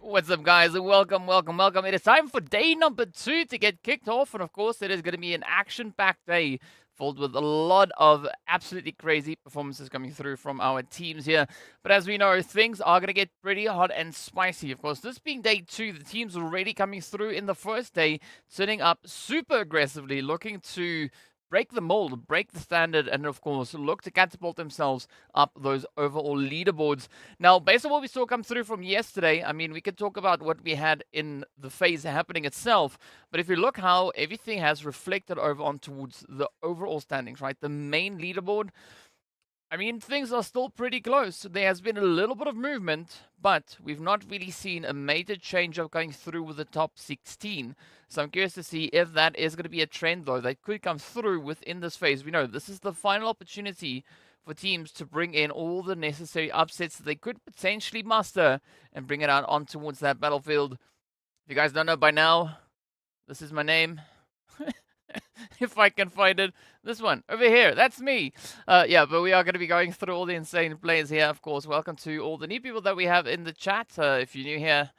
What's up, guys? Welcome. It is time for day number 2 to get kicked off. And of course, it is going to be an action-packed day filled with a lot of absolutely crazy performances coming through from our teams here. But as we know, things are going to get pretty hot and spicy. Of course, this being day 2, the team's already coming through in the first day, setting up super aggressively, looking to break the mold, break the standard, and of course, look to catapult themselves up those overall leaderboards. Now, based on what we saw come through from yesterday, I mean, we could talk about what we had in the phase happening itself, but if you look how everything has reflected over on towards the overall standings, right? The main leaderboard, I mean, things are still pretty close. There has been a little bit of movement, but we've not really seen a major change of going through with the top 16. So I'm curious to see if that is going to be a trend, though, that could come through within this phase. We know this is the final opportunity for teams to bring in all the necessary upsets that they could potentially muster and bring it out on towards that battlefield. If you guys don't know by now, this is my name. If I can find it. This one, over here, that's me. Yeah, but we are going to be going through all the insane players here, of course. Welcome to all the new people that we have in the chat. If you're new here,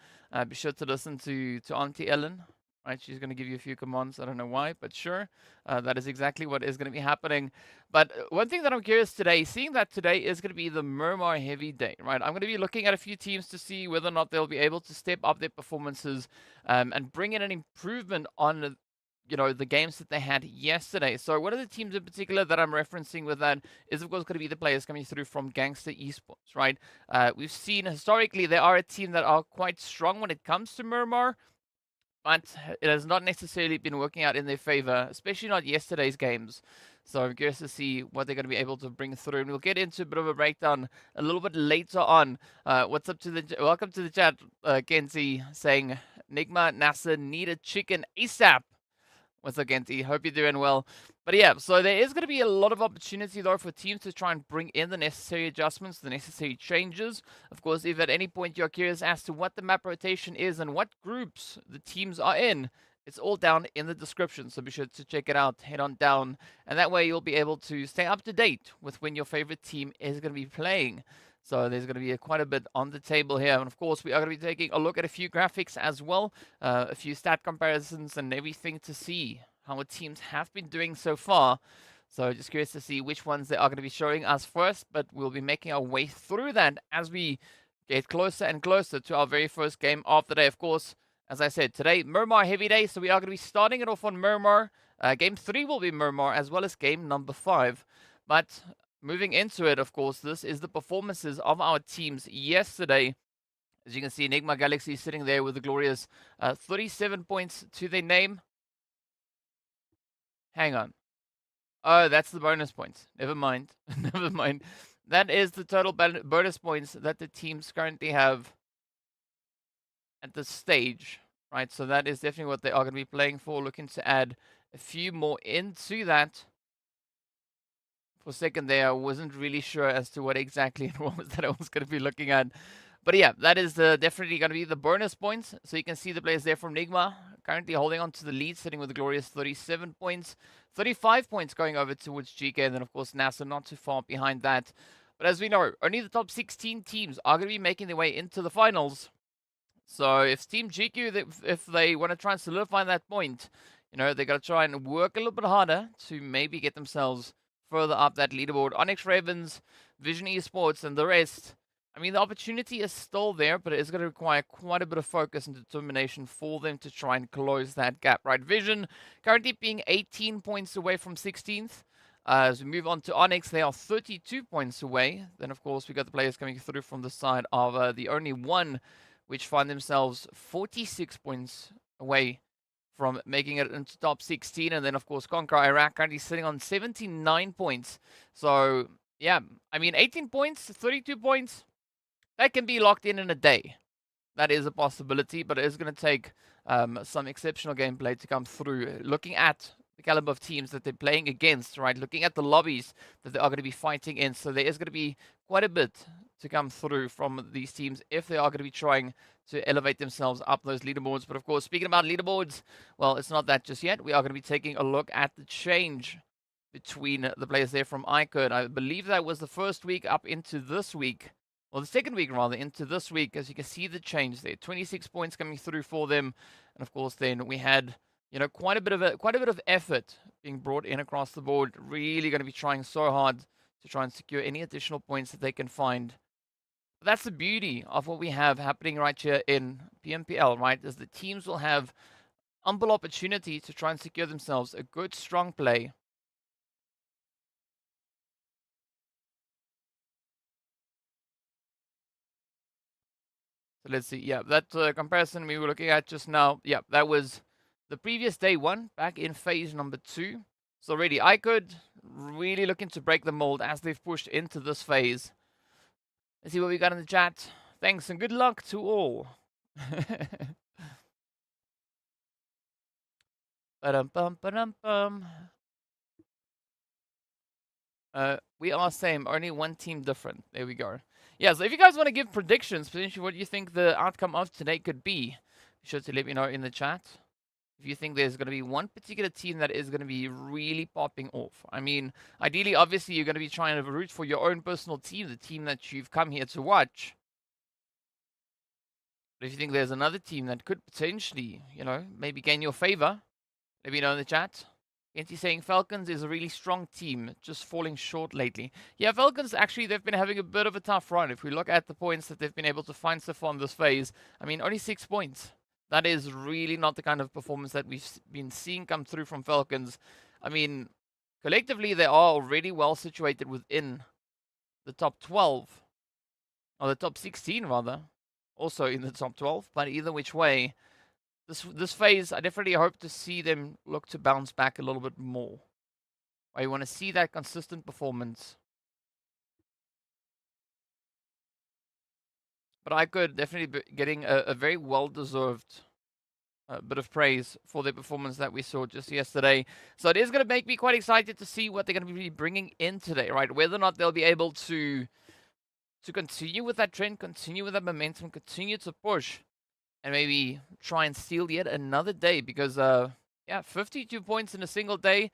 be sure to listen to Auntie Ellen. Right, she's going to give you a few commands. I don't know why, but sure. That is exactly what is going to be happening. But one thing that I'm curious today, seeing that today is going to be the Miramar heavy day, right? I'm going to be looking at a few teams to see whether or not they'll be able to step up their performances and bring in an improvement on the games that they had yesterday. So one of the teams in particular that I'm referencing with that is, of course, going to be the players coming through from Gangster Esports, right? We've seen historically they are a team that are quite strong when it comes to Miramar, but it has not necessarily been working out in their favor, especially not yesterday's games. So I'm curious to see what they're going to be able to bring through. And we'll get into a bit of a breakdown a little bit later on. What's up to the welcome to the chat, Kenzie, saying NIGMA NASR need a chicken ASAP. What's up, Genti? Hope you're doing well. But yeah, so there is going to be a lot of opportunity, though, for teams to try and bring in the necessary adjustments, the necessary changes. Of course, if at any point you're curious as to what the map rotation is and what groups the teams are in, it's all down in the description. So be sure to check it out, head on down. And that way you'll be able to stay up to date with when your favorite team is going to be playing. So there's going to be quite a bit on the table here. And of course, we are going to be taking a look at a few graphics as well, a few stat comparisons and everything to see how our teams have been doing so far. So just curious to see which ones they are going to be showing us first, but we'll be making our way through that as we get closer and closer to our very first game of the day. Of course, as I said, today, Miramar heavy day, so we are going to be starting it off on Miramar. Game 3 will be Miramar, as well as game number 5. But moving into it, of course, this is the performances of our teams yesterday. As you can see, Enigma Galaxy sitting there with the glorious 37 points to their name. Hang on. Oh, that's the bonus points. Never mind. Never mind. That is the total bonus points that the teams currently have at this stage, right? So that is definitely what they are going to be playing for, looking to add a few more into that. For a second there, I wasn't really sure as to what exactly it was that I was going to be looking at. But yeah, that is definitely going to be the bonus points. So you can see the players there from NIGMA currently holding on to the lead, sitting with the glorious 37 points. 35 points going over towards GEEKAY, and then of course NASR not too far behind that. But as we know, only the top 16 teams are going to be making their way into the finals. So if Team GQ, if they want to try and solidify that point, they're going to try and work a little bit harder to maybe get themselves further up that leaderboard. ONYX Ravens, Vision Esports, and the rest. I mean, the opportunity is still there, but it is going to require quite a bit of focus and determination for them to try and close that gap, right? Vision currently being 18 points away from 16th. As we move on to ONYX, they are 32 points away. Then, of course, we got the players coming through from the side of the only one, which find themselves 46 points away from making it into top 16. And then, of course, CONQUEROR Iraq currently sitting on 79 points. So, yeah, I mean, 18 points, 32 points, that can be locked in a day. That is a possibility, but it is going to take some exceptional gameplay to come through. Looking at the caliber of teams that they're playing against, right? Looking at the lobbies that they are going to be fighting in. So there is going to be quite a bit to come through from these teams if they are going to be trying to elevate themselves up those leaderboards. But of course, speaking about leaderboards, well, it's not that just yet. We are going to be taking a look at the change between the players there from IKURD. I believe that was the first week up into this week. or the second week rather, into this week, as you can see the change there. 26 points coming through for them, and of course then we had, you know, quite a bit of effort being brought in across the board. Really going to be trying so hard to try and secure any additional points that they can find. But that's the beauty of what we have happening right here in PMPL, right? Is the teams will have ample opportunity to try and secure themselves a good, strong play. So let's see. Yeah, that comparison we were looking at just now. Yeah, that was the previous day one back in phase number 2. So already IKURD really looking to break the mold as they've pushed into this phase. Let's see what we got in the chat. Thanks and good luck to all. Ba-dum-bum. We are same, only one team different. There we go. Yeah, so if you guys want to give predictions, potentially what you think the outcome of today could be sure to let me know in the chat. If you think there's going to be one particular team that is going to be really popping off. I mean, ideally, obviously, you're going to be trying to root for your own personal team, the team that you've come here to watch. But if you think there's another team that could potentially, you know, maybe gain your favor, let me know in the chat. Kenty saying Falcons is a really strong team, just falling short lately. Yeah, Falcons, actually, they've been having a bit of a tough run. If we look at the points that they've been able to find so far in this phase, I mean, only 6 points. That is really not the kind of performance that we've been seeing come through from Falcons. I mean, collectively, they are already well situated within the top 12, or the top 16, rather. Also in the top 12, but either which way, this phase, I definitely hope to see them look to bounce back a little bit more. I want to see that consistent performance. But I could definitely be getting a very well-deserved bit of praise for their performance that we saw just yesterday. So it is going to make me quite excited to see what they're going to be bringing in today, right? Whether or not they'll be able to continue with that trend, continue with that momentum, continue to push, and maybe try and steal yet another day because, yeah, 52 points in a single day.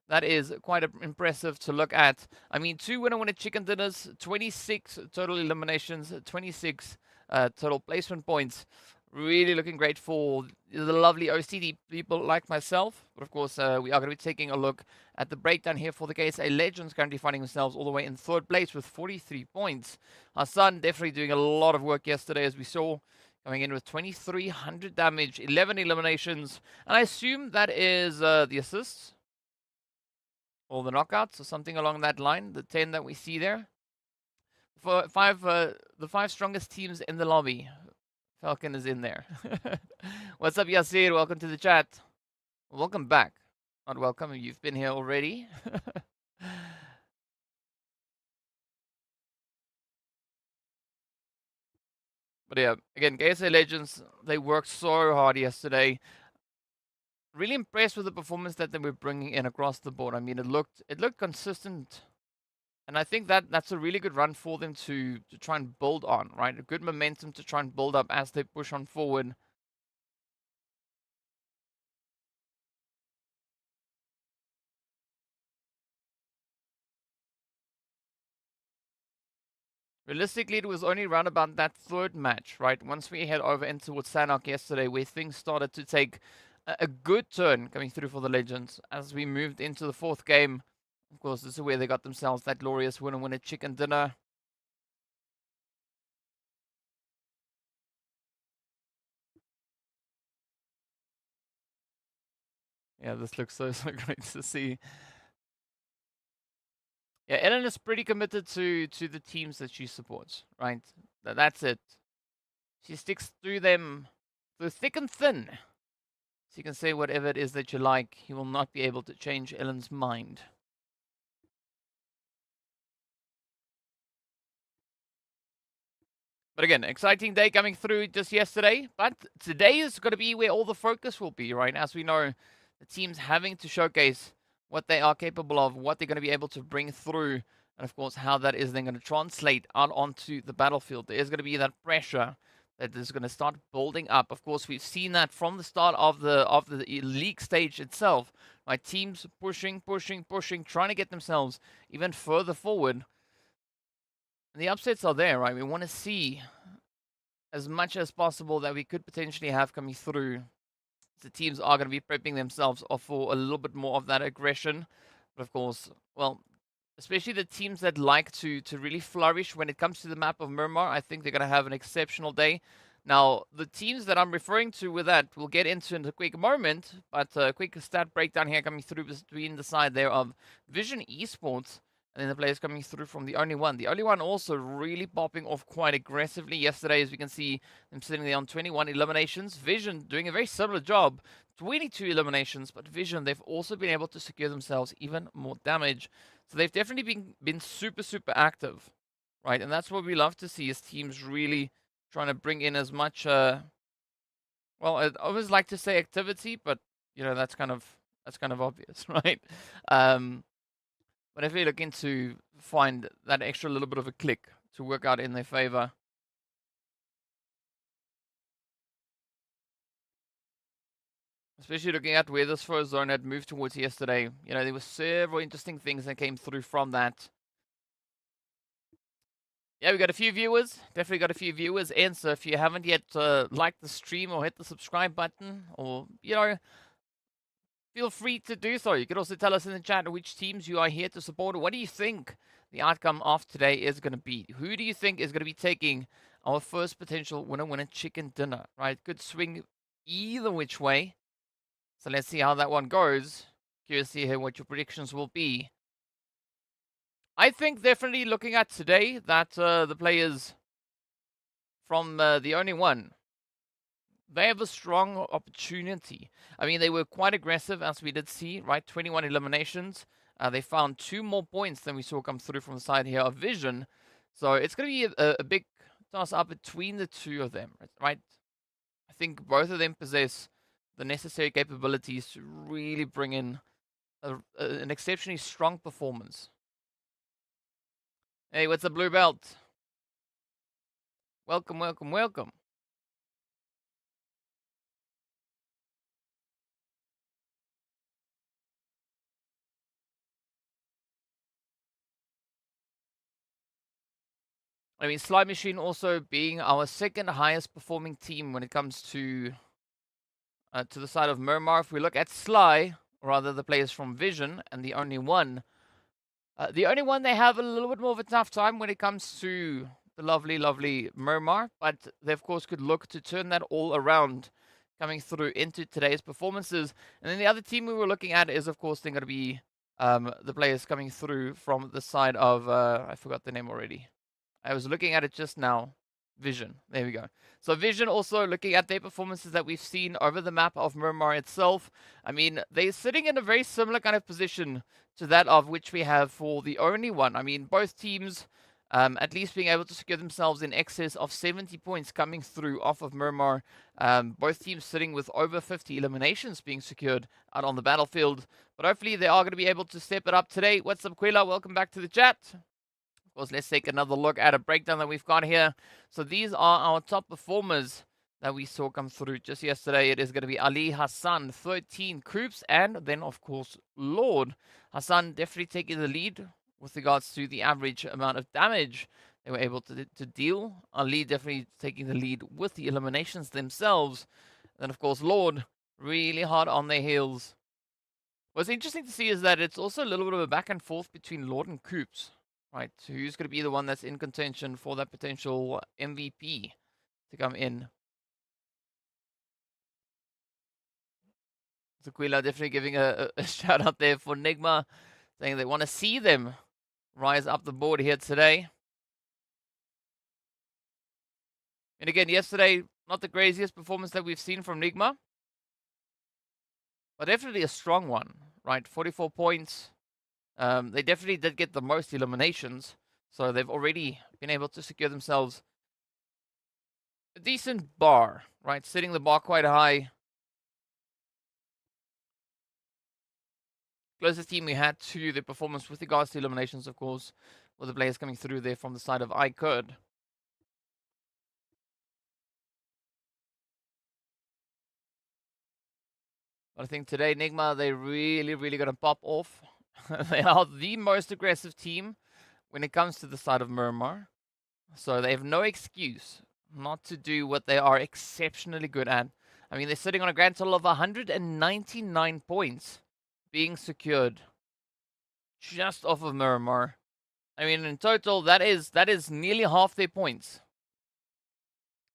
That is quite impressive to look at. I mean, 2 winner chicken dinners, 26 total eliminations, 26 total placement points. Really looking great for the lovely OCD people like myself. But of course, we are going to be taking a look at the breakdown here for the KSA Legends, currently finding themselves all the way in 3rd place with 43 points. Hassan definitely doing a lot of work yesterday, as we saw. Coming in with 2,300 damage, 11 eliminations. And I assume that is the assists. Or the knockouts, or something along that line. The 10 that we see there. For the 5 strongest teams in the lobby. Falcon is in there. What's up, Yasir? Welcome to the chat. Welcome back. Not welcome, you've been here already. But yeah, again, KSA Legends, they worked so hard yesterday. Really impressed with the performance that they were bringing in across the board. I mean, it looked consistent, and I think that's a really good run for them to try and build on, right? A good momentum to try and build up as they push on forward. Realistically, it was only around about that 3rd match, right? Once we head over into Sanhok yesterday, where things started to take a good turn coming through for the Legends as we moved into the 4th game. Of course, this is where they got themselves that glorious winner chicken dinner. Yeah, this looks so great to see. Yeah, Ellen is pretty committed to the teams that she supports, right? That's it. She sticks through them through thick and thin. So you can say whatever it is that you like. He will not be able to change Ellen's mind. But again, exciting day coming through just yesterday. But today is going to be where all the focus will be, right? As we know, the team's having to showcase what they are capable of, what they're going to be able to bring through, and of course, how that is then going to translate out onto the battlefield. There is going to be that pressure that is going to start building up. Of course, we've seen that from the start of the league stage itself. My teams pushing, trying to get themselves even further forward. And the upsets are there, right? We want to see as much as possible that we could potentially have coming through. The teams are going to be prepping themselves for a little bit more of that aggression. But of course, well, especially the teams that like to really flourish when it comes to the map of Miramar, I think they're going to have an exceptional day. Now, the teams that I'm referring to with that, we'll get into in a quick moment, but a quick stat breakdown here coming through between the side there of Vision Esports and then the players coming through from the Only One. The Only One also really popping off quite aggressively yesterday, as we can see them sitting there on 21 eliminations. Vision doing a very similar job, 22 eliminations, but Vision, they've also been able to secure themselves even more damage. So they've definitely been super, super active, right? And that's what we love to see is teams really trying to bring in as much, well, I always like to say activity, but, you know, that's kind of obvious, right? But if you're looking to find that extra little bit of a click to work out in their favor. Especially looking at where this first zone had moved towards yesterday. You know, there were several interesting things that came through from that. Yeah, we got a few viewers. Definitely got a few viewers in. So if you haven't yet liked the stream or hit the subscribe button, or, you know, feel free to do so. You could also tell us in the chat which teams you are here to support. What do you think the outcome of today is going to be? Who do you think is going to be taking our first potential winner chicken dinner, right? Could swing either which way. So let's see how that one goes. Curious to hear what your predictions will be. I think definitely looking at today that the players from the Only One, they have a strong opportunity. I mean, they were quite aggressive, as we did see, right? 21 eliminations. They found 2 more points than we saw come through from the side here of Vision. So it's going to be a big toss-up between the two of them, right? I think both of them possess the necessary capabilities to really bring in an exceptionally strong performance. Hey, what's up, Blue Belt? Welcome, welcome, welcome. I mean, Slide Machine also being our second highest performing team when it comes to the side of Miramar. If we look at Sly, or rather the players from Vision, and the Only One, they have a little bit more of a tough time when it comes to the lovely, lovely Miramar, but they of course could look to turn that all around coming through into today's performances. And then the other team we were looking at is of course going to be the players coming through from the side of, I forgot the name already. I was looking at it just now. Vision. There we go. So Vision also looking at their performances that we've seen over the map of Miramar itself. I mean, they're sitting in a very similar kind of position to that of which we have for the Only One. I mean, both teams at least being able to secure themselves in excess of 70 points coming through off of Miramar. Both teams sitting with over 50 eliminations being secured out on the battlefield. But hopefully they are going to be able to step it up today. What's up, Quila? Welcome back to the chat. Of course, let's take another look at a breakdown that we've got here. So these are our top performers that we saw come through just yesterday. It is going to be Ali Hassan, 13 Coops, and then, of course, Lord. Hassan definitely taking the lead with regards to the average amount of damage they were able to deal. Ali definitely taking the lead with the eliminations themselves. And, of course, Lord really hard on their heels. What's interesting to see is that it's also a little bit of a back and forth between Lord and Coops. Right, so who's going to be the one that's in contention for that potential MVP to come in? Zaquila definitely giving a shout out there for NIGMA, saying they want to see them rise up the board here today. And again, yesterday, not the craziest performance that we've seen from NIGMA, but definitely a strong one, right? 44 points. They definitely did get the most eliminations, so they've already been able to secure themselves a decent bar, right? Setting the bar quite high. Closest team we had to the performance with regards to eliminations, of course, were the players coming through there from the side of IKURD. But I think today, NIGMA, they're really, really going to pop off. They are the most aggressive team when it comes to the side of Miramar. So they have no excuse not to do what they are exceptionally good at. I mean, they're sitting on a grand total of 199 points being secured just off of Miramar. I mean, in total, that is nearly half their points.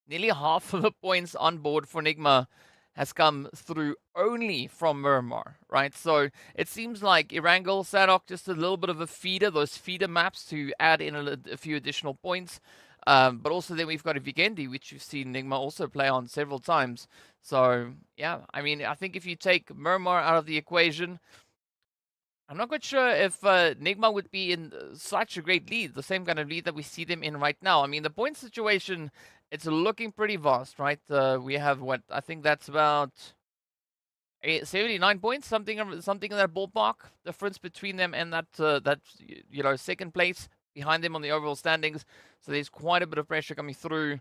Nearly half of the points on board for NIGMA has come through only from Miramar, right? So it seems like Erangel, Sanhok, just a little bit of a feeder, those feeder maps to add in a few additional points. But also then we've got a Vigendi, which you've seen NIGMA also play on several times. So, yeah, I mean, I think if you take Miramar out of the equation, I'm not quite sure if NIGMA would be in such a great lead, the same kind of lead that we see them in right now. I mean, the point situation, it's looking pretty vast, right? We have what I think that's about 79 points, something in that ballpark. Difference between them and that second place behind them on the overall standings. So there's quite a bit of pressure coming through.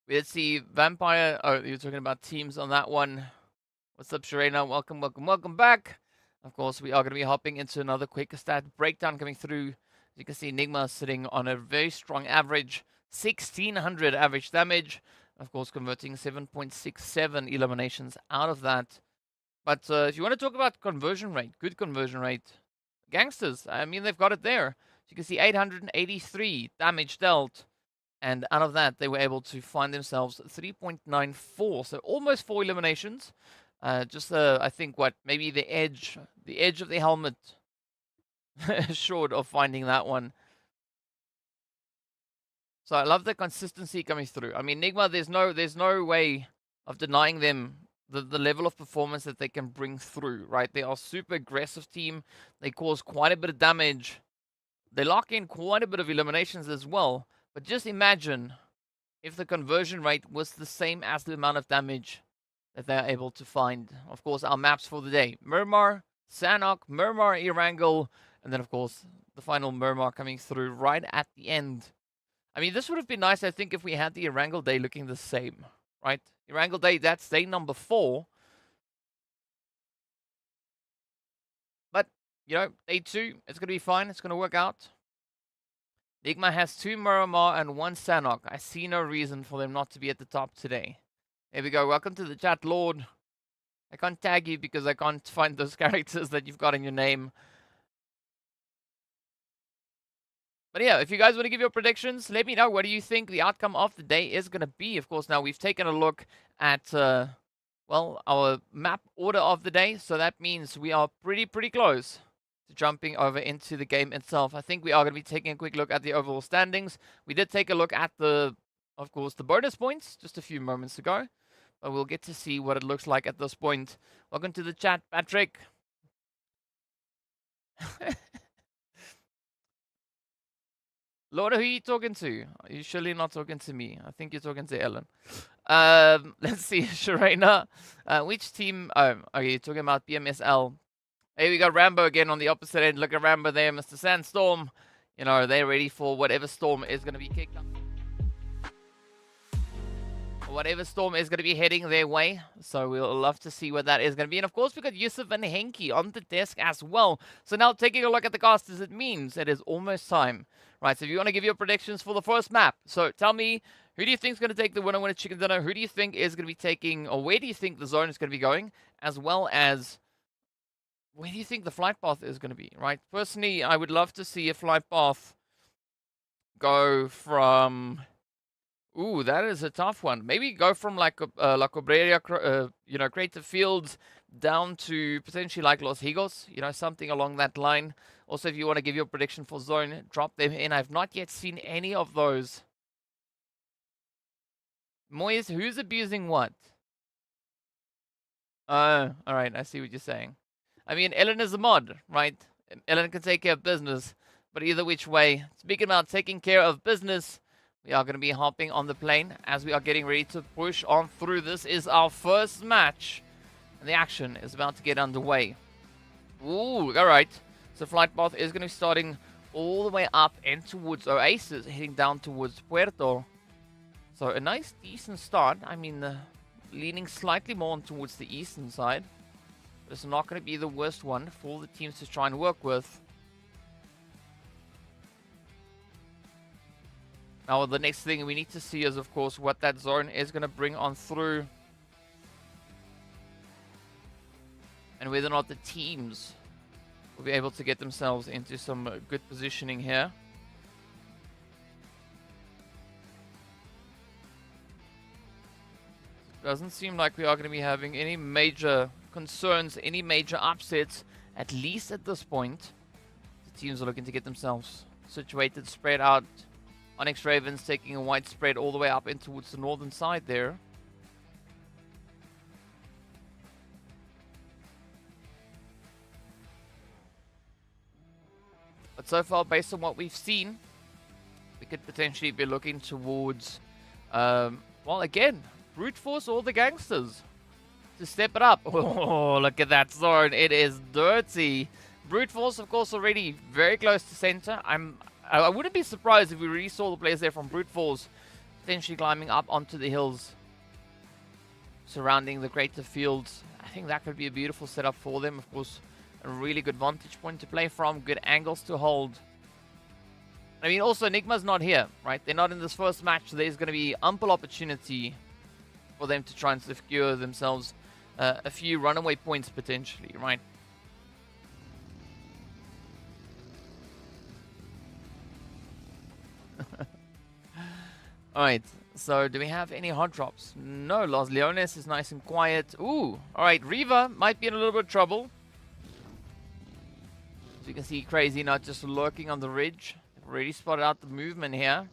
We did see Vampire. Oh, you're talking about teams on that one. What's up, Sharena? Welcome back. Of course, we are going to be hopping into another quick stat breakdown coming through. As you can see, NIGMA sitting on a very strong average, 1600 average damage. Of course, converting 7.67 eliminations out of that. But if you want to talk about conversion rate, good conversion rate, Gangsters, I mean, they've got it there. So you can see 883 damage dealt. And out of that, they were able to find themselves 3.94. So almost 4 eliminations. I think maybe the edge of the helmet short of finding that one. So I love the consistency coming through. I mean, NIGMA, there's no way of denying them the level of performance that they can bring through, right? They are a super aggressive team. They cause quite a bit of damage. They lock in quite a bit of eliminations as well. But just imagine if the conversion rate was the same as the amount of damage that they're able to find. Of course, our maps for the day. Miramar, Sanhok, Miramar, Erangel, and then, of course, the final Miramar coming through right at the end. I mean, this would have been nice, I think, if we had the Erangel day looking the same, right? Erangel day, that's day number 4. But, day 2, it's going to be fine. It's going to work out. NIGMA has 2 Miramar and 1 Sanhok. I see no reason for them not to be at the top today. There we go. Welcome to the chat, Lord. I can't tag you because I can't find those characters that you've got in your name. But yeah, if you guys want to give your predictions, let me know. What do you think the outcome of the day is going to be? Of course, now we've taken a look at, our map order of the day. So that means we are pretty close to jumping over into the game itself. I think we are going to be taking a quick look at the overall standings. We did take a look at of course, the bonus points just a few moments ago. But we'll get to see what it looks like at this point. Welcome to the chat, Patrick. Lord, who are you talking to? Are you surely not talking to me? I think you're talking to Ellen. Let's see, Sharena. Which team? Oh, okay, you're talking about PMSL. Hey, we got Rambo again on the opposite end. Look at Rambo there, Mr. Sandstorm. They're ready for whatever storm is going to be kicked up. Whatever storm is going to be heading their way. So we'll love to see what that is going to be. And of course, we got Yusuf and Henki on the desk as well. So now taking a look at the casters, it means it is almost time. Right, so if you want to give your predictions for the first map. So tell me, who do you think is going to take the winner chicken dinner? Who do you think is going to be taking, or where do you think the zone is going to be going? As well as, where do you think the flight path is going to be, right? Personally, I would love to see a flight path go from... Ooh, that is a tough one. Maybe go from La Cobreria, Creative Fields down to potentially like Los Higos, something along that line. Also, if you want to give your prediction for zone, drop them in. I've not yet seen any of those. Moyes, who's abusing what? All right, I see what you're saying. I mean, Ellen is a mod, right? Ellen can take care of business. But either which way, speaking about taking care of business, we are going to be hopping on the plane as we are getting ready to push on through. This is our first match, and the action is about to get underway. Ooh, all right. So flight path is going to be starting all the way up and towards Oasis, heading down towards Puerto. So a nice, decent start. I mean, leaning slightly more towards the eastern side. But it's not going to be the worst one for the teams to try and work with. Now, the next thing we need to see is, of course, what that zone is going to bring on through. And whether or not the teams will be able to get themselves into some good positioning here. Doesn't seem like we are going to be having any major concerns, any major upsets, at least at this point. The teams are looking to get themselves situated, spread out. ONYX Ravens taking a wide spread all the way up in towards the northern side there. But so far, based on what we've seen, we could potentially be looking towards, well, again, brute force all the gangsters to step it up. Oh, look at that zone. It is dirty. Brute force, of course, already very close to center. I wouldn't be surprised if we really saw the players there from brute force potentially climbing up onto the hills surrounding the greater fields. I think that could be a beautiful setup for them. Of course, a really good vantage point to play from, good angles to hold. I mean, also, NIGMA's not here, right? They're not in this first match, so there's going to be ample opportunity for them to try and secure themselves a few runaway points potentially, right? Alright, so do we have any hot drops? No, Los Leones is nice and quiet. Ooh, alright, Riva might be in a little bit of trouble. As you can see, Crazy not just lurking on the ridge. They've already spotted out the movement here.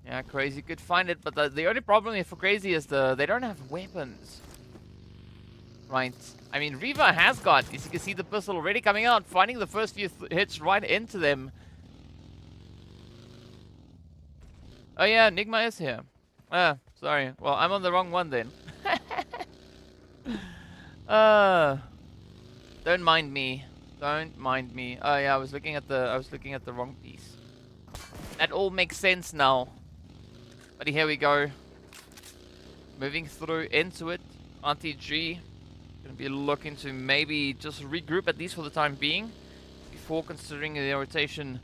Yeah, Crazy could find it, but the only problem here for Crazy is they don't have weapons. Right. I mean, Riva has got, as you can see, the pistol already coming out, finding the first few hits right into them. Oh yeah, NIGMA is here. Sorry. Well, I'm on the wrong one then. Don't mind me. Don't mind me. Oh yeah, I was looking at the wrong piece. That all makes sense now. But here we go. Moving through into it. RTG. Going to be looking to maybe just regroup, at least for the time being, before considering the rotation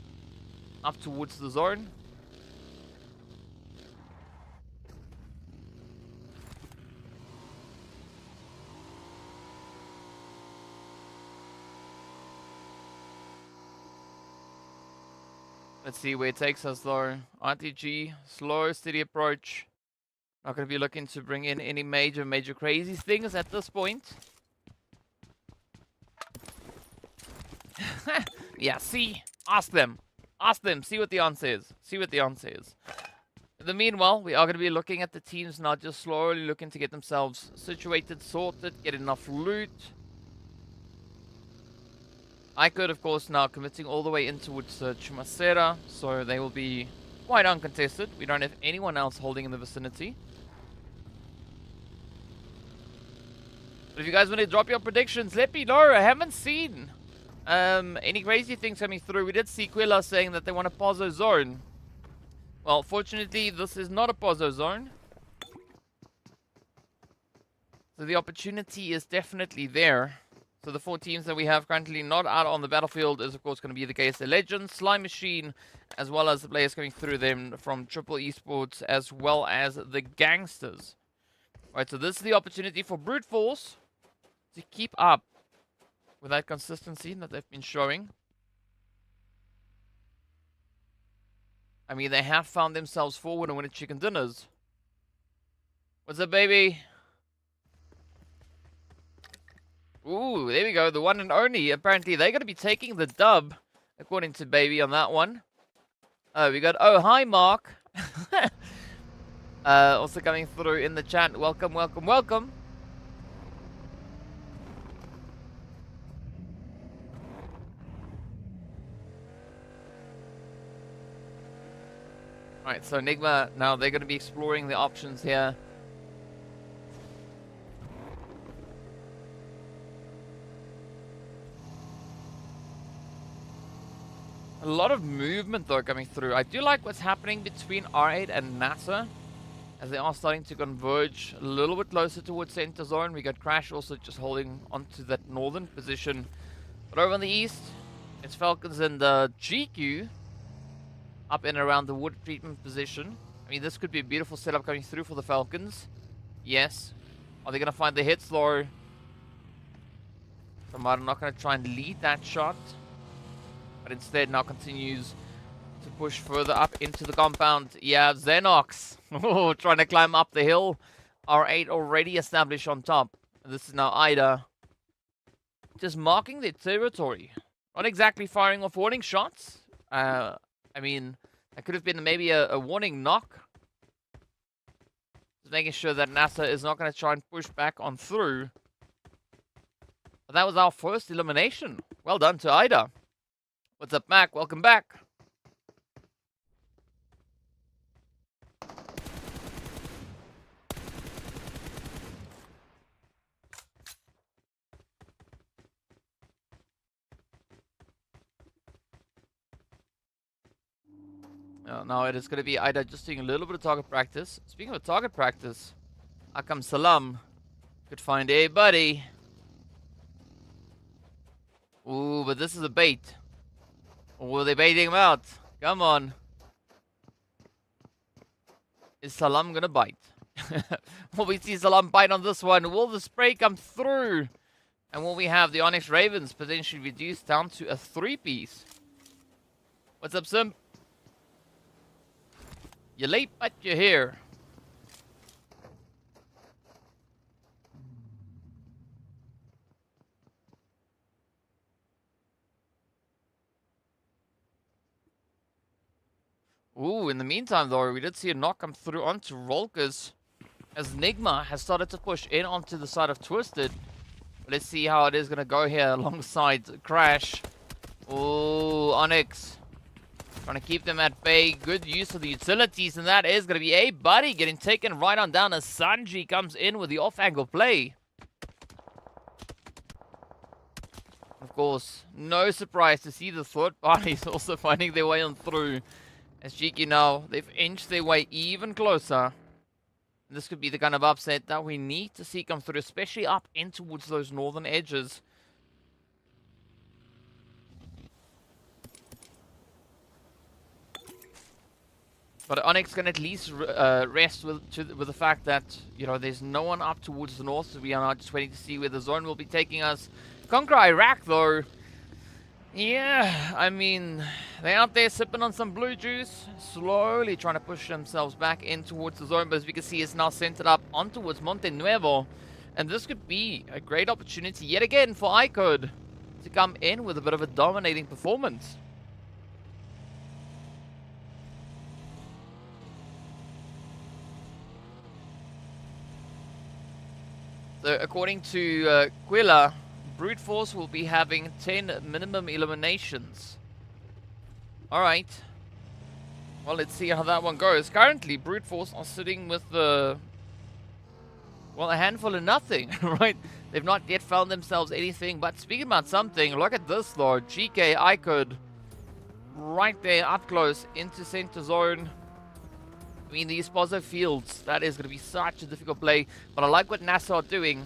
up towards the zone. Let's see where it takes us though. RTG, slow, steady approach. Not going to be looking to bring in any major crazy things at this point. Yeah, see? Ask them. Ask them. See what the answer is. See what the answer is. In the meanwhile, we are going to be looking at the teams now, just slowly looking to get themselves situated, sorted, get enough loot. IKURD, of course, now committing all the way in towards Chumacera, so they will be quite uncontested. We don't have anyone else holding in the vicinity. But if you guys want to drop your predictions, let me know. I haven't seen any crazy things coming through. We did see Quilla saying that they want a Pozo zone. Well, fortunately, this is not a Pozo zone. So the opportunity is definitely there. So the 4 teams that we have currently not out on the battlefield is, of course, going to be the KSA Legends, Slime Machine, as well as the players coming through them from Triple Esports, as well as the Gangsters. Alright, so this is the opportunity for Brute Force to keep up with that consistency that they've been showing. I mean, they have found themselves forward and winning chicken dinners. What's up, baby? Ooh, there we go. The one and only. Apparently, they're going to be taking the dub, according to Baby on that one. We got, oh, hi, Mark. Also coming through in the chat. Welcome, welcome, welcome. Alright, so NIGMA, now they're going to be exploring the options here. A lot of movement though coming through. I do like what's happening between R8 and NASR, as they are starting to converge a little bit closer towards center zone. We got Crash also just holding onto that northern position. But over on the east, It's Falcons and GQ up and around the wood treatment position. I mean, this could be a beautiful setup coming through for the Falcons. Yes. Are they going to find the hits, though? Samara not going to try and lead that shot, but instead now continues to push further up into the compound. Yeah, Xenox trying to climb up the hill. R8 already established on top. This is now Ida just marking their territory. Not exactly firing off warning shots. I mean, that could have been maybe a warning knock. Just making sure that NASR is not going to try and push back on through. But that was our first elimination. Well done to Ida. What's up, Mac? Welcome back. Now it is going to be Ida just doing a little bit of target practice. Speaking of target practice, Akam Salam could find a buddy. Ooh, but this is a bait. Or were they baiting him out? Come on. Is Salam going to bite? Will we see Salam bite on this one? Will the spray come through? And will we have the ONYX Ravens potentially reduced down to a 3-piece? What's up, Sim? You're late, but you're here. Ooh, in the meantime, though, we did see a knock come through onto Rolkers as NIGMA has started to push in onto the side of Twisted. Let's see how it is going to go here alongside Crash. Ooh, ONYX trying to keep them at bay. Good use of the utilities, and that is going to be a buddy getting taken right on down as Sanji comes in with the off-angle play. Of course, no surprise to see the third parties also finding their way on through. As GEEKAY now, they've inched their way even closer. This could be the kind of upset that we need to see come through, especially up in towards those northern edges. But ONYX can at least rest with the fact that, you know, there's no one up towards the north, so we are now just waiting to see where the zone will be taking us. Conquer Iraq, though. Yeah, I mean, they're out there sipping on some blue juice, slowly trying to push themselves back in towards the zone, but as we can see, it's now centered up on towards Monte Nuevo. And this could be a great opportunity yet again for IKURD to come in with a bit of a dominating performance. So according to Quilla, Brute Force will be having 10 minimum eliminations. Alright. Well, let's see how that one goes. Currently, Brute Force are sitting with the... well, a handful of nothing, right? They've not yet found themselves anything. But speaking about something, look at this, though. GEEKAY, IKURD, right there, up close, into center zone. I mean, these Pozo fields, that is going to be such a difficult play. But I like what NASR are doing.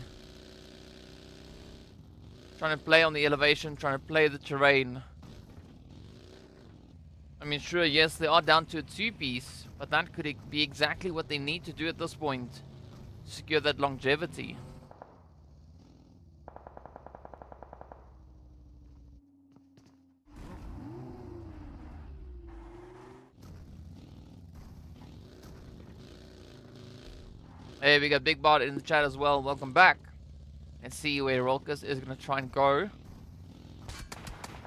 Trying to play on the elevation, trying to play the terrain. I mean, sure, yes, they are down to a 2-piece, but that could be exactly what they need to do at this point to secure that longevity. Hey, we got Big Bot in the chat as well. Welcome back. Let's see where Rolkers is going to try and go.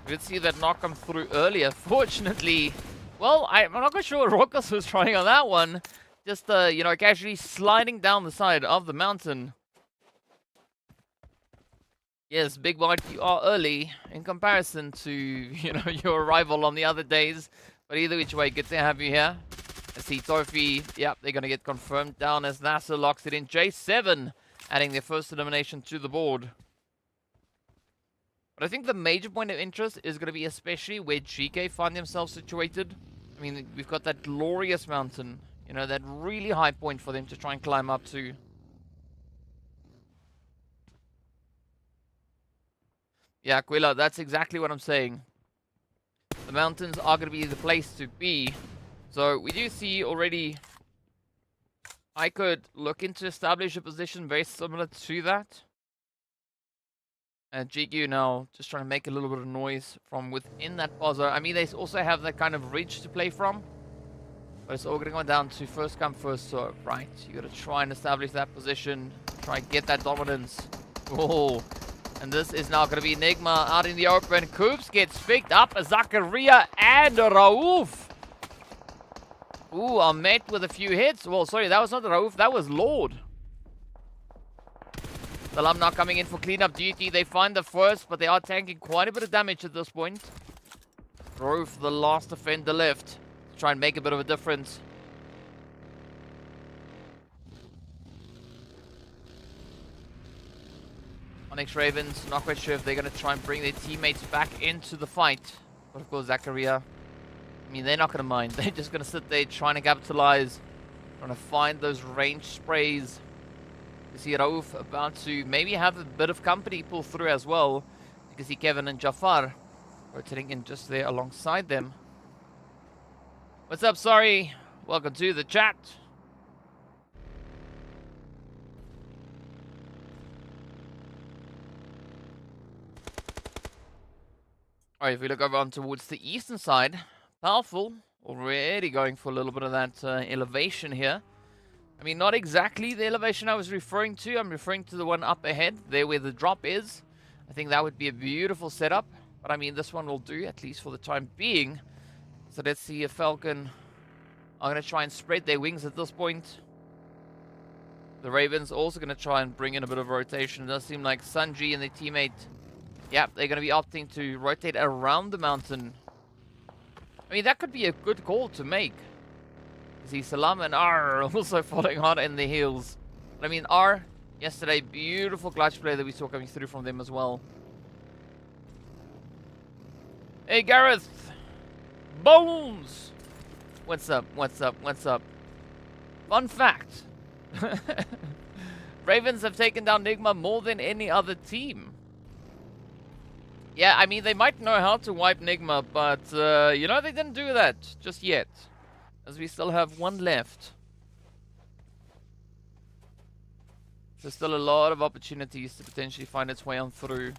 We did see that knock come through earlier. Fortunately, well, I'm not quite sure what Rolkers was trying on that one. Just, you know, casually sliding down the side of the mountain. Yes, Big Bot, you are early in comparison to, you know, your rival on the other days. But either which way, good to have you here. Let's see, Trophy, yep, they're going to get confirmed down as NASR locks it in. J7 adding their first elimination to the board. But I think the major point of interest is going to be especially where GEEKAY find themselves situated. I mean, we've got that glorious mountain, you know, that really high point for them to try and climb up to. Yeah, Quilla, that's exactly what I'm saying. the mountains are going to be the place to be. So we do see already I could look into establish a position very similar to that. And GQ now just trying to make a little bit of noise from within that buzzer. I mean, they also have that kind of ridge to play from. But it's all going to go down to first come, first serve, right? You got to try and establish that position. Try and get that dominance. Oh, and this is now going to be NIGMA out in the open. Coops gets picked up. Zakaria and Raouf. Ooh, are met with a few hits. Well, sorry, that was not Raouf. That was Lord. Salam now coming in for cleanup duty. They find the first, but they are tanking quite a bit of damage at this point. Raouf, the last defender left. Try and make a bit of a difference. ONYX Ravens, not quite sure if they're going to try and bring their teammates back into the fight. But of course, Zakaria, I mean, they're not going to mind. They're just going to sit there trying to capitalize. Trying to find those range sprays. You see Raouf about to maybe have a bit of company pull through as well. You can see Kevin and Jafar rotating in just there alongside them. What's up, sorry? Welcome to the chat. Alright, if we look over on towards the eastern side, Powerful already going for a little bit of that elevation here. I mean, not exactly the elevation I was referring to. I'm referring to the one up ahead, there where the drop is. I think that would be a beautiful setup. But I mean, this one will do, at least for the time being. So let's see if Falcon are going to try and spread their wings at this point. The Ravens also going to try and bring in a bit of rotation. It does seem like Sanji and their teammate, yeah, they're going to be opting to rotate around the mountain. I mean, that could be a good call to make. You see Salam and R also following hard in the heels. But I mean, R, yesterday, beautiful clutch play that we saw coming through from them as well. Hey, Gareth. Bones. What's up? What's up? What's up? Fun fact. Ravens have taken down NIGMA more than any other team. Yeah, I mean, they might know how to wipe NIGMA, but, you know, they didn't do that just yet. As we still have one left. There's still a lot of opportunities to potentially find its way on through.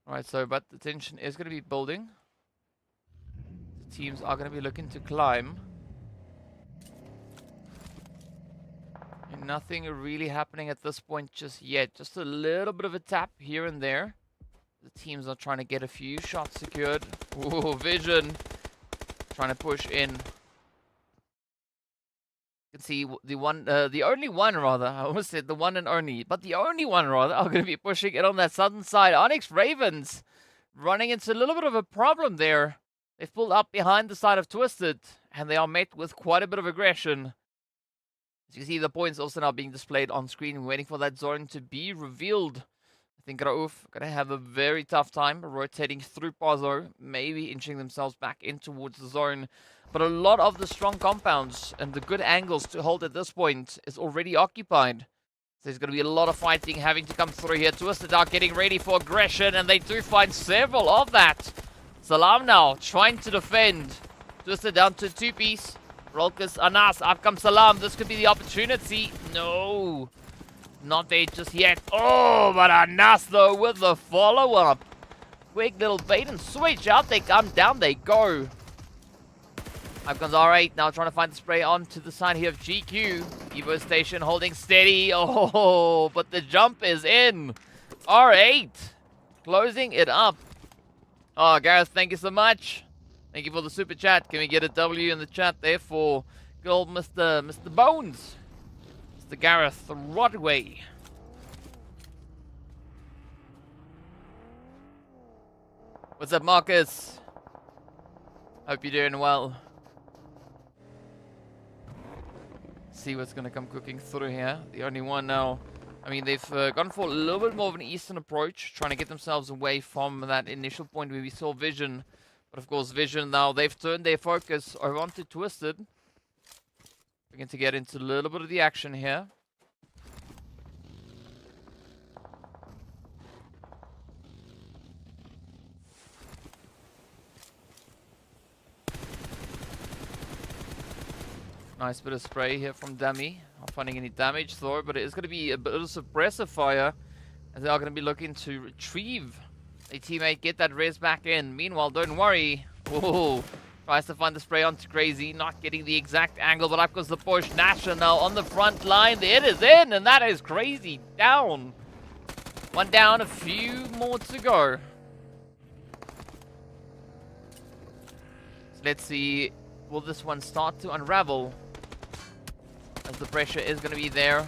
Alright, so, but the tension is going to be building. The teams are going to be looking to climb. And nothing really happening at this point just yet. Just a little bit of a tap here and there. The teams are trying to get a few shots secured. Ooh, Vision. Trying to push in. You can see the only one rather. I almost said the one and only. But the only one rather are going to be pushing it on that southern side. ONYX Ravens running into a little bit of a problem there. They've pulled up behind the side of Twisted. And they are met with quite a bit of aggression. As you can see, the points also now being displayed on screen. Waiting for that zone to be revealed. I think Raouf going to have a very tough time rotating through Pazo. Maybe inching themselves back in towards the zone. But a lot of the strong compounds and the good angles to hold at this point is already occupied. So there's going to be a lot of fighting having to come through here. Twisted are getting ready for aggression, and they do find several of that. Salam now trying to defend. Twisted down to two-piece. Rolkus, Anas, up comes Salam. This could be the opportunity. No, not there just yet. Oh, but Anas though with the follow-up. Quick little bait and switch. Out they come, down they go. Up comes R8, now trying to find the spray onto the side here of GQ. Evo Station holding steady. Oh, but the jump is in. R8 closing it up. Oh, Gareth, thank you so much. Thank you for the super chat. Can we get a W in the chat there for good old Mr. Bones? Mr. Gareth Rodway. What's up, Marcus? Hope you're doing well. See what's going to come cooking through here. The only one now I mean, they've gone for a little bit more of an eastern approach, trying to get themselves away from that initial point where we saw Vision. But of course, Vision now, they've turned their focus over onto Twisted. Begin to get into a little bit of the action here. Nice bit of spray here from Dummy. Not finding any damage though, but it is going to be a bit of suppressive fire. As they are going to be looking to retrieve a teammate, get that res back in. Meanwhile, don't worry. Ooh, tries to find the spray onto Crazy, not getting the exact angle, but up goes the push. NASR now on the front line. It is in, and that is Crazy down. One down, a few more to go. So let's see, will this one start to unravel? As the pressure is going to be there.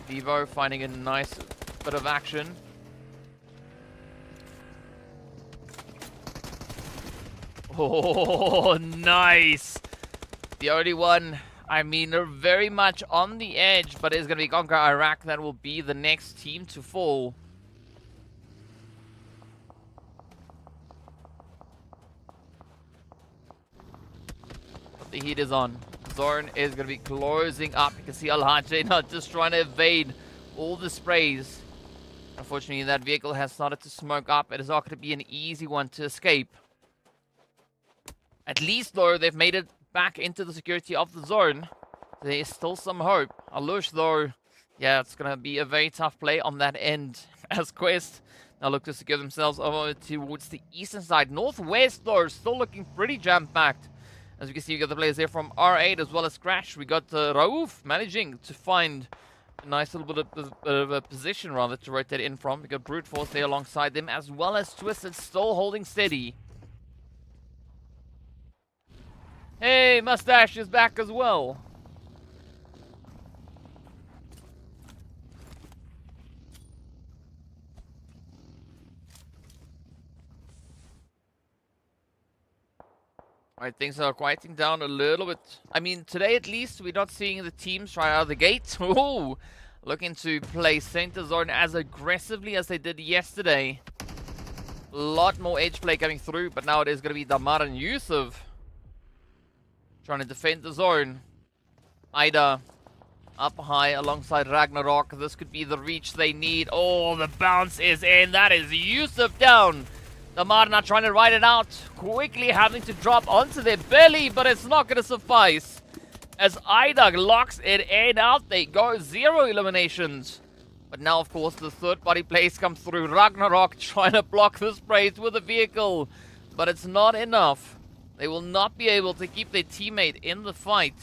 Vivo finding a nice bit of action. Oh, nice! The only one, I mean, they're very much on the edge, but it's going to be CONQUEROR Iraq that will be the next team to fall. But the heat is on. Zone is going to be closing up. You can see Alhaji not just trying to evade all the sprays. Unfortunately, that vehicle has started to smoke up. It is not going to be an easy one to escape. At least, though, they've made it back into the security of the zone. There is still some hope. Alush, though, yeah, it's going to be a very tough play on that end. As Quest now look to secure themselves over towards the eastern side. Northwest, though, still looking pretty jam-packed. As you can see, we got the players there from R8 as well as Crash. We got Raouf managing to find a nice little bit of a position, rather, to rotate in from. We got Brute Force there alongside them, as well as Twisted still holding steady. Hey, Mustache is back as well. Alright, things are quieting down a little bit. I mean, today at least, we're not seeing the teams right out of the gate. Ooh, looking to play center zone as aggressively as they did yesterday. A lot more edge play coming through, but now it is going to be Damar and Yusuf trying to defend the zone. Ida up high alongside Ragnarok. This could be the reach they need. Oh, the bounce is in. That is Yusuf down. Damar now trying to ride it out. Quickly having to drop onto their belly, but it's not going to suffice. As Ida locks it in, out they go. 0 eliminations. But now, of course, the third-party plays come through. Ragnarok trying to block the sprays with a vehicle. But it's not enough. They will not be able to keep their teammate in the fight.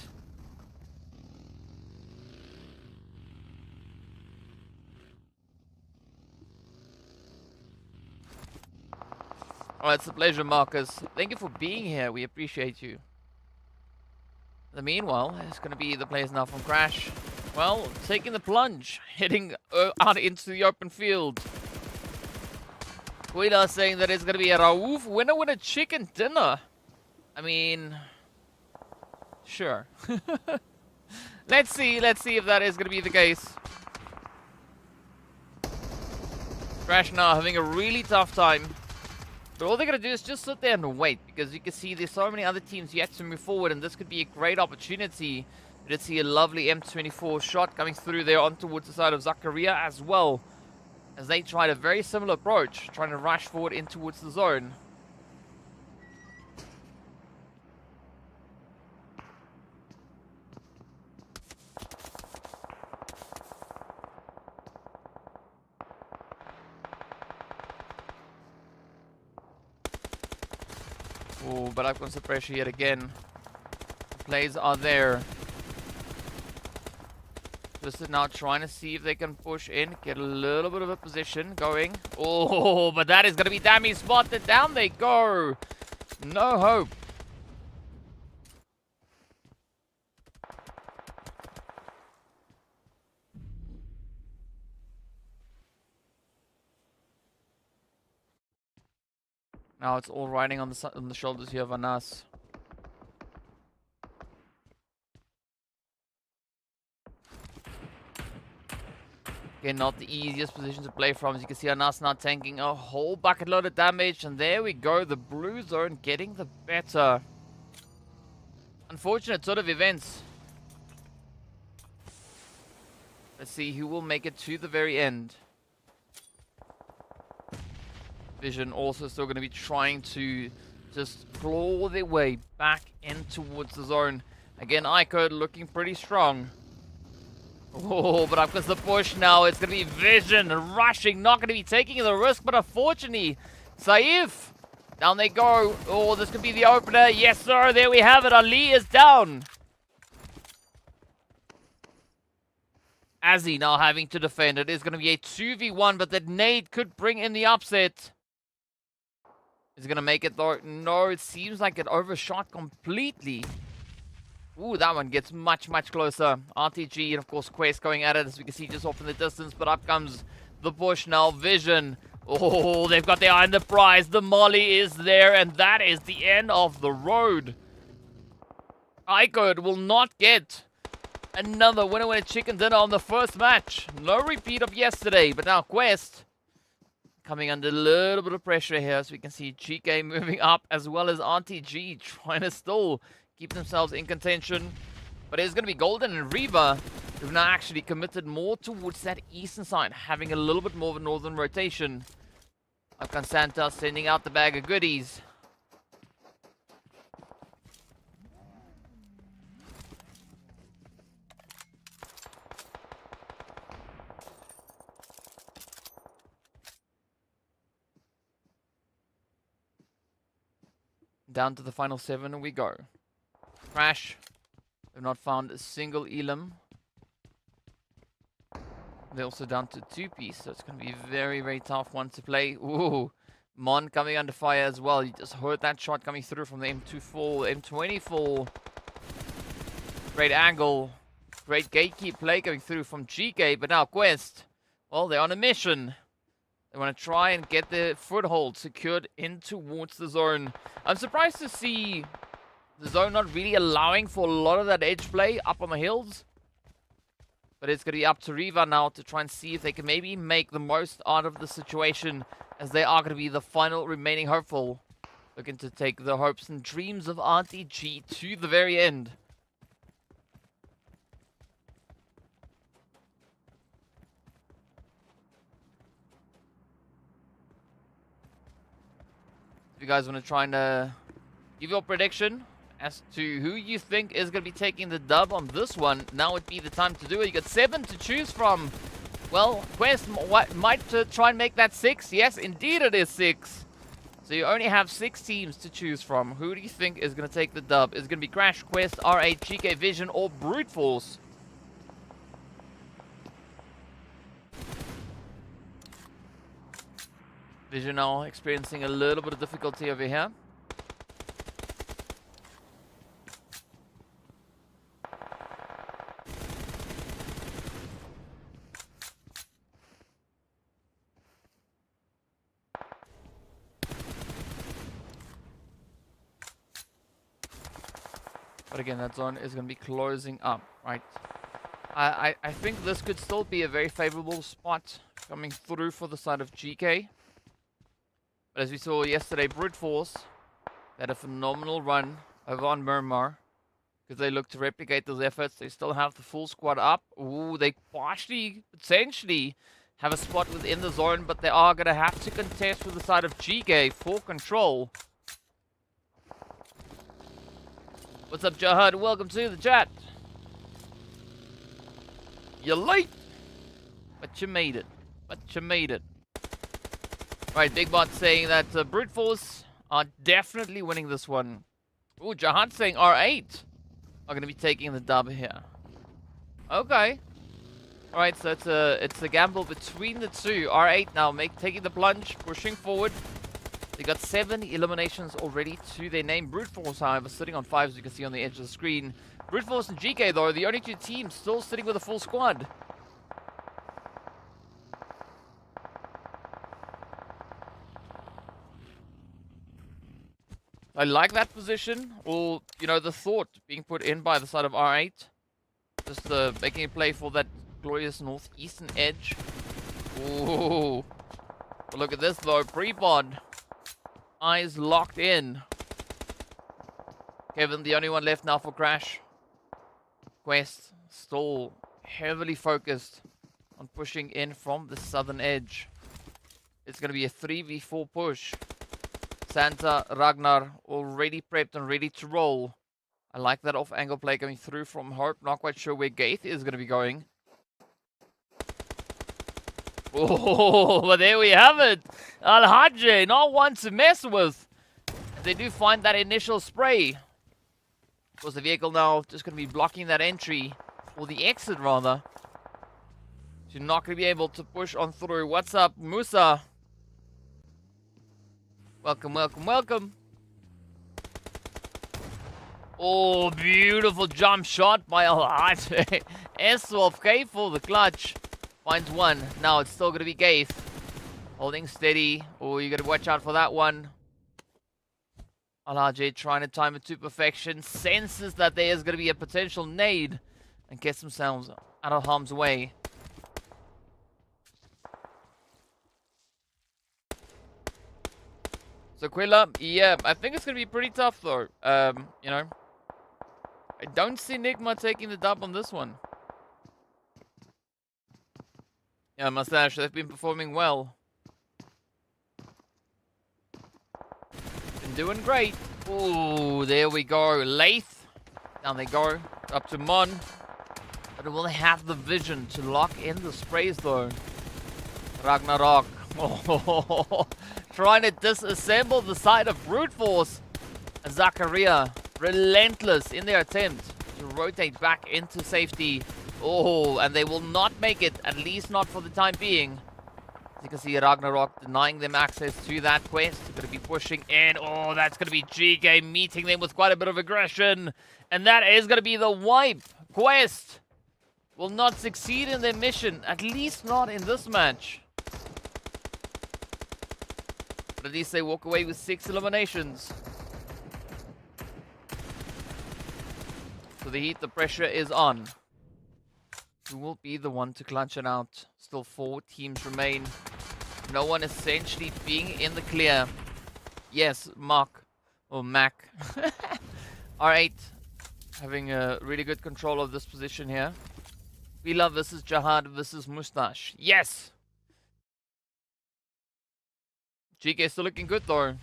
Alright, it's a pleasure, Marcus. Thank you for being here. We appreciate you. In the meanwhile, it's going to be the players now from Crash. Well, taking the plunge, heading out into the open field. Quilla saying that it's going to be a Raouf winner with a chicken dinner. I mean, sure. Let's see if that is going to be the case. Crash now having a really tough time. But all they're going to do is just sit there and wait, because you can see there's so many other teams yet to move forward, and this could be a great opportunity. We did see a lovely M24 shot coming through there on towards the side of Zakaria as well, as they tried a very similar approach, trying to rush forward in towards the zone. Oh, but up comes the pressure yet again. The plays are there. This is now trying to see if they can push in, get a little bit of a position going. Oh, but that is going to be Dammy spotted. Down they go. No hope. Now it's all riding on the shoulders here of Anas. Again, not the easiest position to play from. As you can see, NASR now tanking a whole bucket load of damage. And there we go. The blue zone getting the better. Unfortunate sort of events. Let's see who will make it to the very end. Vision also still going to be trying to just claw their way back in towards the zone. Again, IKURD looking pretty strong. Oh, but up comes the push now. It's going to be Vision rushing, not going to be taking the risk, but unfortunately, Saif, down they go. Oh, this could be the opener. Yes, sir. There we have it. Ali is down. Azzy now having to defend. It is going to be a 2v1, but that nade could bring in the upset. Is going to make it though? No, it seems like it overshot completely. Ooh, that one gets much, much closer. RTG and, of course, Quest going at it, as we can see just off in the distance. But up comes the push now. Vision. Oh, they've got their eye on the prize. The molly is there, and that is the end of the road. IKURD will not get another winner chicken dinner on the first match. No repeat of yesterday, but now Quest coming under a little bit of pressure here. So we can see GEEKAY moving up, as well as RTG trying to still keep themselves in contention. But it's going to be Golden and Reva who've now actually committed more towards that eastern side, having a little bit more of a northern rotation. Up comes Santa sending out the bag of goodies. Down to the final 7 we go. Crash. They've not found a single Elam. They're also down to 2-piece, so it's going to be a very, very tough one to play. Ooh, Mon coming under fire as well. You just heard that shot coming through from the M24, M24. Great angle. Great gatekeep play coming through from GEEKAY, but now Quest, well, they're on a mission. They want to try and get their foothold secured in towards the zone. I'm surprised to see the zone not really allowing for a lot of that edge play up on the hills. But it's going to be up to Reva now to try and see if they can maybe make the most out of the situation, as they are going to be the final remaining hopeful. Looking to take the hopes and dreams of RTG to the very end. If you guys want to try and give your prediction as to who you think is going to be taking the dub on this one, now would be the time to do it. You got 7 to choose from. Well, Quest might try and make that 6. Yes, indeed it is 6. So you only have 6 teams to choose from. Who do you think is going to take the dub? Is it going to be Crash, Quest, R8, GEEKAY, Vision, or Brute Force? Vision now experiencing a little bit of difficulty over here. But again, that zone is going to be closing up, right? I think this could still be a very favorable spot coming through for the side of GEEKAY. But as we saw yesterday, Brute Force had a phenomenal run over on Miramar, because they look to replicate those efforts. They still have the full squad up. Ooh, they partially, potentially have a spot within the zone, but they are going to have to contest with the side of GEEKAY for control. What's up, Jahad? Welcome to the chat. You're late, but you made it. Right, Big Bot saying that Brute Force are definitely winning this one. Ooh, Jahad saying R8 are going to be taking the dub here. Okay. Alright, so it's a gamble between the two. R8 now taking the plunge, pushing forward. They got 7 eliminations already to their name. Brute Force, however, sitting on 5, as you can see on the edge of the screen. Brute Force and GEEKAY, though, are the only 2 teams still sitting with a full squad. I like that position, or, you know, the thought being put in by the side of R8. Just making a play for that glorious northeastern edge. Ooh. But look at this though. Pre-pod. Eyes locked in. Kevin, the only one left now for Crash. Quest still heavily focused on pushing in from the southern edge. It's going to be a 3v4 push. Santa, Ragnar, already prepped and ready to roll. I like that off-angle play coming through from Hope. Not quite sure where Gaith is going to be going. Oh, but there we have it. Al-Hajj, not one to mess with. They do find that initial spray. Of course, the vehicle now just going to be blocking that entry, or the exit rather. So you're not going to be able to push on through. What's up, Musa? Welcome, welcome, welcome. Oh, beautiful jump shot by Al-Hajj. S12K for the clutch. Finds one. Now it's still going to be Gaith. Holding steady. Oh, you got to watch out for that one. Al-Hajj trying to time it to perfection. Senses that there is going to be a potential nade. And gets themselves out of harm's way. So Quilla, yeah, I think it's going to be pretty tough though. You know. I don't see NIGMA taking the dub on this one. Yeah, Mustache, they've been performing well. Been doing great. Ooh, there we go. Lath. Down they go. Up to Mon. But will they have the vision to lock in the sprays though? Ragnarok. Oh, trying to disassemble the side of brute force. Zakaria, relentless in their attempt to rotate back into safety. Oh, and they will not make it, at least not for the time being. As you can see, Ragnarok denying them access to that quest. Going to be pushing in. Oh, that's going to be GEEKAY meeting them with quite a bit of aggression. And that is going to be the wipe. Quest will not succeed in their mission, at least not in this match. But at least they walk away with 6 eliminations. So the heat, the pressure is on. Who will be the one to clutch it out? Still 4 teams remain. No one essentially being in the clear. Yes, Mark. Or Mac. R8 having a really good control of this position here. Vila versus Jihad versus Mustache. Yes! GEEKAY still looking good though.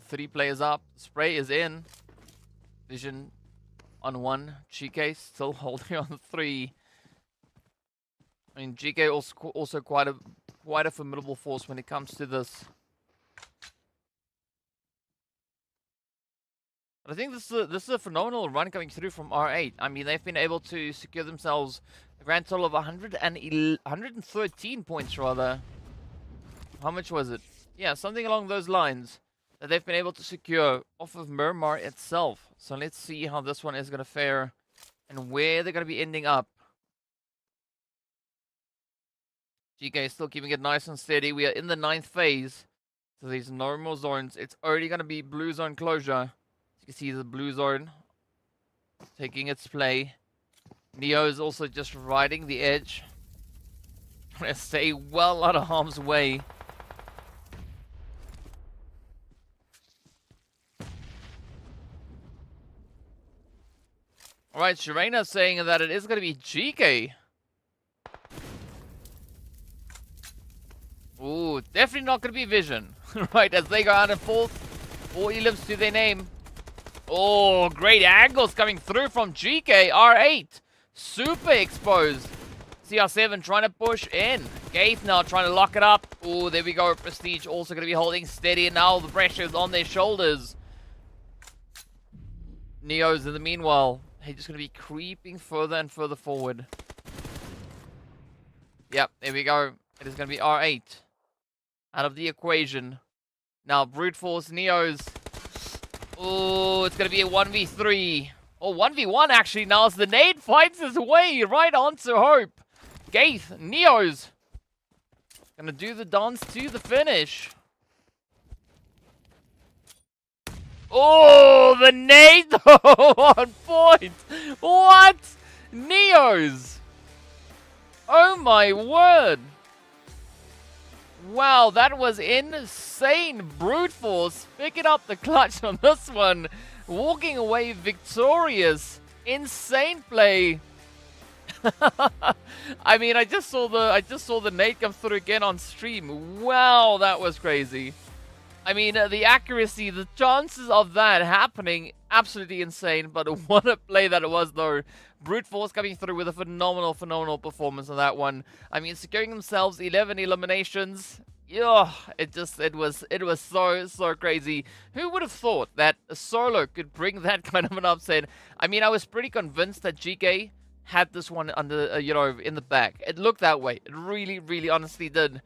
3 players up. Spray is in. Vision on 1. GEEKAY still holding on 3. I mean, GEEKAY also quite a formidable force when it comes to this. But I think this is a phenomenal run coming through from R8. I mean, they've been able to secure themselves a grand total of 113 points rather. How much was it? Yeah, something along those lines that they've been able to secure off of Miramar itself. So let's see how this one is going to fare and where they're going to be ending up. GEEKAY is still keeping it nice and steady. We are in the 9th phase. So there's no more zones. It's already going to be blue zone closure. As you can see, the blue zone taking its play. Neo is also just riding the edge. Trying to stay well out of harm's way. Alright, Sharena saying that it is going to be GEEKAY. Ooh, definitely not going to be Vision. Right, as they go out in 4th. 4 elims to their name. Oh, great angles coming through from GEEKAY. R8. Super exposed. CR7 trying to push in. Gaith now trying to lock it up. Oh, there we go. Prestige also going to be holding steady. And now the pressure is on their shoulders. Neo's in the meanwhile. He's just going to be creeping further and further forward. Yep, there we go. It is going to be R8 out of the equation. Now, brute force Neos. Oh, it's going to be a 1v3. Oh, 1v1 actually now as the nade fights his way right onto Hope. Gaith, Neos. Going to do the dance to the finish. Oh, the nade though on point. What? Neos. my word! Wow, that was insane. Brute Force picking up the clutch on this one. Walking away victorious. Insane play. I mean, I just saw the nade come through again on stream. Wow, that was crazy. I mean, the accuracy, the chances of that happening, absolutely insane. But what a play that it was, though. Brute Force coming through with a phenomenal performance on that one. I mean, securing themselves 11 eliminations. Yeah, it was so crazy. Who would have thought that a solo could bring that kind of an upset? I mean, I was pretty convinced that GEEKAY had this one under, you know, in the bag. It looked that way. It really honestly did.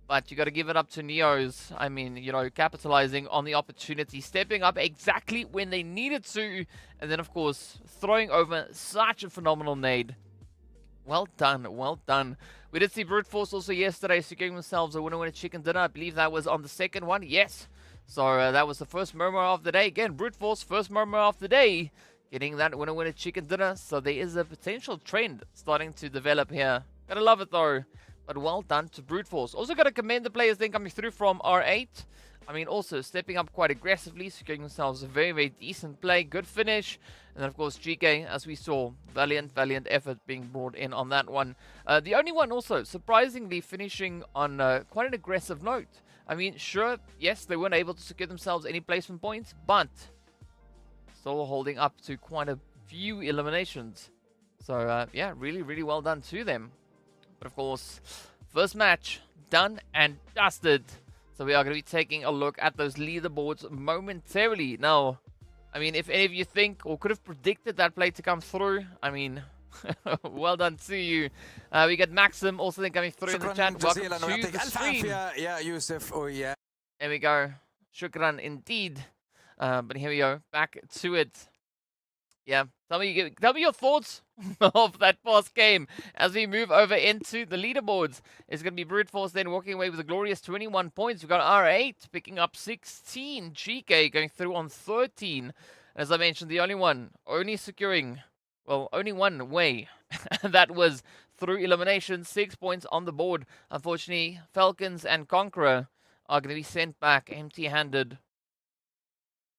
But you got to give it up to Neos. I mean, you know, capitalizing on the opportunity, stepping up exactly when they needed to, and then, of course, throwing over such a phenomenal nade. Well done, well done. We did see Brute Force also yesterday securing themselves a winner chicken dinner. I believe that was on the second one. Yes. So that was the first Miramar of the day. Again, Brute Force, first Miramar of the day. Getting that winner chicken dinner. So there is a potential trend starting to develop here. Gotta love it, though. But well done to Brute Force. Also got to commend the players then coming through from R8. I mean, also stepping up quite aggressively, securing themselves a very decent play. Good finish. And then, of course, GEEKAY, as we saw, valiant effort being brought in on that one. The only one also, surprisingly, finishing on quite an aggressive note. I mean, sure, yes, they weren't able to secure themselves any placement points, but still holding up to quite a few eliminations. So, yeah, really well done to them. But of course, first match done and dusted. So we are going to be taking a look at those leaderboards momentarily. Now, I mean, if any of you think or could have predicted that play to come through, I mean, well done to you. We got Maxim also then coming through in the chat. Welcome to the stream. There we go. Shukran indeed. But here we go. Back to it. Yeah, tell me your thoughts of that past game as we move over into the leaderboards. It's going to be Brute Force then walking away with a glorious 21 points. We've got R8 picking up 16. GEEKAY going through on 13. As I mentioned, the only securing, well, only one way. That was through elimination. 6 points on the board. Unfortunately, Falcons and CONQUEROR are going to be sent back empty-handed.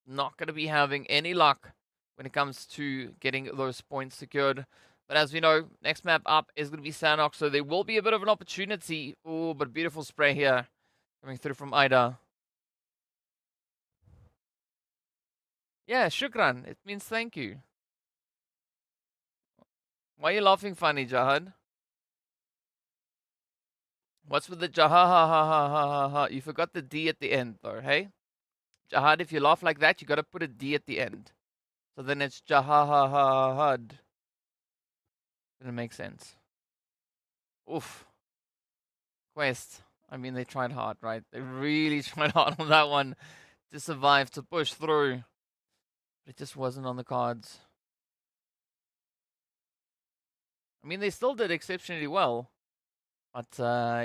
Not going to be having any luck when it comes to getting those points secured. But as we know, next map up is going to be Sanhok, so there will be a bit of an opportunity. Oh, but beautiful spray here coming through from Ida. Yeah, shukran. It means thank you. Why are you laughing funny, Jahad? What's with the jahahahahaha? You forgot the D at the end, though, hey? Jahad, if you laugh like that, you got to put a D at the end. So then it's jahahahahad. Didn't make sense. Oof. Quest. I mean, they tried hard, right? They really tried hard on that one to survive, to push through. But it just wasn't on the cards. I mean, they still did exceptionally well. But,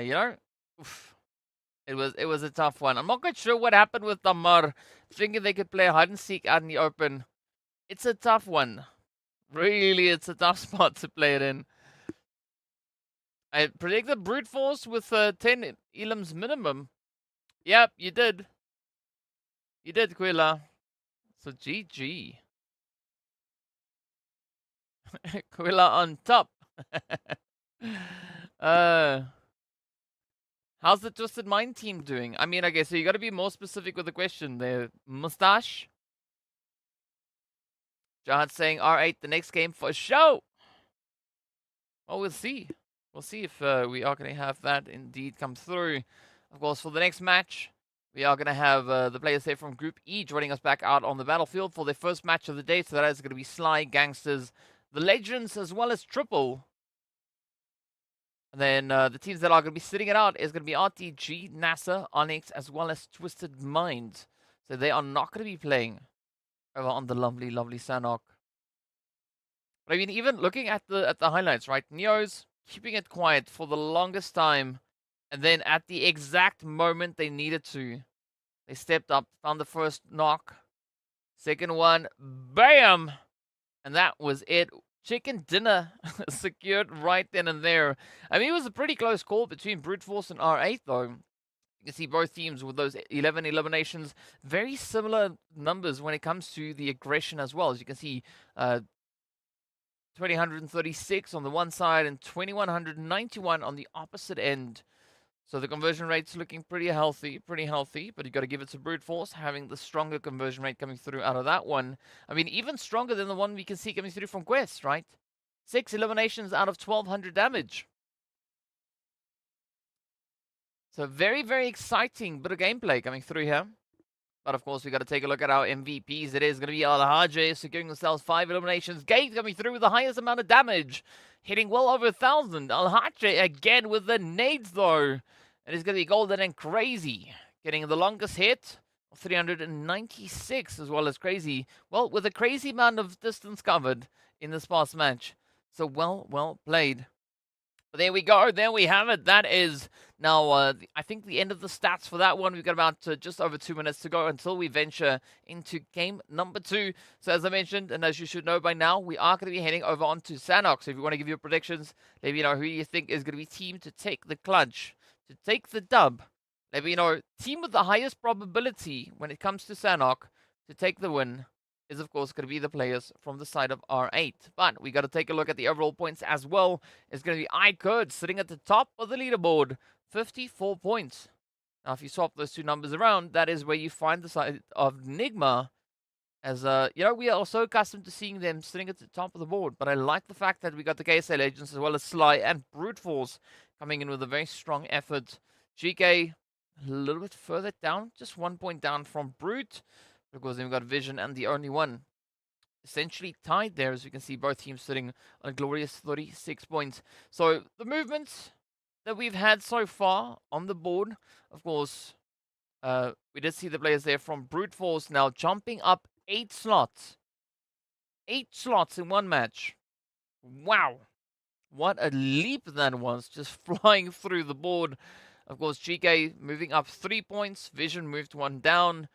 you know, oof. It was a tough one. I'm not quite sure what happened with Damar. Thinking they could play hide and seek out in the open. It's a tough one. Really, it's a tough spot to play it in. I predicted Brute Force with 10 elims minimum. Yep, you did. You did, Quilla. So GG. Quilla on top. How's the Twisted Mind team doing? I mean, okay, so you got to be more specific with the question there. Mustache? Jahad saying R8 the next game for show. Well, we'll see. We'll see if we are going to have that indeed come through. Of course, for the next match, we are going to have the players there from Group E joining us back out on the battlefield for their first match of the day. So that is going to be Sly, Gangsters, the Legends, as well as Triple. And then the teams that are going to be sitting it out is going to be RTG, NASR, ONYX, as well as Twisted Mind. So they are not going to be playing over on the lovely Sanhok. But I mean, even looking at the highlights, right? Neos keeping it quiet for the longest time. And then at the exact moment they needed to, they stepped up, found the first knock. Second one, bam! And that was it. chicken dinner secured right then and there. I mean, it was a pretty close call between Brute Force and R8, though. You can see both teams with those 11 eliminations, very similar numbers when it comes to the aggression as well. As you can see, 2,136 on the one side and 2,191 on the opposite end. So the conversion rate's looking pretty healthy, but you've got to give it to Brute Force, having the stronger conversion rate coming through out of that one. I mean, even stronger than the one we can see coming through from Quest, right? 6 eliminations out of 1,200 damage. So very, very exciting bit of gameplay coming through here. But of course, we got to take a look at our MVPs. It is going to be Al-Hajj securing themselves 5 eliminations. Gate coming through with the highest amount of damage, hitting well over 1,000. Al-Hajj again with the nades though. It is going to be golden and crazy, getting the longest hit of 396, as well as crazy. Well, with a crazy amount of distance covered in this past match. So well played. But there we go. There we have it. That is now, I think, the end of the stats for that one. We've got about just over 2 minutes to go until we venture into game number 2. So as I mentioned, and as you should know by now, we are going to be heading over onto Sanhok. So if you want to give your predictions, let me know who you think is going to be team to take the clutch, to take the dub. Let me know team with the highest probability when it comes to Sanhok to take the win is, of course, going to be the players from the side of R8. But we got to take a look at the overall points as well. It's going to be IKURD sitting at the top of the leaderboard, 54 points. Now, if you swap those two numbers around, that is where you find the side of NIGMA. As, you know, we are so accustomed to seeing them sitting at the top of the board. But I like the fact that we got the KSA Legends as well as Sly and Brute Force coming in with a very strong effort. GEEKAY a little bit further down, just 1 point down from Brute. Because then we've got Vision and the only one essentially tied there, as you can see both teams sitting on a glorious 36 points. So the movements that we've had so far on the board, of course, we did see the players there from Brute Force now jumping up 8 slots. 8 slots in one match. Wow. What a leap that was, just flying through the board. Of course, GEEKAY moving up 3 points. Vision moved 1 down.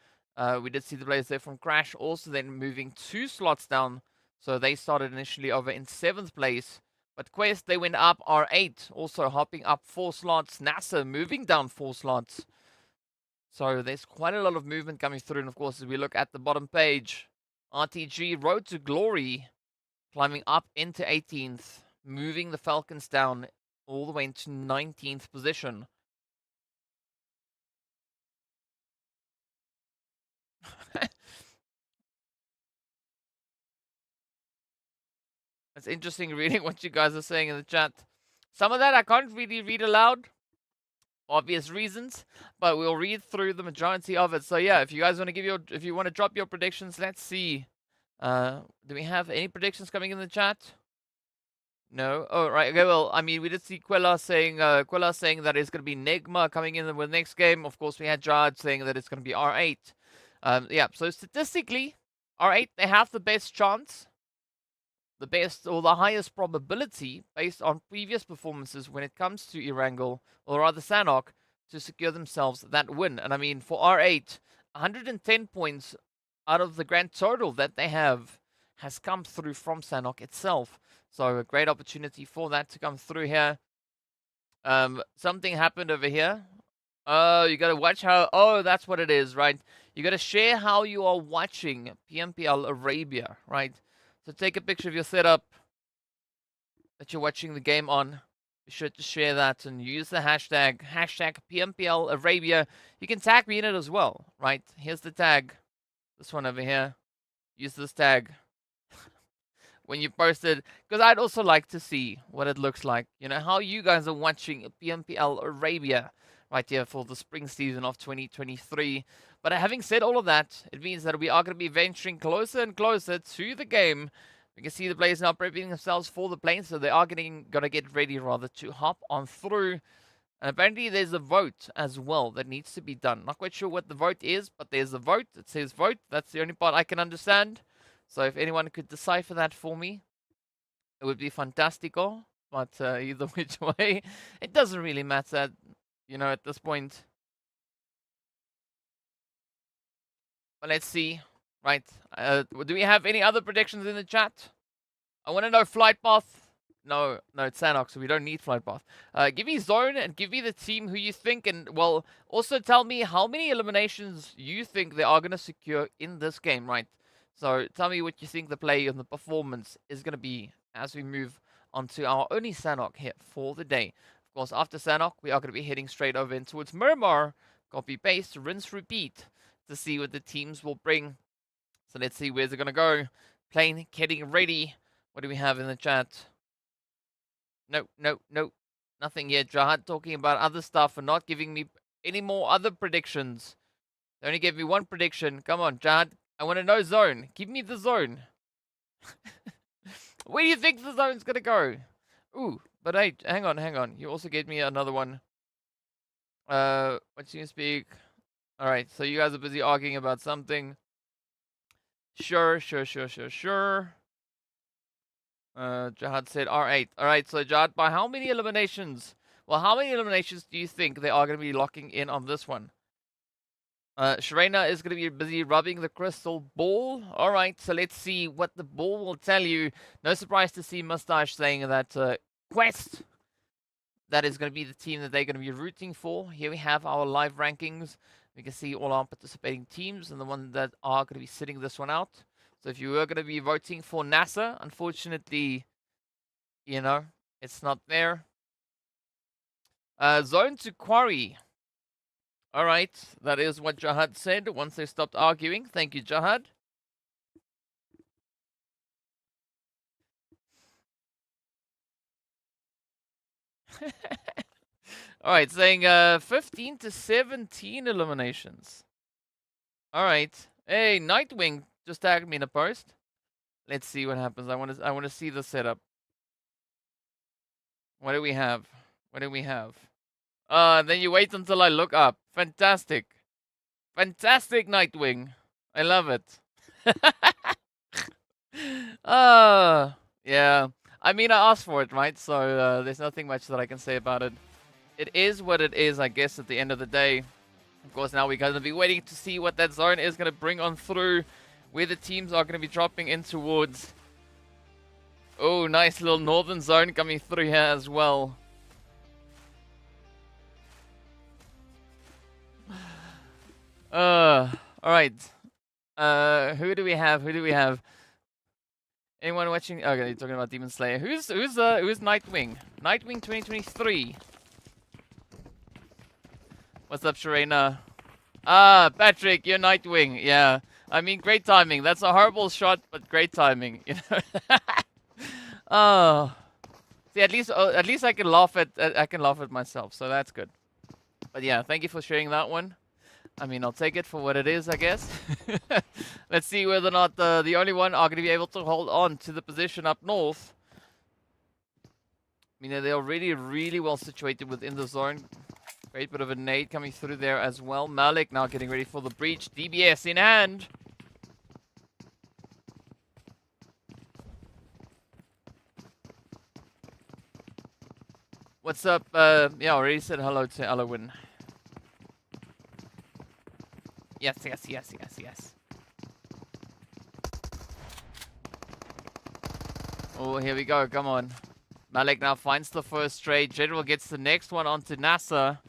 We did see the players there from Crash also then moving 2 slots down. So they started initially over in 7th place. But Quest, they went up R8, also hopping up 4 slots. NASR moving down 4 slots. So there's quite a lot of movement coming through. And of course, as we look at the bottom page, RTG, Road to Glory, climbing up into 18th, moving the Falcons down all the way into 19th position. It's interesting reading what you guys are saying in the chat. Some of that I can't really read aloud, obvious reasons, but we'll read through the majority of it. So yeah, if you guys want to if you want to drop your predictions, let's see. Do we have any predictions coming in the chat? No. Oh right. Okay. Well, I mean, we did see Quella saying that it's going to be NIGMA coming in with the next game. Of course, we had Jad saying that it's going to be R8. Yeah. So statistically, R8 they have the best chance. The best or the highest probability based on previous performances when it comes to Erangel, or rather Sanhok, to secure themselves that win. And I mean, for R8, 110 points out of the grand total that they have has come through from Sanhok itself. So a great opportunity for that to come through here. Something happened over here. Oh, you gotta watch how... Oh, that's what it is, right? You gotta share how you are watching PMPL Arabia, right? So take a picture of your setup that you're watching the game on. Be sure to share that and use the hashtag PMPL Arabia. You can tag me in it as well, right? Here's the tag. This one over here. Use this tag when you post it, because I'd also like to see what it looks like. You know, how you guys are watching PMPL Arabia right here for the spring season of 2023. But having said all of that, it means that we are going to be venturing closer and closer to the game. We can see the players now prepping themselves for the plane, so they are going to get ready rather to hop on through. And apparently there's a vote as well that needs to be done. Not quite sure what the vote is, but there's a vote. It says vote. That's the only part I can understand. So if anyone could decipher that for me, it would be fantastical. But either which way, it doesn't really matter, you know, at this point. But let's see. Right. Do we have any other predictions in the chat? I want to know flight path. No, it's Sanhok, so we don't need flight path. Give me zone and give me the team who you think, and well, also tell me how many eliminations you think they are going to secure in this game, right? So tell me what you think the play and the performance is going to be as we move on to our only Sanhok here for the day. Of course, after Sanhok, we are going to be heading straight over in towards Miramar. Copy, paste, rinse, repeat to see what the teams will bring. So let's see where's it going to go. Plane getting ready. What do we have in the chat? No. Nothing yet. Jihad talking about other stuff and not giving me any more other predictions. They only gave me one prediction. Come on, Jihad. I want to know zone. Give me the zone. Where do you think the zone's going to go? Ooh, but hey, hang on. You also gave me another one. What you speak? Alright, so you guys are busy arguing about something. Sure. Jihad said R8. Alright, so Jihad, by how many eliminations? Well, how many eliminations do you think they are going to be locking in on this one? Sharena is going to be busy rubbing the crystal ball. Alright, so let's see what the ball will tell you. No surprise to see Mustache saying that Quest, that is going to be the team that they're going to be rooting for. Here we have our live rankings. We can see all our participating teams and the ones that are going to be sitting this one out. So if you were going to be voting for NASR, unfortunately, you know, it's not there. Zone to quarry. All right, that is what Jihad said once they stopped arguing. Thank you, Jihad. All right, saying 15 to 17 eliminations. All right. Hey, Nightwing just tagged me in a post. Let's see what happens. I want to see the setup. What do we have? Then you wait until I look up. Fantastic. Fantastic, Nightwing. I love it. Yeah. I mean, I asked for it, right? So there's nothing much that I can say about it. It is what it is, I guess, at the end of the day. Of course, now we're going to be waiting to see what that zone is going to bring on through, where the teams are going to be dropping in towards. Oh, nice little northern zone coming through here as well. Alright. Who do we have? Anyone watching? Okay, you're talking about Demon Slayer. Who's Nightwing? Nightwing 2023. What's up, Sharena? Patrick, you're Nightwing. Yeah. I mean, great timing. That's a horrible shot, but great timing. You know. Oh. See, at least I can laugh at myself, so that's good. But yeah, thank you for sharing that one. I mean, I'll take it for what it is, I guess. Let's see whether or not the only one are going to be able to hold on to the position up north. I mean, they're already really well situated within the zone. Great bit of a nade coming through there as well. Malik now getting ready for the breach. DBS in hand. What's up? Yeah, already said hello to Elowin. Yes. Oh, here we go. Come on. Malik now finds the first trade. General gets the next one onto NASR.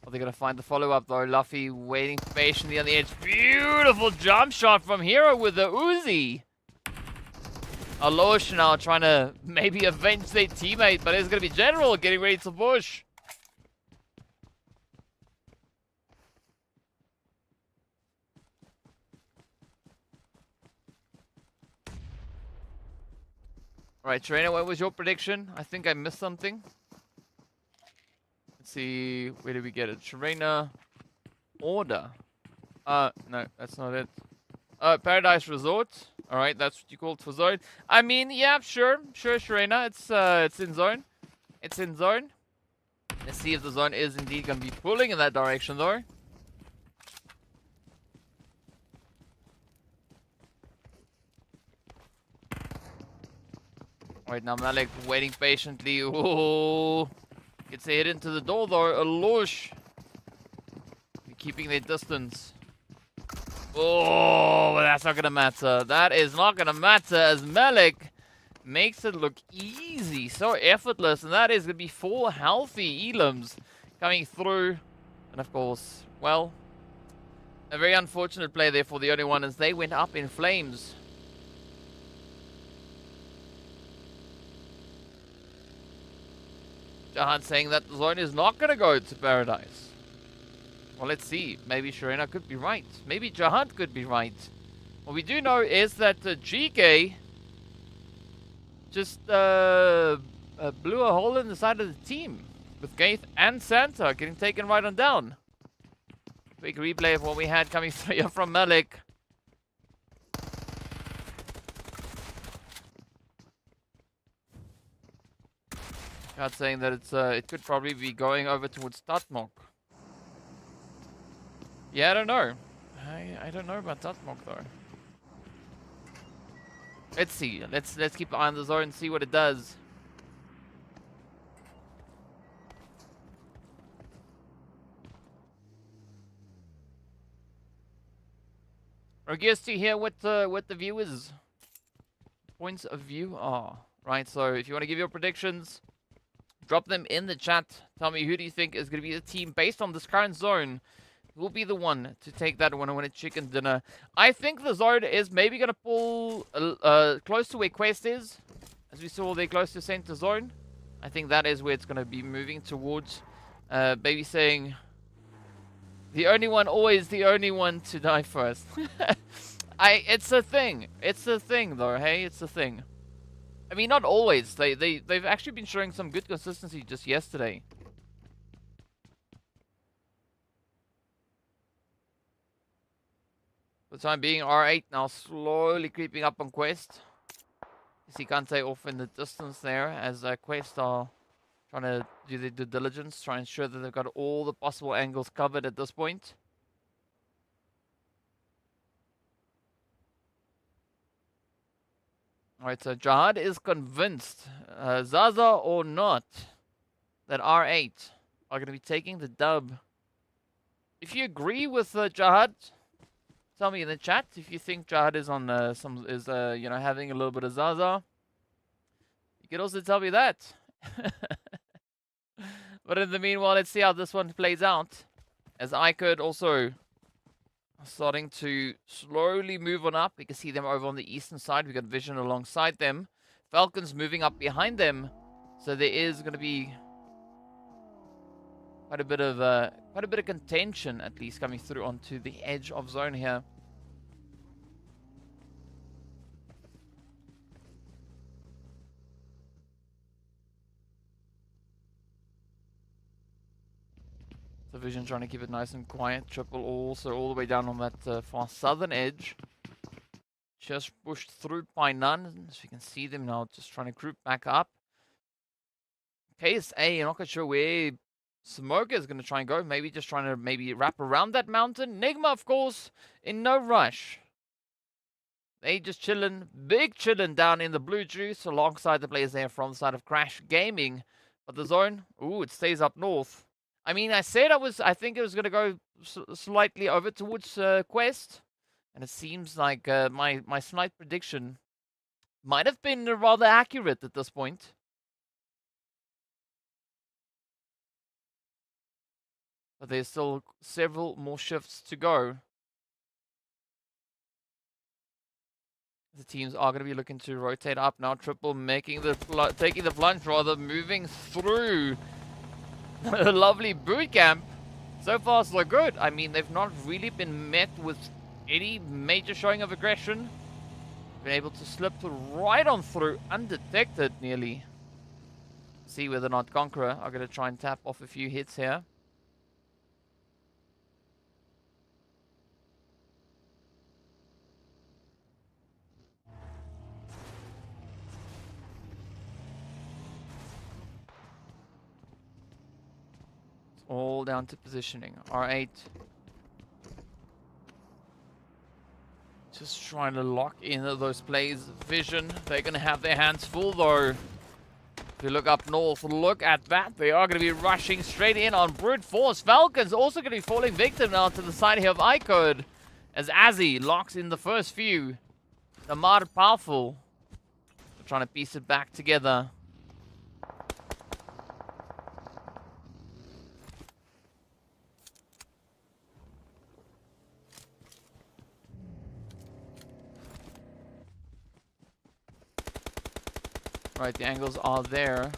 Are they going to find the follow-up, though? Luffy waiting patiently on the edge. Beautiful jump shot from Hero with the Uzi. Alosh now trying to maybe avenge their teammate, but it's going to be General getting ready to push. Alright, Serena, what was your prediction? I think I missed something. Let's see, where did we get it? Serena Order. No, that's not it. Paradise Resort. Alright, that's what you called for zone. I mean, yeah, sure, Serena. It's in zone. It's in zone. Let's see if the zone is indeed going to be pulling in that direction, though. Right now, Malik waiting patiently. Oh, gets a hit into the door though. Alosh keeping their distance. Oh, but that's not going to matter. That is not going to matter as Malik makes it look easy, so effortless. And that is going to be 4 healthy elims coming through. And of course, well, a very unfortunate play there for the only one as they went up in flames. Jihad saying that the zone is not going to go to Paradise. Well, let's see. Maybe Sharena could be right. Maybe Jihad could be right. What we do know is that GEEKAY just blew a hole in the side of the team. With Gaith and Santa getting taken right on down. Quick replay of what we had coming through from Malik. Jihad saying that it could probably be going over towards Tatmok. Yeah, I don't know. I don't know about Tatmok though. Let's see. Let's keep an eye on the zone and see what it does. I guess to hear what the viewers' points of view are. Right. So if you want to give your predictions, drop them in the chat. Tell me who do you think is going to be the team based on this current zone. Will be the one to take that one and win a chicken dinner. I think the zone is maybe going to pull close to where Quest is. As we saw there, close to center zone. I think that is where it's going to be moving towards. Baby saying, the only one, always the only one to die first. It's a thing. It's a thing though, hey? It's a thing. I mean, not always. They've actually been showing some good consistency just yesterday. For the time being, R8 now slowly creeping up on Quest. You see Kante off in the distance there as Quest are trying to do their due diligence, try and ensure that they've got all the possible angles covered at this point. Alright, so Jihad is convinced, Zaza or not, that R8 are going to be taking the dub. If you agree with Jihad, tell me in the chat if you think Jihad is on you know, having a little bit of Zaza. You can also tell me that. But in the meanwhile, let's see how this one plays out. As IKURD also starting to slowly move on up. We can see them over on the eastern side. We got Vision alongside them. Falcons moving up behind them. So there is going to be quite a bit of contention, at least, coming through onto the edge of zone here. So Vision trying to keep it nice and quiet. Triple also all the way down on that far southern edge. Just pushed through by none. As you can see them now just trying to group back up. KSA, I'm not quite sure where Smoker is going to try and go. Maybe just trying to wrap around that mountain. NIGMA, of course, in no rush. They just chilling, big chilling down in the blue juice alongside the players there from the side of Crash Gaming. But the zone, ooh, it stays up north. I mean, I said I think it was going to go slightly over towards Quest. And it seems like my slight prediction might have been rather accurate at this point. But there's still several more shifts to go. The teams are going to be looking to rotate up now. Triple taking the plunge, rather moving through a lovely boot camp. So far, so good. I mean, they've not really been met with any major showing of aggression. Been able to slip right on through, undetected nearly. See whether or not Conqueror are going to try and tap off a few hits here. All down to positioning. R8. Just trying to lock in those plays. Vision. They're going to have their hands full though. If you look up north, look at that. They are going to be rushing straight in on brute force. Falcons also going to be falling victim now to the side here of IKURD. As Azzy locks in the first few. Damar powerful. They're trying to piece it back together. Right, the angles are there.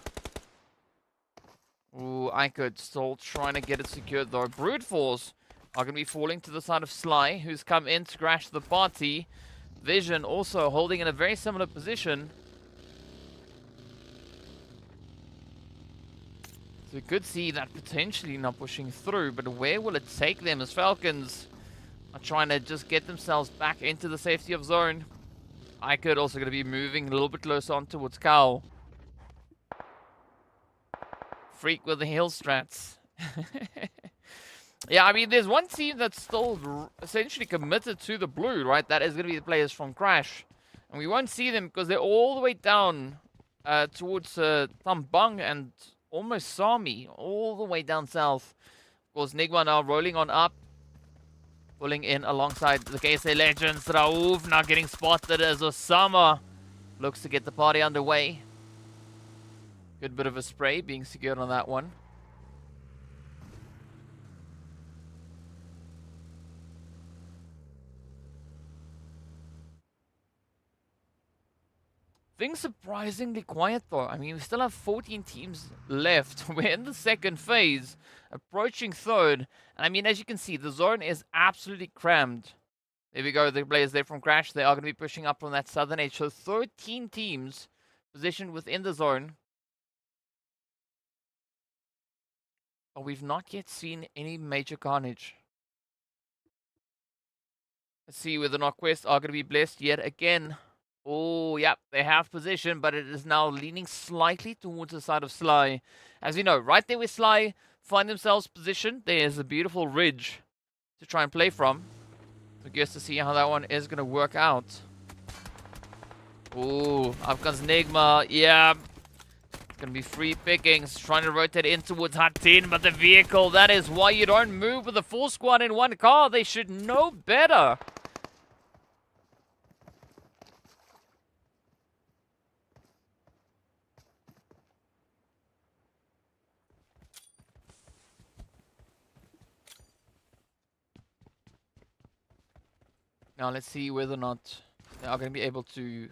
Ooh, IKURD still trying to get it secured though. Brute Force are going to be falling to the side of Sly, who's come in to crash the party. Vision also holding in a very similar position. So we could see that potentially not pushing through, but where will it take them as Falcons are trying to just get themselves back into the safety of zone. IKURD also going to be moving a little bit closer on towards Cal. Freak with the hill strats. Yeah, I mean, there's one team that's still essentially committed to the blue, right? That is going to be the players from Crash. And we won't see them because they're all the way down towards Tambang and almost Sami, all the way down south. Of course, NIGMA now rolling on up, pulling in alongside the KSA Legends. Raouf now getting spotted as Osama looks to get the party underway. Good bit of a spray being secured on that one. Things surprisingly quiet though. I mean, we still have 14 teams left. We're in the second phase, approaching third. And I mean, as you can see, the zone is absolutely crammed. There we go, the players there from Crash. They are going to be pushing up from that southern edge. So 13 teams positioned within the zone. But we've not yet seen any major carnage. Let's see whether or not Quest are going to be blessed yet again. Oh, yeah, they have position, but it is now leaning slightly towards the side of Sly. As you know, right there where Sly find themselves positioned, there's a beautiful ridge to try and play from. So I guess to see how that one is going to work out. Oh, up comes NIGMA. Yeah, going to be free pickings, trying to rotate in towards Hatin, but the vehicle, that is why you don't move with a full squad in one car. They should know better. Now let's see whether or not they are going to be able to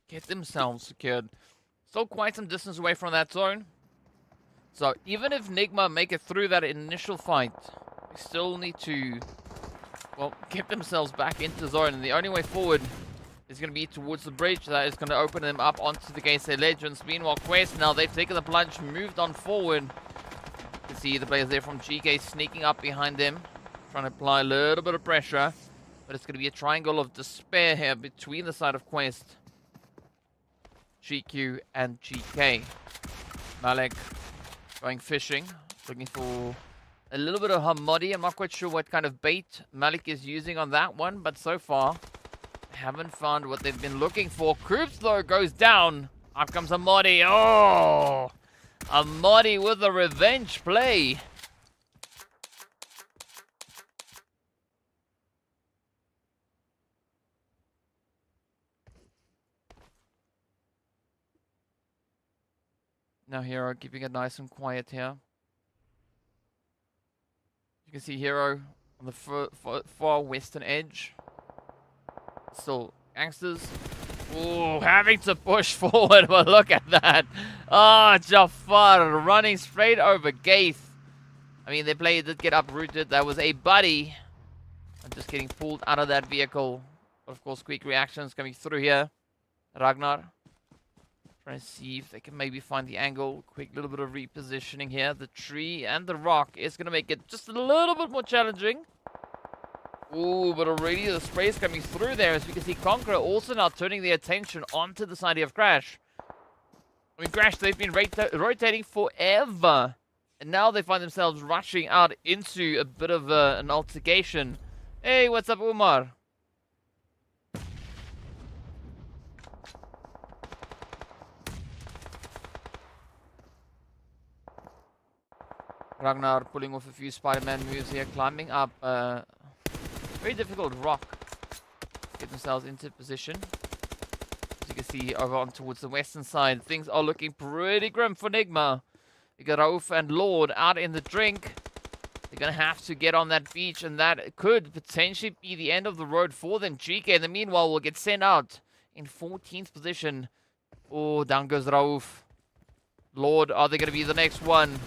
get themselves secured. Still quite some distance away from that zone. So even if NIGMA make it through that initial fight, they still need to, well, get themselves back into the zone. And the only way forward is going to be towards the bridge. That is going to open them up onto the KSA Legends. Meanwhile, Quest now, they've taken the plunge, moved on forward. You can see the players there from GEEKAY sneaking up behind them, trying to apply a little bit of pressure. But it's going to be a triangle of despair here between the side of Quest, GQ, and GK. Malik going fishing, looking for a little bit of Hamadi. I'm not quite sure what kind of bait Malik is using on that one, but so far, haven't found what they've been looking for. Krups, though, goes down. Up comes Hamadi. Oh! Hamadi with a revenge play. Now Hero keeping it nice and quiet here. You can see Hero on the far western edge. Still Gangsters. Ooh, having to push forward, but look at that. Ah, Jafar running straight over Gaith. I mean, their player did get uprooted. That was a buddy. I'm just getting pulled out of that vehicle. But of course, quick reactions coming through here. Ragnar. Trying to see if they can maybe find the angle. Quick little bit of repositioning here. The tree and the rock is going to make it just a little bit more challenging. Ooh, but already the spray is coming through there. As we can see, CONQUEROR also now turning their attention onto the side of Crash. I mean, Crash, they've been rotating forever. And now they find themselves rushing out into a bit of an altercation. Hey, what's up, Umar? Ragnar pulling off a few Spider-Man moves here, climbing up Very difficult rock. Get themselves into position. As you can see over on towards the western side, things are looking pretty grim for NIGMA. You got Rauf and Lord out in the drink. They're going to have to get on that beach, and that could potentially be the end of the road for them. GEEKAY, in the meanwhile, will get sent out in 14th position. Oh, down goes Rauf. Lord, are they going to be the next one?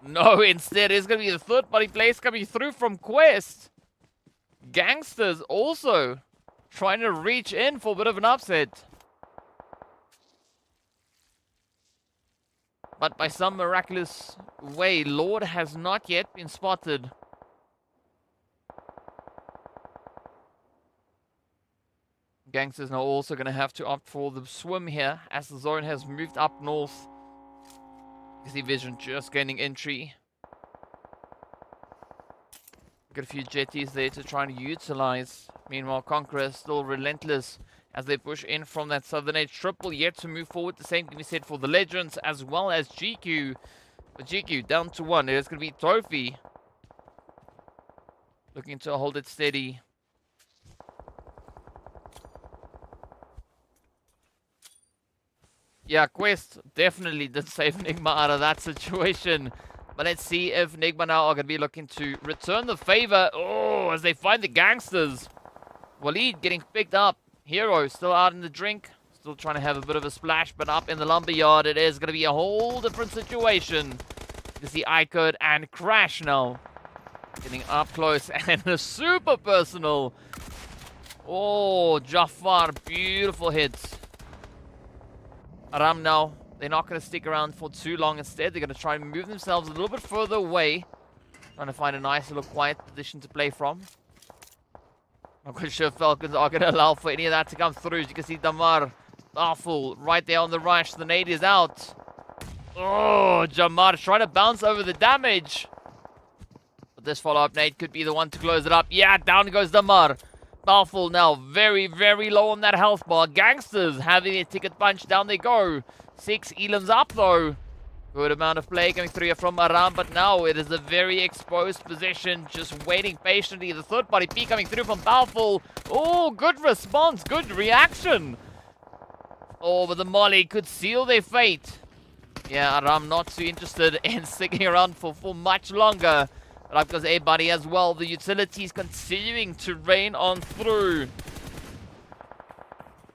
No, instead, it's going to be the third party place coming through from Quest. GANGSTERS also trying to reach in for a bit of an upset. But by some miraculous way, Lord has not yet been spotted. GANGSTERS now also going to have to opt for the swim here as the zone has moved up north. You see Vision just gaining entry. Got a few jetties there to try and utilize. Meanwhile, CONQUEROR still relentless as they push in from that southern edge. Triple yet to move forward. The same can be said for the Legends as well as GQ. But GQ down to 1. There's going to be Trophy. Looking to hold it steady. Yeah, Quest definitely did save NIGMA out of that situation. But let's see if NIGMA now are going to be looking to return the favor. Oh, as they find the GANGSTERS. Waleed getting picked up. Hero still out in the drink. Still trying to have a bit of a splash, but up in the lumberyard, it is going to be a whole different situation. You see IKURD and Crash now. Getting up close and a super personal. Oh, Jafar, beautiful hits. Aram now. They're not going to stick around for too long. Instead, they're going to try and move themselves a little bit further away. Trying to find a nice little quiet position to play from. I'm quite sure Falcons are going to allow for any of that to come through. As you can see, Damar, awful, right there on the rush. The nade is out. Oh, Jamar trying to bounce over the damage. But this follow-up nade could be the one to close it up. Yeah, down goes Damar. Powerful now, very, very low on that health bar. GANGSTERS having a ticket punch. Down they go. 6 elims up though. Good amount of play coming through here from Aram, but now it is a very exposed position. Just waiting patiently. The third party P coming through from Powerful. Oh, good response, good reaction. Oh, but the Molly could seal their fate. Yeah, Aram not too interested in sticking around for much longer. But up goes A-Buddy as well. The utilities continuing to rain on through.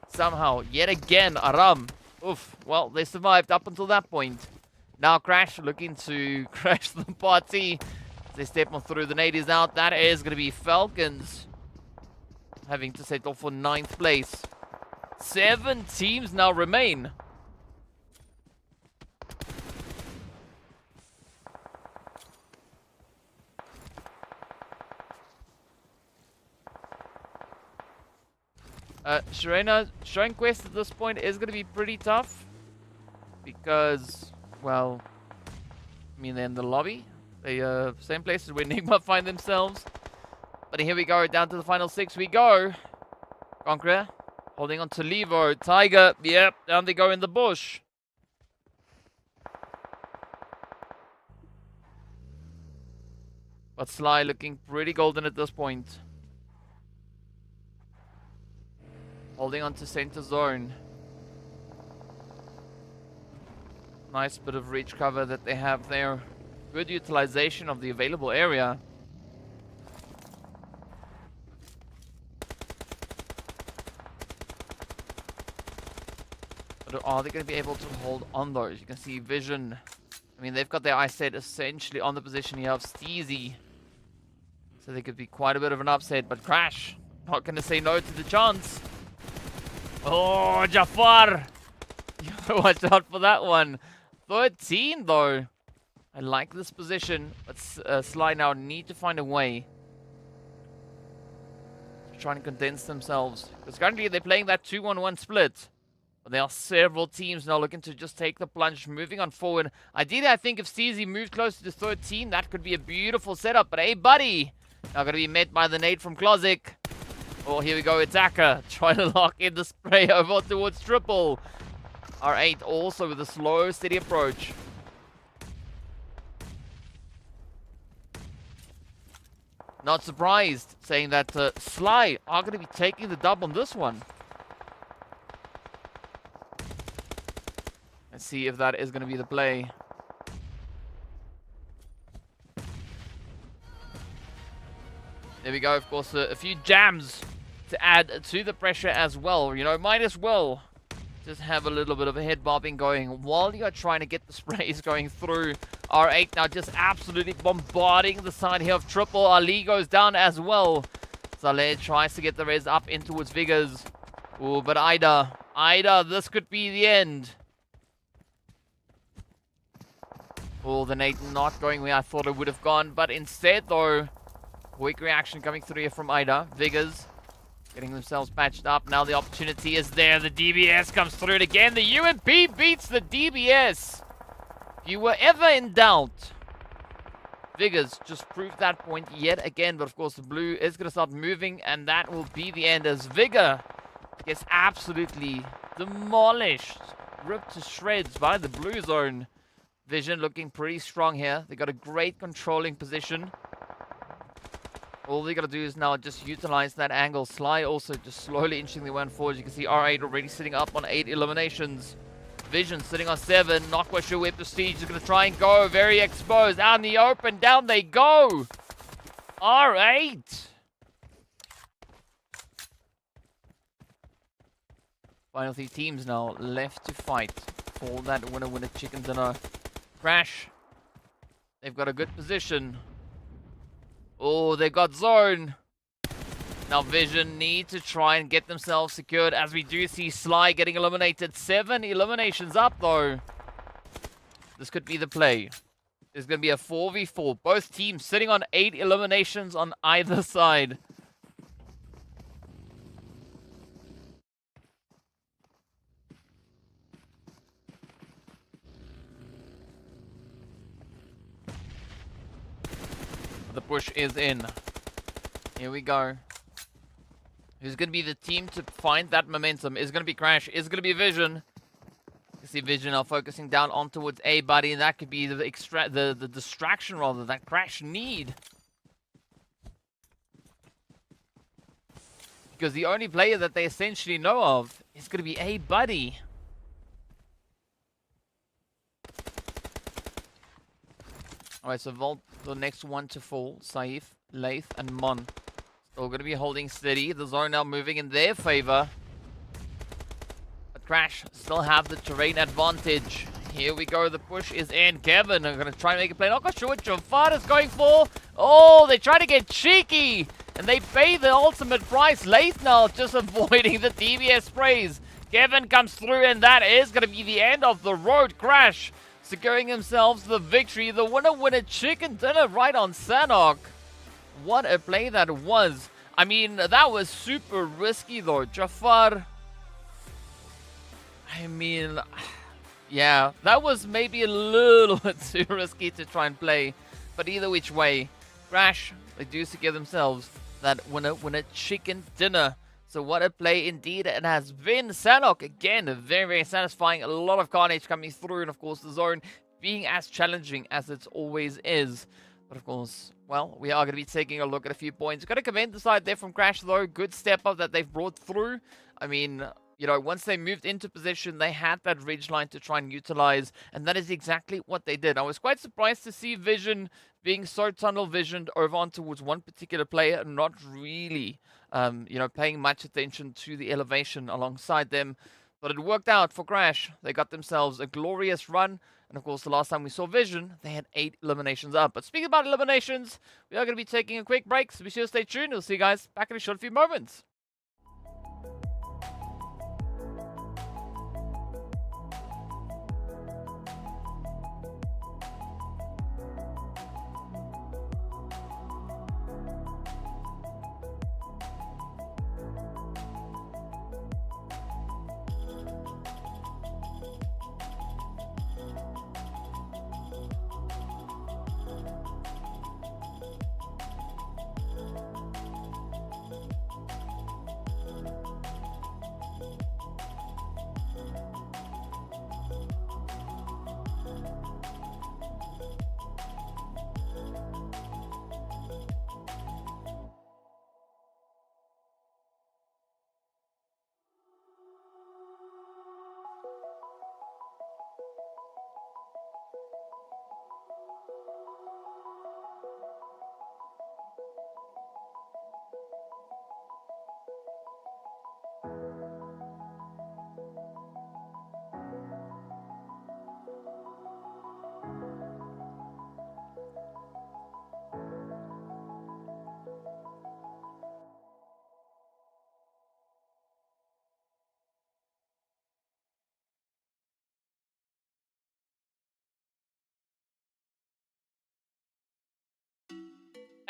Somehow, yet again, Aram. Oof, well, they survived up until that point. Now Crash looking to crash the party. As they step on through, the nade is out. That is going to be Falcons having to settle for 9th place. 7 teams now remain. Sharena, showing Quest at this point is going to be pretty tough. Because, well, I mean, they're in the lobby. They, same places where NIGMA find themselves. But here we go, down to the final 6 we go. CONQUEROR, holding on to Levo. Tiger, yep, down they go in the bush. But Sly looking pretty golden at this point. Holding on to center zone. Nice bit of reach cover that they have there. Good utilization of the available area. But are they going to be able to hold on those? You can see Vision. I mean, they've got their eyes set essentially on the position here of Steezy. So they could be quite a bit of an upset. But Crash, not going to say no to the chance. Oh, Jafar! You gotta watch out for that one. 13 though. I like this position, but Sly now need to find a way to try and condense themselves. Because currently they're playing that 2-1-1 split. But there are several teams now looking to just take the plunge, moving on forward. Ideally, I think if Steezy moved closer to 13, that could be a beautiful setup. But hey, buddy! Now going to be met by the nade from Klozik. Oh, here we go, Attacker. Trying to lock in the spray over towards Triple. R8 also with a slow, steady approach. Not surprised, saying that Sly are going to be taking the dub on this one. Let's see if that is going to be the play. There we go, of course, a few jams to add to the pressure as well. You know, might as well just have a little bit of a head bobbing going while you're trying to get the sprays going through. R8 now just absolutely bombarding the side here of Triple. Ali goes down as well. Saleh tries to get the res up in towards Viggers. Oh, but Ida, this could be the end. Oh, the nade not going where I thought it would have gone, but instead though, quick reaction coming through here from Ida. Viggers getting themselves patched up. Now the opportunity is there. The DBS comes through it again. The UMP beats the DBS. If you were ever in doubt, Viggers just proved that point yet again. But of course, the blue is going to start moving, and that will be the end as Vigor gets absolutely demolished, ripped to shreds by the blue zone. Vision looking pretty strong here. They got a great controlling position. All they got to do is now just utilize that angle. Sly also just slowly inching the way forward. You can see R8 already sitting up on 8 eliminations. Vision sitting on 7. Not quite sure where Prestige is going to try and go. Very exposed. Out in the open. Down they go. R8. Final 3 teams now left to fight for that winner chicken dinner. Crash. They've got a good position. Oh, they got zone. Now Vision need to try and get themselves secured as we do see Sly getting eliminated. 7 eliminations up though. This could be the play. There's going to be a 4v4. Both teams sitting on 8 eliminations on either side. The push is in. Here we go. Who's going to be the team to find that momentum? Is going to be Crash. Is going to be Vision. You see Vision now focusing down on towards ABDE, and that could be the distraction rather that Crash need. Because the only player that they essentially know of is going to be ABDE. Alright, so Volt, the next one to fall. Saif, Laith, and Mon. Still going to be holding steady. The zone now moving in their favor. But Crash still have the terrain advantage. Here we go. The push is in. Kevin are going to try and make a play. Not quite sure what Jafar is going for. Oh, they try to get cheeky. And they pay the ultimate price. Laith now just avoiding the DBS sprays. Kevin comes through, and that is going to be the end of the road. Crash securing themselves the victory. The winner chicken dinner right on Sanhok. What a play that was. I mean, that was super risky though. Jafar, I mean, yeah, that was maybe a little bit too risky to try and play. But either which way, Crash, they do secure themselves that winner chicken dinner. So what a play indeed it has been. Sanhok, again, very, very satisfying. A lot of carnage coming through. And, of course, the zone being as challenging as it always is. But, of course, well, we are going to be taking a look at a few points. Got to commend the side there from Crash, though. Good step up that they've brought through. I mean, you know, once they moved into position, they had that ridge line to try and utilize. And that is exactly what they did. I was quite surprised to see Vision being so tunnel visioned over on towards one particular player and not really you know, paying much attention to the elevation alongside them. But it worked out for Crash. They got themselves a glorious run. And of course, the last time we saw Vision, they had 8 eliminations up. But speaking about eliminations, we are going to be taking a quick break. So be sure to stay tuned. We'll see you guys back in a short few moments.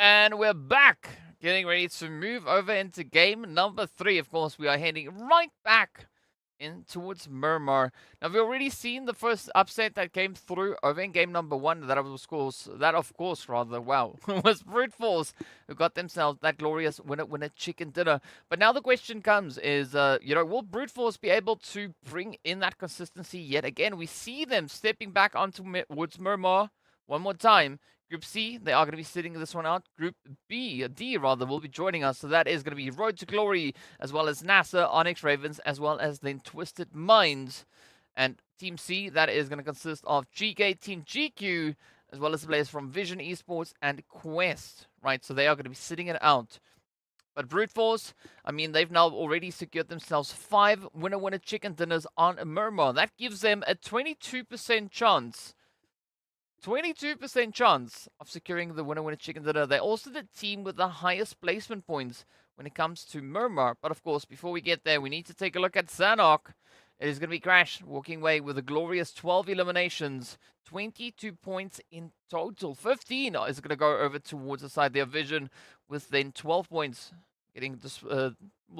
And we're back, getting ready to move over into game number 3. Of course, we are heading right back in towards Miramar. Now, we've already seen the first upset that came through over in game number 1. That, of course, wow, was Brute Force, who got themselves that glorious winner chicken dinner. But now the question comes is, will Brute Force be able to bring in that consistency yet again? We see them stepping back onto towards Miramar one more time. Group C, they are going to be sitting this one out. Group D will be joining us. So that is going to be Road to Glory, as well as NASR, ONYX Ravens, as well as then Twisted Minds. And Team C, that is going to consist of GEEKAY, Team GQ, as well as the players from Vision Esports and Quest. Right, so they are going to be sitting it out. But Brute Force, I mean, they've now already secured themselves 5 winner chicken dinners on Miramar. That gives them a 22% chance. 22% chance of securing the winner chicken dinner. They're also the team with the highest placement points when it comes to Miramar. But of course, before we get there, we need to take a look at Sanhok. It is going to be Crash walking away with a glorious 12 eliminations, 22 points in total. 15 is going to go over towards the side there, Vision, with then 12 points getting this,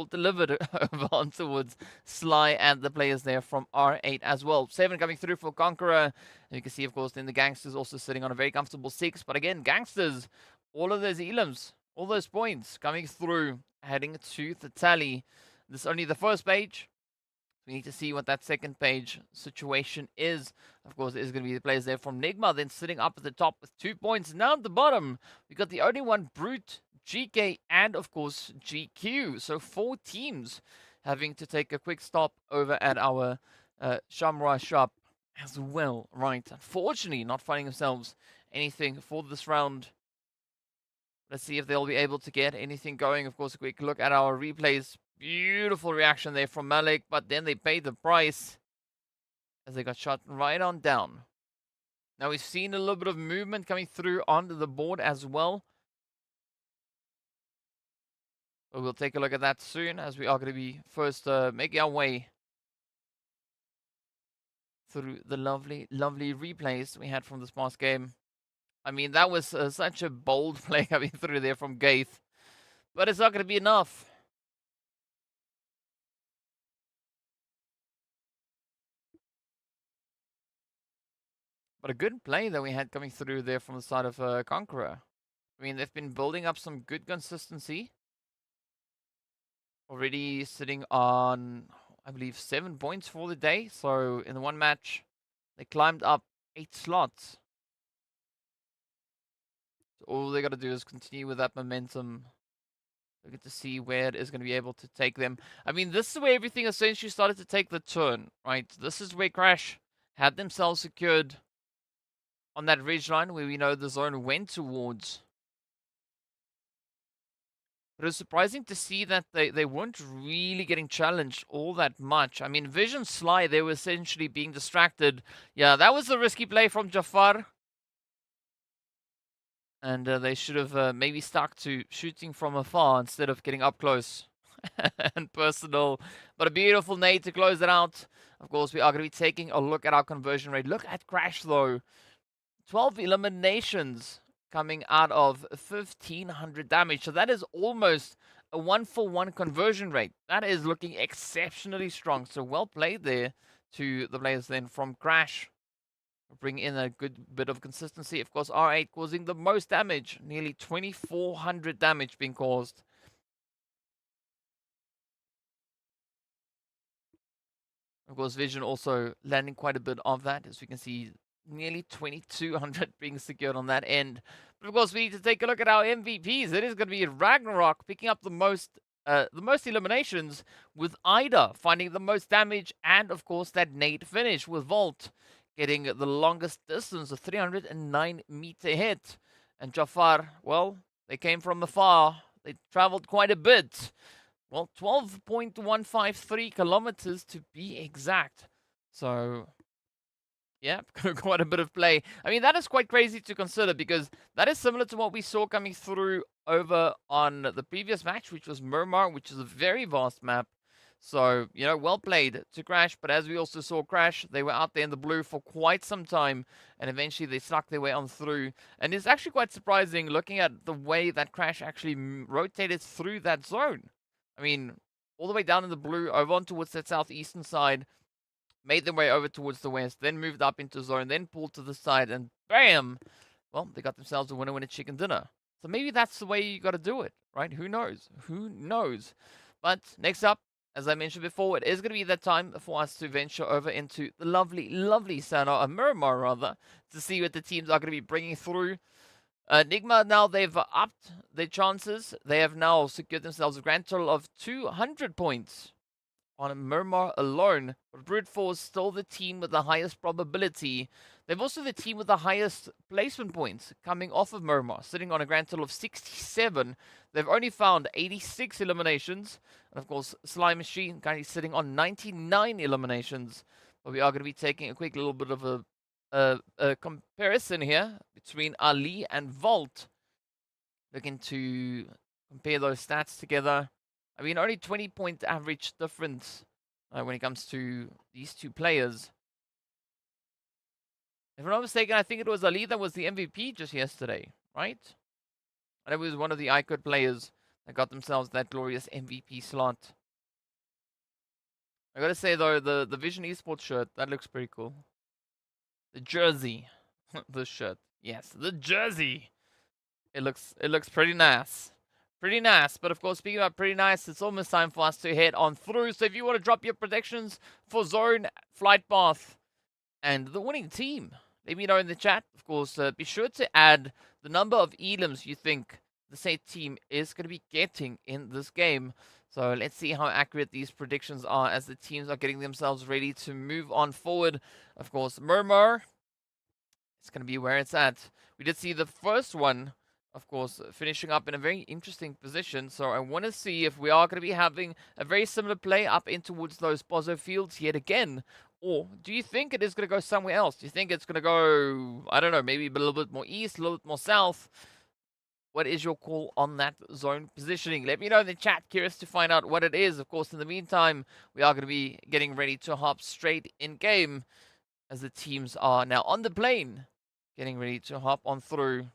delivered over on towards Sly and the players there from R8 as well. 7 coming through for CONQUEROR. And you can see, of course, then the GANGSTERS also sitting on a very comfortable 6. But again, GANGSTERS, all of those elims, all those points coming through, heading to the tally. This is only the first page. We need to see what that second page situation is. Of course, there's going to be the players there from NIGMA, then sitting up at the top with 2 points. Now at the bottom, we got the only one, Brute, GEEKAY, and of course GQ. So 4 teams having to take a quick stop over at our Shamrock shop as well. Right, unfortunately not finding themselves anything for this round. Let's see if they'll be able to get anything going. Of course, a quick look at our replays. Beautiful reaction there from Malik, but then they paid the price as they got shot right on down. Now we've seen a little bit of movement coming through onto the board as well. But we'll take a look at that soon, as we are going to be first making our way through the lovely replays we had from this past game. I mean, that was such a bold play coming through there from Gaith. But it's not going to be enough. But a good play that we had coming through there from the side of CONQUEROR. I mean, they've been building up some good consistency. Already sitting on, I believe, 7 points for the day. So in the one match, they climbed up 8 slots. So all they got to do is continue with that momentum. We get to see where it is going to be able to take them. I mean, this is where everything essentially started to take the turn, right? This is where Crash had themselves secured on that ridge line where we know the zone went towards. But it was surprising to see that they weren't really getting challenged all that much. I mean, Vision Sly, they were essentially being distracted. Yeah, that was a risky play from Jafar. And they should have maybe stuck to shooting from afar instead of getting up close and personal. But a beautiful nade to close it out. Of course, we are going to be taking a look at our conversion rate. Look at Crash, though. 12 eliminations coming out of 1,500 damage. So that is almost a 1-for-1 conversion rate. That is looking exceptionally strong. So well played there to the players then from Crash. Bring in a good bit of consistency. Of course, R8 causing the most damage. Nearly 2,400 damage being caused. Of course, Vision also landing quite a bit of that, as we can see. Nearly 2,200 being secured on that end. But of course, we need to take a look at our MVPs. It is going to be Ragnarok picking up the most eliminations, with Ida finding the most damage, and of course that nade finish with Volt getting the longest distance, a 309-meter hit. And Jafar, well, they came from afar. They traveled quite a bit. Well, 12.153 kilometers to be exact. So yeah, quite a bit of play. I mean, that is quite crazy to consider, because that is similar to what we saw coming through over on the previous match, which was Miramar, which is a very vast map. So, you know, well played to Crash, but as we also saw Crash, they were out there in the blue for quite some time, and eventually they snuck their way on through. And it's actually quite surprising looking at the way that Crash actually rotated through that zone. I mean, all the way down in the blue, over on towards that southeastern side, made their way over towards the west, then moved up into zone, then pulled to the side, and bam! Well, they got themselves a winner chicken dinner. So maybe that's the way you got to do it, right? Who knows? Who knows? But next up, as I mentioned before, it is going to be that time for us to venture over into the lovely, lovely Sanhok, Miramar rather, to see what the teams are going to be bringing through. NIGMA, now they've upped their chances. They have now secured themselves a grand total of 200 points on Miramar alone. But Brute Force still the team with the highest probability. They've also the team with the highest placement points coming off of Miramar, sitting on a grand total of 67. They've only found 86 eliminations. And of course, Slime Machine currently sitting on 99 eliminations. But we are going to be taking a quick little bit of a comparison here between Ali and Vault. Looking to compare those stats together. I mean, only 20-point average difference when it comes to these two players. If I'm not mistaken, I think it was Ali that was the MVP just yesterday, right? And it was one of the IKURD players that got themselves that glorious MVP slot. I gotta say though, the Vision Esports shirt, that looks pretty cool. The jersey. The shirt. Yes, the jersey. It looks pretty nice. Pretty nice. But of course, speaking about pretty nice, it's almost time for us to head on through. So if you want to drop your predictions for Zone, Flight Path, and the winning team, let me know in the chat. Of course, be sure to add the number of elims you think the said team is going to be getting in this game. So let's see how accurate these predictions are as the teams are getting themselves ready to move on forward. Of course, Miramar, it's going to be where it's at. We did see the first one, of course, finishing up in a very interesting position. So I want to see if we are going to be having a very similar play up in towards those Pozo fields yet again. Or do you think it is going to go somewhere else? Do you think it's going to go, I don't know, maybe a little bit more east, a little bit more south? What is your call on that zone positioning? Let me know in the chat. Curious to find out what it is. Of course, in the meantime, we are going to be getting ready to hop straight in game as the teams are now on the plane, getting ready to hop on through.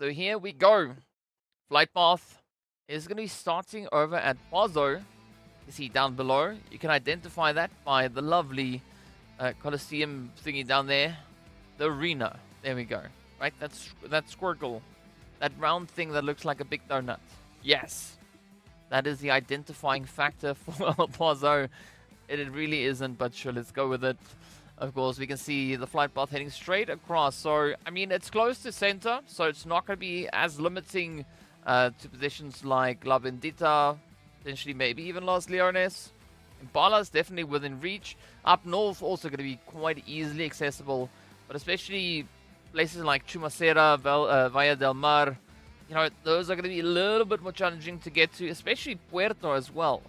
So here we go. Flight path is going to be starting over at Pozo. You see down below, you can identify that by the lovely Coliseum thingy down there. The arena. There we go. Right, that's Squircle. That round thing that looks like a big donut. Yes. That is the identifying factor for Pozo. It really isn't, but sure, let's go with it. Of course, we can see the flight path heading straight across. So, I mean, it's close to center, so it's not going to be as limiting to positions like La Bendita, potentially maybe even Los Leones. Impala is definitely within reach. Up north, also going to be quite easily accessible, but especially places like Chumacera, Valle del Mar, you know, those are going to be a little bit more challenging to get to, especially Puerto as well.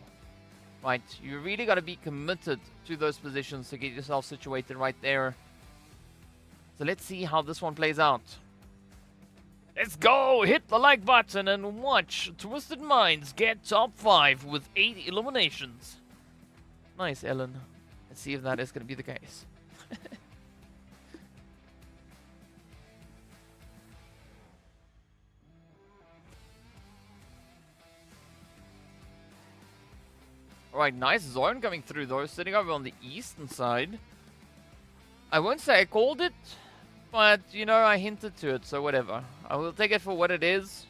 Right, you really got to be committed to those positions to get yourself situated right there. So let's see how this one plays out. Let's go! Hit the like button and watch Twisted Minds get top 5 with 8 eliminations. Nice, Ellen. Let's see if that is going to be the case. Alright, nice zone coming through though, sitting over on the eastern side. I won't say I called it, but, you know, I hinted to it, so whatever. I will take it for what it is.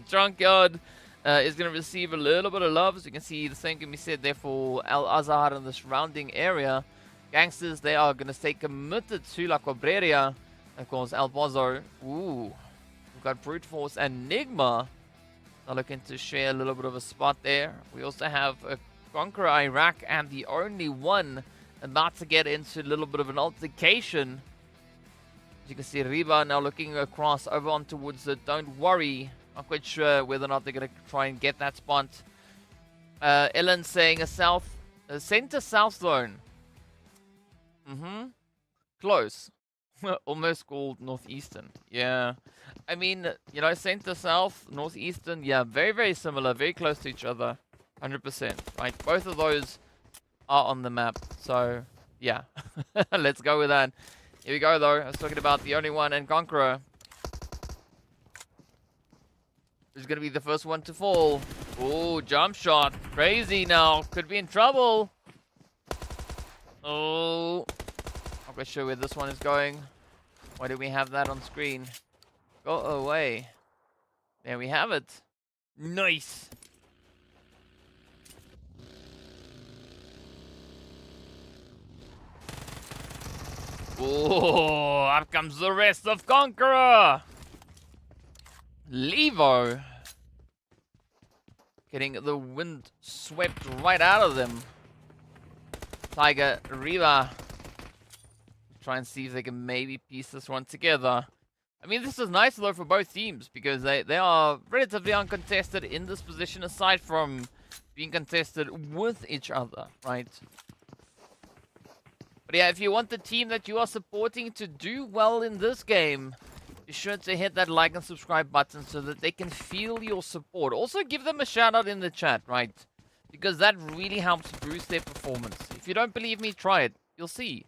Junkyard is going to receive a little bit of love. As you can see, the same can be said there for Al Azhar in the surrounding area. Gangsters, they are going to stay committed to La Cobreria. Of course, El Pozo. Ooh. We've got Brute Force and NIGMA. They're looking to share a little bit of a spot there. We also have a Conqueror Iraq and the only one about to get into a little bit of an altercation. As you can see, Riva now looking across over on towards the Don't Worry. Not quite sure whether or not they're going to try and get that spot. Ellen saying a center-south zone. Close. Almost called northeastern. Yeah. I mean, you know, center-south, northeastern, yeah, very, very similar, very close to each other. 100%. Right, both of those are on the map. So, yeah. Let's go with that. Here we go, though. I was talking about the only one and Conqueror. Who's going to be the first one to fall? Oh, jump shot. Crazy now. Could be in trouble. Oh. Not quite sure where this one is going. Why do we have that on screen? Go away. There we have it. Nice. Oh, up comes the rest of Conqueror. Levo. Getting the wind swept right out of them. Tiger, Riva. Try and see if they can maybe piece this one together. I mean, this is nice though for both teams because they are relatively uncontested in this position aside from being contested with each other, right? But yeah, if you want the team that you are supporting to do well in this game, be sure to hit that like and subscribe button so that they can feel your support. Also give them a shout out in the chat, right? Because that really helps boost their performance. If you don't believe me, try it. You'll see.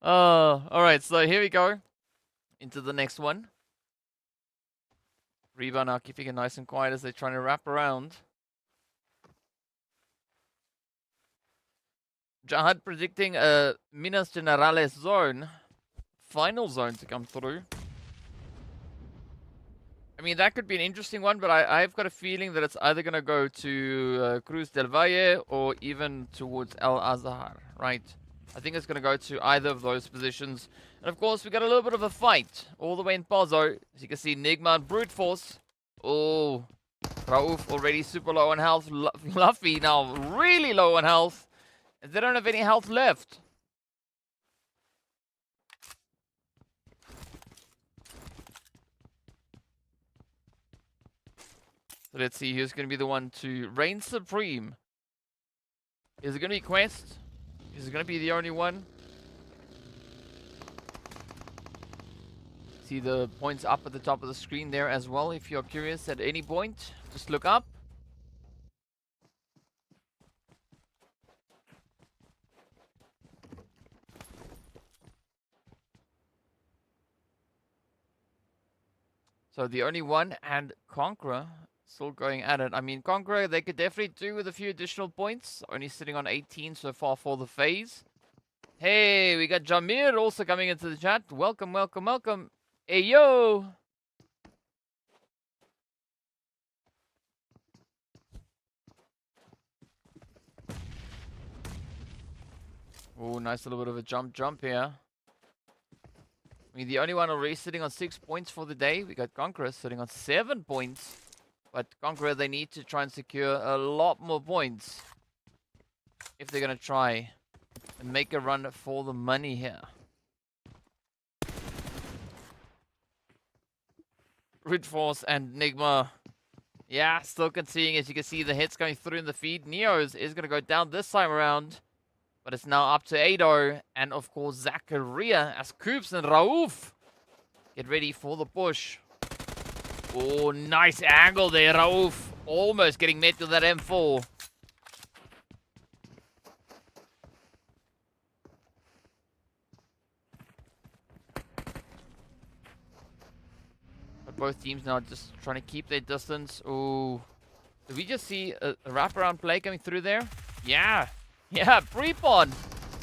Alright, so here we go. Into the next one. Reba now keeping it nice and quiet as they're trying to wrap around. Jahad predicting a Minas Generales zone. Final zone to come through. I mean, that could be an interesting one, but I've got a feeling that it's either going to go to Cruz del Valle or even towards El Azhar, right? I think it's going to go to either of those positions. And of course, we got a little bit of a fight all the way in Pozo. As you can see, NIGMA and Brute Force. Oh, Rauf already super low on health. Fluffy now really low on health. And they don't have any health left. So let's see who's going to be the one to reign supreme. Is it going to be Quest? Is it going to be the only one? See the points up at the top of the screen there as well. If you're curious at any point, just look up. So the only one and Conqueror still going at it. I mean, Conqueror, they could definitely do with a few additional points. Only sitting on 18 so far for the phase. Hey, we got Jamir also coming into the chat. Welcome, welcome, welcome. Hey, yo. Oh, nice little bit of a jump here. I mean, the only one already sitting on 6 points for the day. We got Conqueror sitting on 7 points. But Conqueror, they need to try and secure a lot more points if they're going to try and make a run for the money here. Brute Force and NIGMA. Yeah, still conceding. As you can see, the hits going through in the feed. Neos is going to go down this time around. But it's now up to Ado. And of course, Zachariah as Coops and Rauf get ready for the push. Oh, nice angle there, Rauf. Almost getting met with that M4. But both teams now just trying to keep their distance. Oh, did we just see a wraparound play coming through there? Yeah. Yeah, Prepon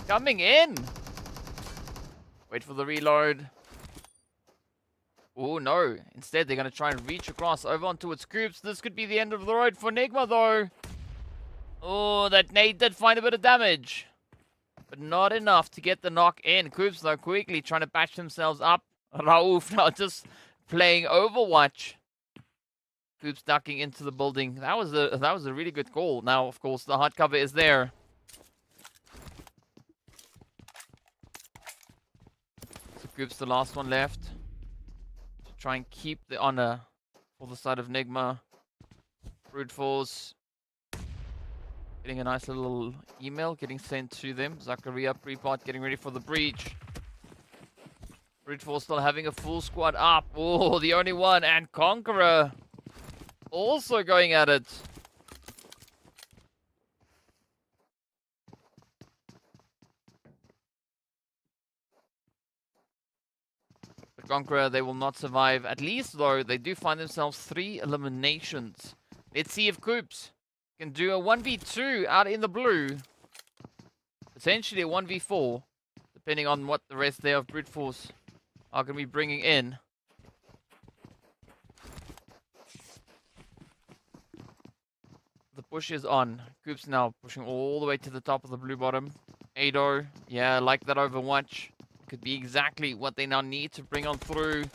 coming in. Wait for the reload. Oh, no. Instead, they're going to try and reach across over onto its Coops. This could be the end of the road for NIGMA, though. Oh, that nade did find a bit of damage. But not enough to get the knock in. Coops, though, quickly trying to patch themselves up. Rauf now just playing Overwatch. Coops ducking into the building. That was a really good call. Now, of course, the hard cover is there. So Coops, the last one left. Try and keep the honor for the side of NIGMA. Brute Force getting a nice little email getting sent to them. Zachariah Prepot getting ready for the breach. Brute Force still having a full squad up. Oh, the only one. And Conqueror also going at it. But Conqueror, they will not survive. At least, though, they do find themselves 3 eliminations. Let's see if Coops can do a 1v2 out in the blue. Potentially a 1v4, depending on what the rest there of Brute Force are going to be bringing in. The push is on. Coops now pushing all the way to the top of the blue bottom. Ado, yeah, like that Overwatch. Could be exactly what they now need to bring on through.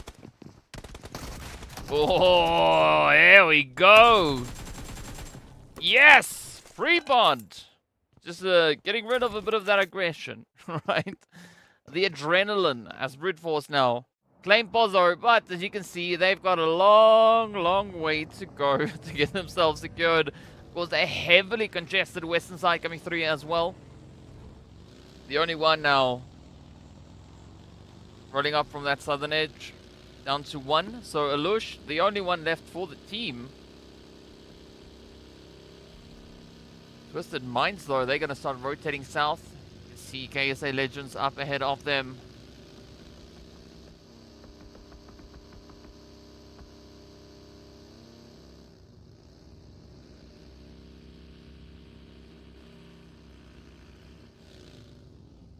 Oh, here we go. Yes! Free bond. Just getting rid of a bit of that aggression, right? The adrenaline as Brute Force now claim Pozzo, but as you can see, they've got a long, long way to go to get themselves secured. Of course, a heavily congested western side coming through as well. The only one now rolling up from that southern edge down to 1. So Alush, the only one left for the team. Twisted Minds, though, they're going to start rotating south. You can see KSA Legends up ahead of them.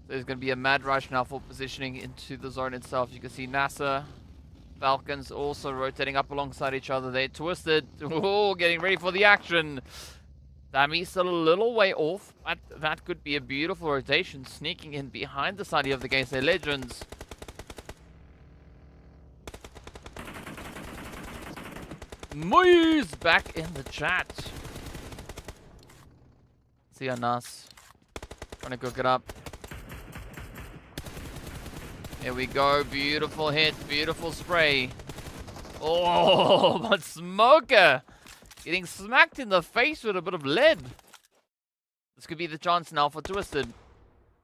There's going to be a mad rush now for positioning into the zone itself. You can see NASR, Falcons also rotating up alongside each other. They're Twisted. Oh, getting ready for the action. Sammy's still a little way off, but that could be a beautiful rotation, sneaking in behind the side of the KSA Legends. Moise back in the chat. See ya, Nas. Trying to cook it up. Here we go. Beautiful hit. Beautiful spray. Oh, but Smoker getting smacked in the face with a bit of lead. This could be the chance now for Twisted.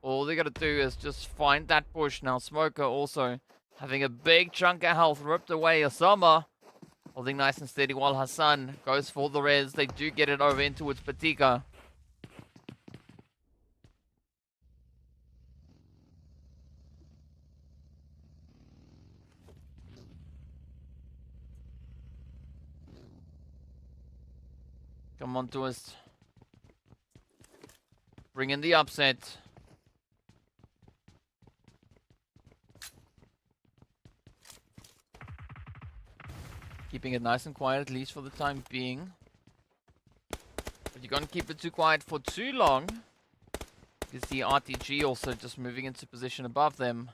All they gotta do is just find that push. Now Smoker also having a big chunk of health ripped away. Osama holding nice and steady while Hassan goes for the res. They do get it over in towards Patika. Come on, Twist. Bring in the upset. Keeping it nice and quiet, at least for the time being. But you can't keep it too quiet for too long. You can see RTG also just moving into position above them.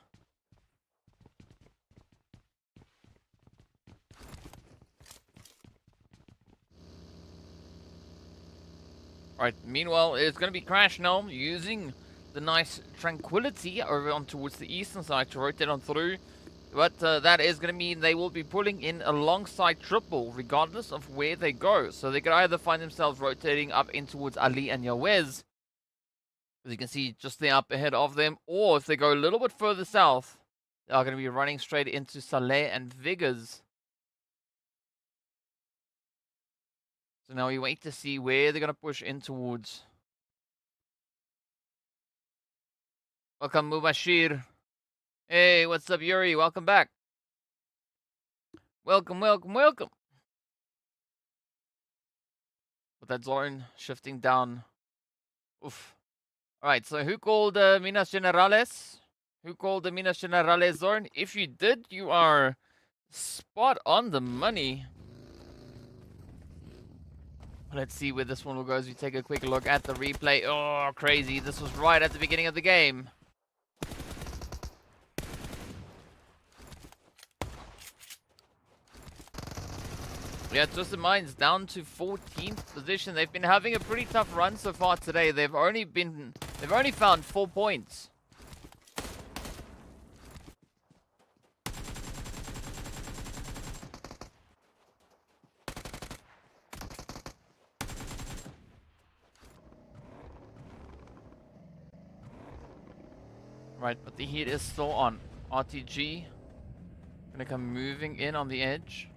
Alright, meanwhile, it's going to be Crash now, using the nice Tranquility over on towards the eastern side to rotate on through. But that is going to mean they will be pulling in alongside Triple, regardless of where they go. So they could either find themselves rotating up in towards Ali and Yawez, as you can see just there up ahead of them, or if they go a little bit further south, they are going to be running straight into Saleh and Vigors. So now we wait to see where they're going to push in towards. Welcome, Mubashir. Hey, what's up, Yuri? Welcome back. Welcome, welcome, welcome. With that zone shifting down. Oof. Alright, so who called Minas Generales? Who called the Minas Generales zone? If you did, you are spot on the money. Let's see where this one will go as we take a quick look at the replay. Oh, crazy. This was right at the beginning of the game. Yeah, Twisted Minds down to 14th position. They've been having a pretty tough run so far today. They've only found 4 points. Right, but the heat is still on. RTG gonna come moving in on the edge.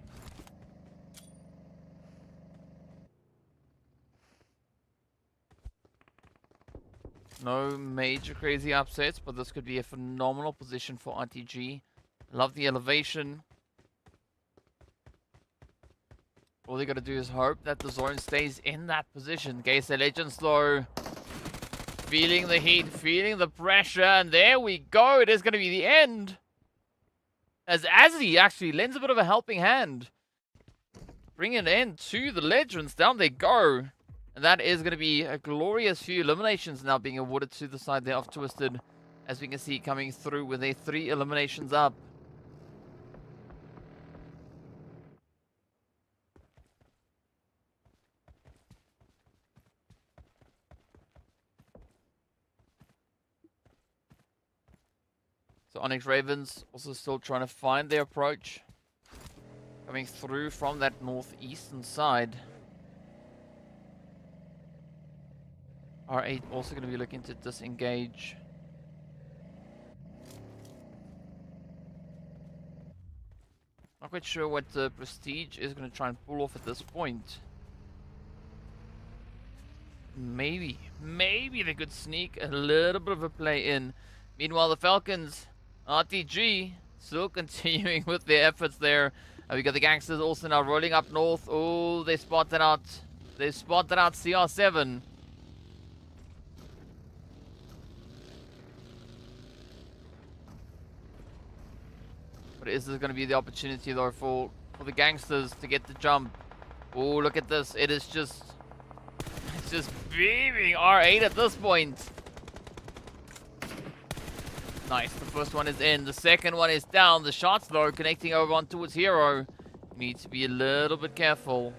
No major crazy upsets, but this could be a phenomenal position for RTG. Love the elevation. All they got to do is hope that the zone stays in that position. GEEKAY Legend Slow. Feeling the heat, feeling the pressure, and there we go. It is going to be the end. As ACDE actually lends a bit of a helping hand. Bringing an end to the Legends. Down they go. And that is going to be a glorious few eliminations now being awarded to the side there of Twisted. As we can see coming through with their 3 eliminations up. So ONYX Ravens also still trying to find their approach. Coming through from that northeastern side. R8 also going to be looking to disengage. Not quite sure what the Prestige is going to try and pull off at this point. Maybe they could sneak a little bit of a play in. Meanwhile, the Falcons, RTG, still continuing with their efforts there. We got the Gangsters also now rolling up north. Oh, they spotted out. They spotted out CR7. But is this going to be the opportunity though for the Gangsters to get the jump? Oh, look at this. It's just beaming R8 at this point. Nice. The first one is in. The second one is down. The shots though connecting over on towards Hero. Need to be a little bit careful.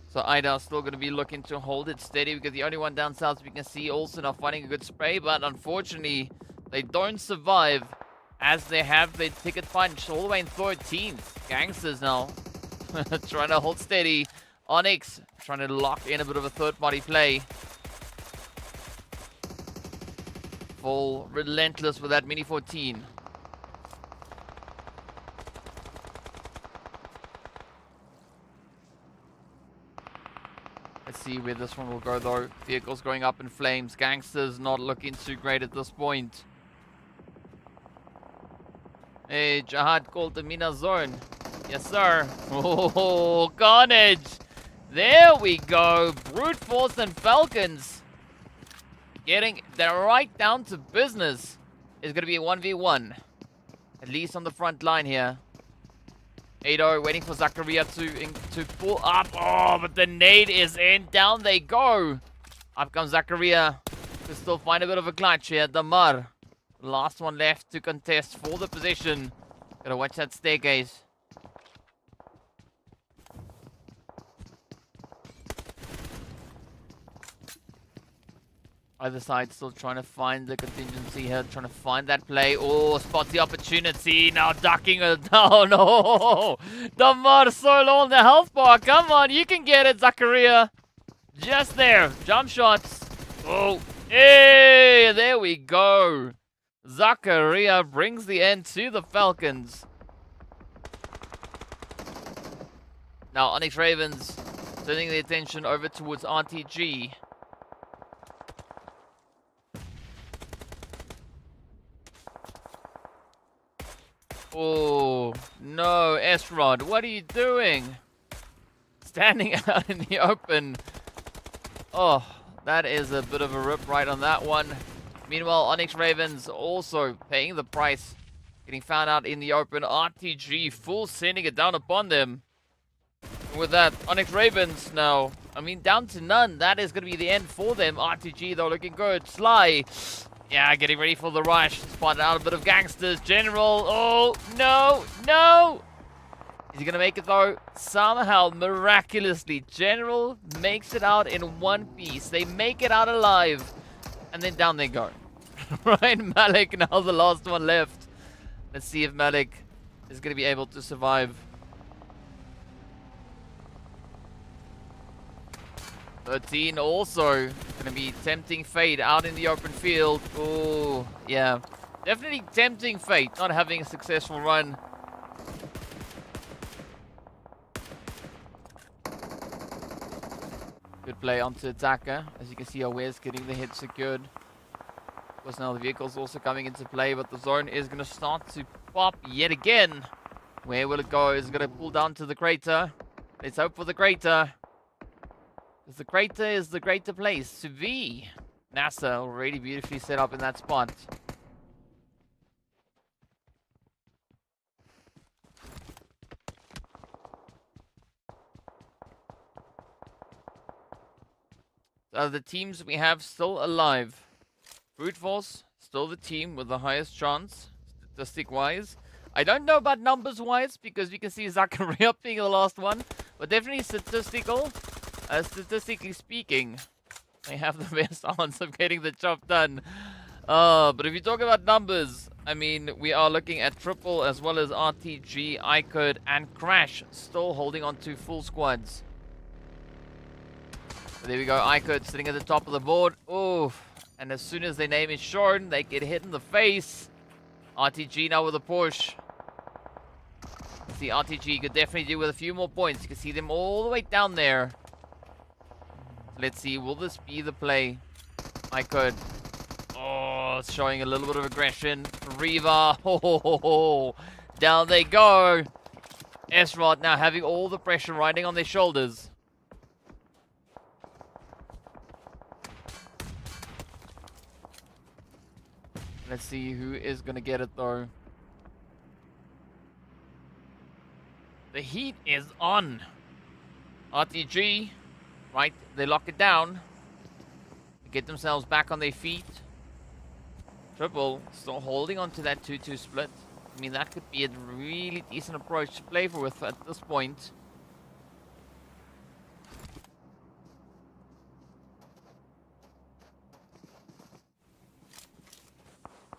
So Ida still going to be looking to hold it steady because the only one down south we can see also now finding a good spray, but unfortunately they don't survive as they have their ticket punch all the way in 13th. Gangsters now trying to hold steady. ONYX trying to lock in a bit of a third party play. Full relentless with that mini 14. Let's see where this one will go though. Vehicles going up in flames. Gangsters not looking too great at this point. Hey, Jihad called the Mina zone. Yes, sir. Oh, carnage. There we go. Brute Force and Falcons. Getting that right down to business. It's going to be a 1v1. At least on the front line here. 8-0 waiting for Zakaria to pull up. Oh, but the nade is in. Down they go. Up comes Zakaria to still find a bit of a clutch here. Damar. Last one left to contest for the position. Gotta watch that staircase. Either side still trying to find the contingency here, trying to find that play. Oh, spots the opportunity. Now ducking it. Oh no! Damar solo on the health bar. Come on, you can get it, Zakaria. Just there. Jump shots. Oh, hey, there we go. Zakaria brings the end to the Falcons. Now ONYX Ravens turning the attention over towards RTG. Oh, no, S-Rod, what are you doing? Standing out in the open. Oh, that is a bit of a rip right on that one. Meanwhile, ONYX Ravens also paying the price. Getting found out in the open. RTG full sending it down upon them. And with that, ONYX Ravens now, I mean, down to none. That is going to be the end for them. RTG, though, looking good. Sly. Yeah, getting ready for the rush. Spotted out a bit of Gangsters. General. Oh, no, no. Is he going to make it, though? Somehow, miraculously, General makes it out in one piece. They make it out alive. And then down they go. Ryan Malik, now the last one left. Let's see if Malik is going to be able to survive. 13 also going to be tempting fate out in the open field. Oh, yeah. Definitely tempting fate, not having a successful run. Good play onto attacker. As you can see, Aware's getting the hit secured. Of course, now the vehicle's also coming into play, but the zone is going to start to pop yet again. Where will it go? Is it going to pull down to the crater? Let's hope for the crater. Because the crater is the greater place to be. NASR already beautifully set up in that spot. So the teams we have still alive. Brute Force, still the team with the highest chance, statistic-wise. I don't know about numbers-wise, because we can see Zachariah being the last one. But definitely statistically speaking, they have the best odds of getting the job done. But if you talk about numbers, I mean, we are looking at Triple as well as RTG, IKURD, and Crash still holding on to full squads. But there we go, IKURD sitting at the top of the board. Oof. And as soon as their name is shown, they get hit in the face. RTG now with a push. See, RTG could definitely do with a few more points. You can see them all the way down there. Let's see, will this be the play? IKURD. Oh, it's showing a little bit of aggression. Reva. Oh, down they go. S-Rod now having all the pressure riding on their shoulders. Let's see who is going to get it, though. The heat is on. RTG, right, they lock it down. They get themselves back on their feet. Triple still holding on to that 2-2 split. I mean, that could be a really decent approach to play for with at this point.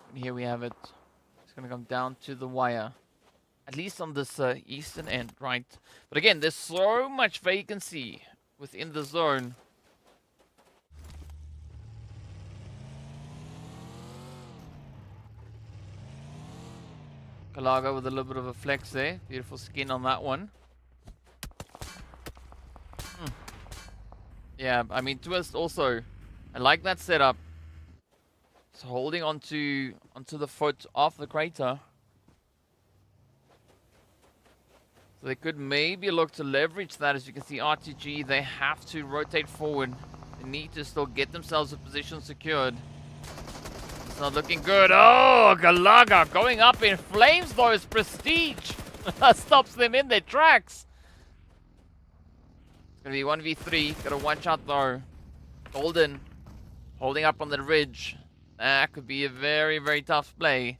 And here we have it. It's going to come down to the wire. At least on this eastern end, right? But again, there's so much vacancy within the zone. Kalaga with a little bit of a flex there. Beautiful skin on that one. Yeah, I mean, Twist also. I like that setup. It's holding onto the foot of the crater. So they could maybe look to leverage that. As you can see, RTG, they have to rotate forward. They need to still get themselves a position secured. It's not looking good. Oh, Galaga going up in flames, though, is Prestige. That stops them in their tracks. It's going to be 1v3. Got to watch out, though. Golden holding up on the ridge. That could be a very, very tough play.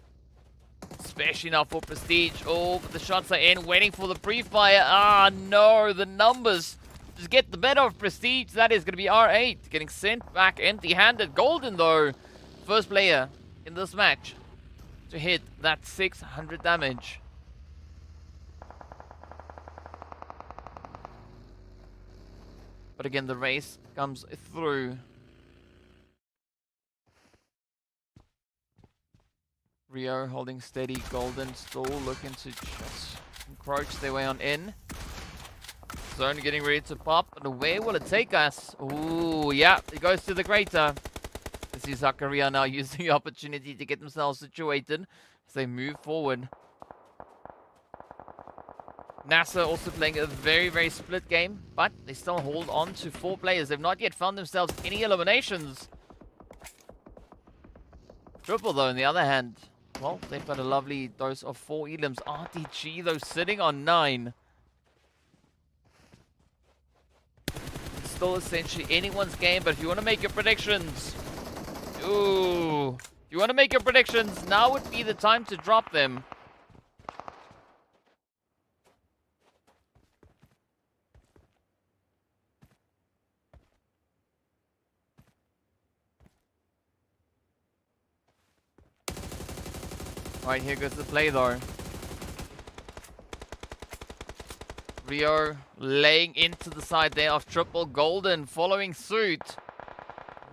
Especially now for Prestige. Oh, but the shots are in, waiting for the pre-fire. Ah, no, the numbers just get the better of Prestige. That is going to be R8, getting sent back empty-handed. Golden, though, first player in this match to hit that 600 damage. But again, the race comes through. Rio holding steady. Golden still looking to just encroach their way on in. Zone getting ready to pop. And where will it take us? Ooh, yeah, it goes to the crater. This is Zachariah now using the opportunity to get themselves situated as they move forward. NASR also playing a very, very split game, but they still hold on to 4 players. They've not yet found themselves any eliminations. Triple, though, on the other hand, well, they've got a lovely dose of 4 elims. RTG, though, sitting on 9. It's still essentially anyone's game, but if you want to make your predictions... Ooh. If you want to make your predictions, now would be the time to drop them. Right, here goes the play, though. Rio laying into the side there of Triple. Golden following suit.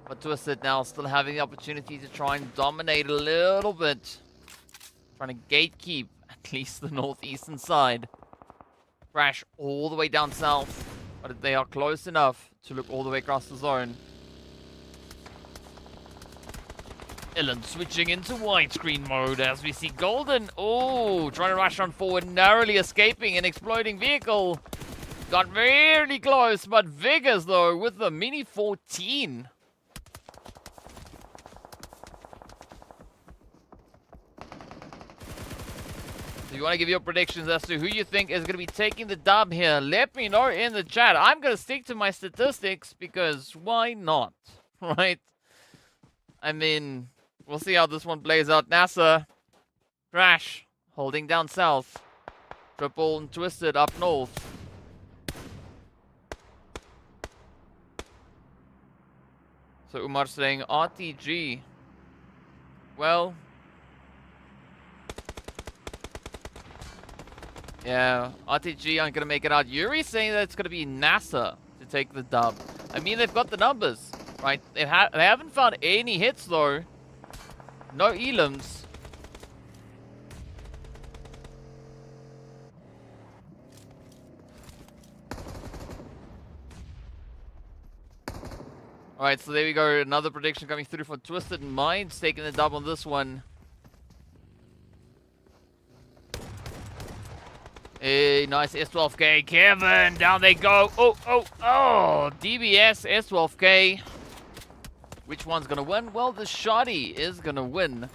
But Twisted now still having the opportunity to try and dominate a little bit. Trying to gatekeep at least the northeastern side. Crash all the way down south. But they are close enough to look all the way across the zone. Ellen switching into widescreen mode as we see Golden. Oh, trying to rush on forward, narrowly escaping an exploding vehicle. Got really close, but Vigors though with the Mini 14. If you want to give your predictions as to who you think is going to be taking the dub here, let me know in the chat. I'm going to stick to my statistics because why not, right? I mean, we'll see how this one plays out. NASR, Crash, holding down south. Triple and Twisted up north. So Umar saying RTG. Well, yeah, RTG aren't going to make it out. Yuri's saying that it's going to be NASR to take the dub. I mean, they've got the numbers, right? They haven't found any hits, though. No elims. Alright, so there we go. Another prediction coming through for Twisted Minds, taking the dub on this one. Hey, nice S12K. Kevin, down they go. Oh, DBS, S12K. Which one's going to win? Well, the Shoddy is going to win.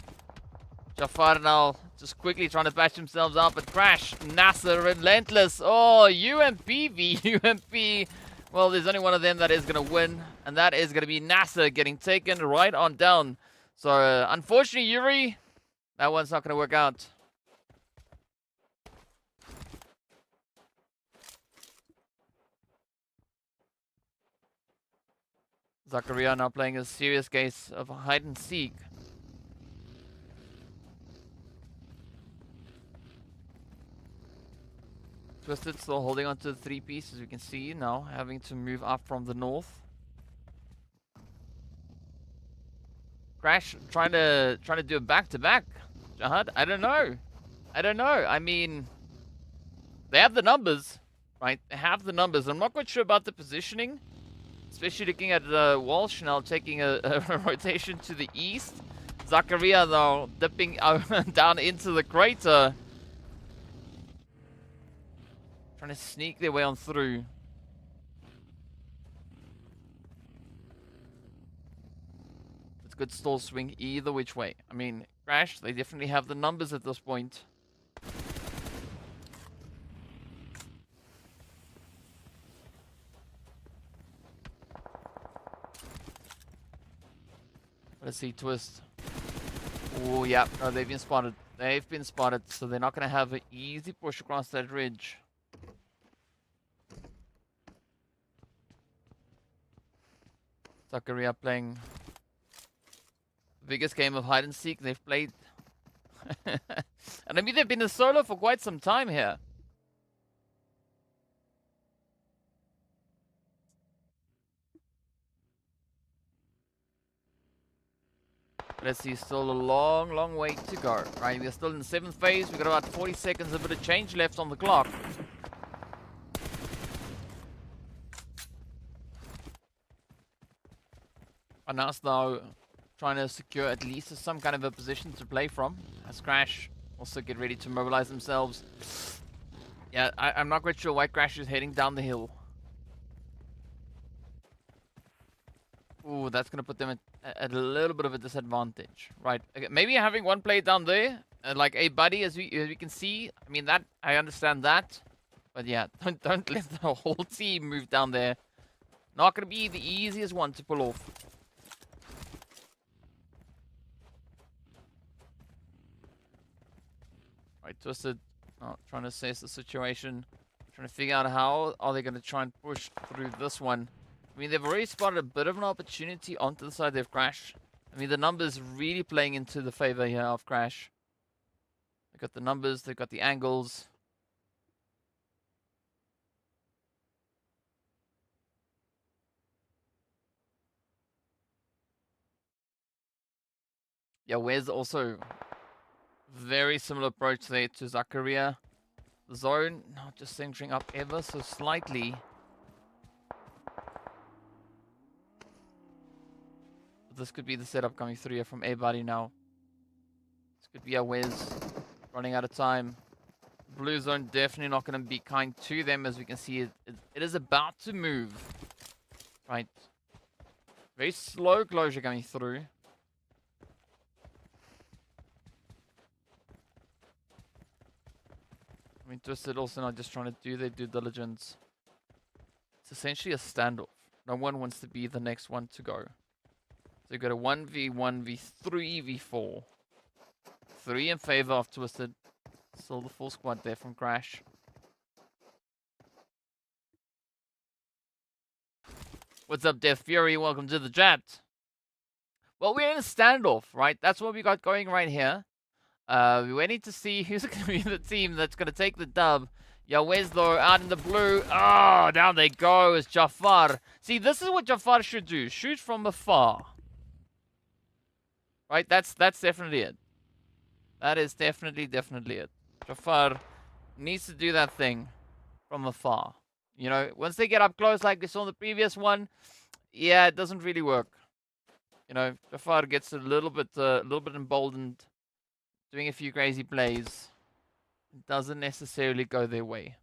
Jafar now just quickly trying to patch themselves out, but Crash, NASR, Relentless. Oh, UMP v UMP. Well, there's only one of them that is going to win, and that is going to be NASR getting taken right on down. So, unfortunately, Yuri, that one's not going to work out. Zakaria now playing a serious case of hide and seek. Twisted still holding on to the 3-piece, as we can see now, having to move up from the north. Crash trying to do a back-to-back. Jihad, I don't know. I mean, they have the numbers, right? They have the numbers. I'm not quite sure about the positioning. Especially looking at Walsh now taking a rotation to the east. Zakaria though dipping down into the crater. Trying to sneak their way on through. It's good stall swing either which way. I mean, Crash, they definitely have the numbers at this point. Let's see, Twist. Oh, yeah. No, they've been spotted. They've been spotted, so they're not going to have an easy push across that ridge. Zakaria playing the biggest game of hide and seek they've played. And I mean, they've been in solo for quite some time here. Let's see, still a long way to go. Right, we're still in the 7th phase. We've got about 40 seconds, a bit of change left on the clock. Anas now trying to secure at least some kind of a position to play from. As Crash also get ready to mobilize themselves. Yeah, I'm not quite sure why Crash is heading down the hill. Ooh, that's going to put them at a little bit of a disadvantage. Right, okay, maybe having one play down there, like a buddy, as we can see. I mean, that I understand that. But yeah, don't let the whole team move down there. Not going to be the easiest one to pull off. Right, Twisted trying to assess the situation. Trying to figure out how are they going to try and push through this one. I mean, they've already spotted a bit of an opportunity onto the side they've Crash. I mean, the numbers really playing into the favor here of Crash. They've got the numbers, they've got the angles. Yeah, Wes also very similar approach there to Zakaria. The zone, not just centering up ever so slightly. this could be the setup coming through here from everybody now. This could be a Wes running out of time. Blue zone definitely not going to be kind to them, as we can see it is about to move. Right. Very slow closure coming through. I mean, Twisted also not just trying to do their due diligence. It's essentially a standoff. No one wants to be the next one to go. So you got a 1v1, v3, v4. 3 in favor of Twisted. Still the full squad there from Crash. What's up, Death Fury? Welcome to the chat. Well, we're in a standoff, right? That's what we got going right here. We're waiting to see who's going to be the team that's going to take the dub. Wes though, out in the blue. Oh, down they go. It's Jafar. See, this is what Jafar should do. Shoot from afar. Right? That's definitely it. That is definitely it. Jafar needs to do that thing from afar. You know, once they get up close like we saw in the previous one, yeah, it doesn't really work. You know, Jafar gets a little bit emboldened, doing a few crazy plays. It doesn't necessarily go their way.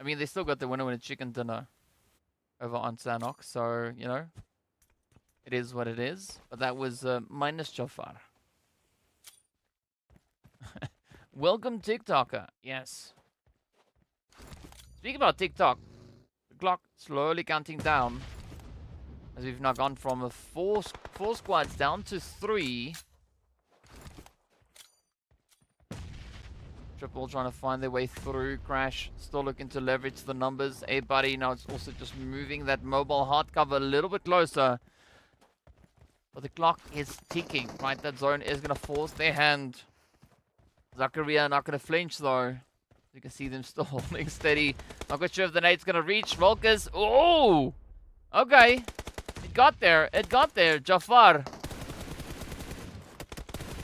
I mean, they still got the winner with a chicken dinner over on Sanhok, so, you know, it is what it is. But that was minus Jafar. Welcome, TikToker. Yes. Speaking about TikTok, the clock slowly counting down, as we've now gone from four squads down to 3. Triple trying to find their way through. Crash still looking to leverage the numbers. A-Buddy now it's also just moving that mobile hard cover a little bit closer. But the clock is ticking, right? That zone is going to force their hand. Zakaria not going to flinch though. You can see them still holding steady. Not quite sure if the nade's going to reach. Volkers. Oh! Okay. It got there. Jafar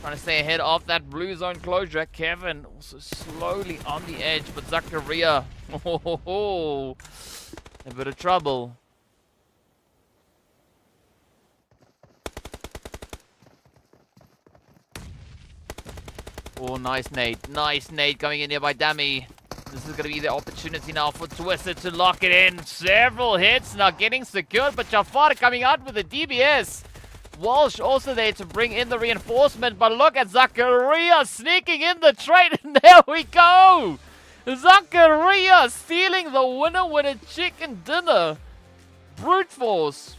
trying to stay ahead of that blue zone closure. Kevin also slowly on the edge, but Zakaria, oh, a bit of trouble. Oh, nice nade. Nice nade coming in here by Dami. This is going to be the opportunity now for Twisted to lock it in. Several hits now getting secured, but Jafar coming out with the DBS. Walsh also there to bring in the reinforcement, but look at Zakaria sneaking in the trade, and there we go! Zakaria stealing the winner with a chicken dinner. Brute force.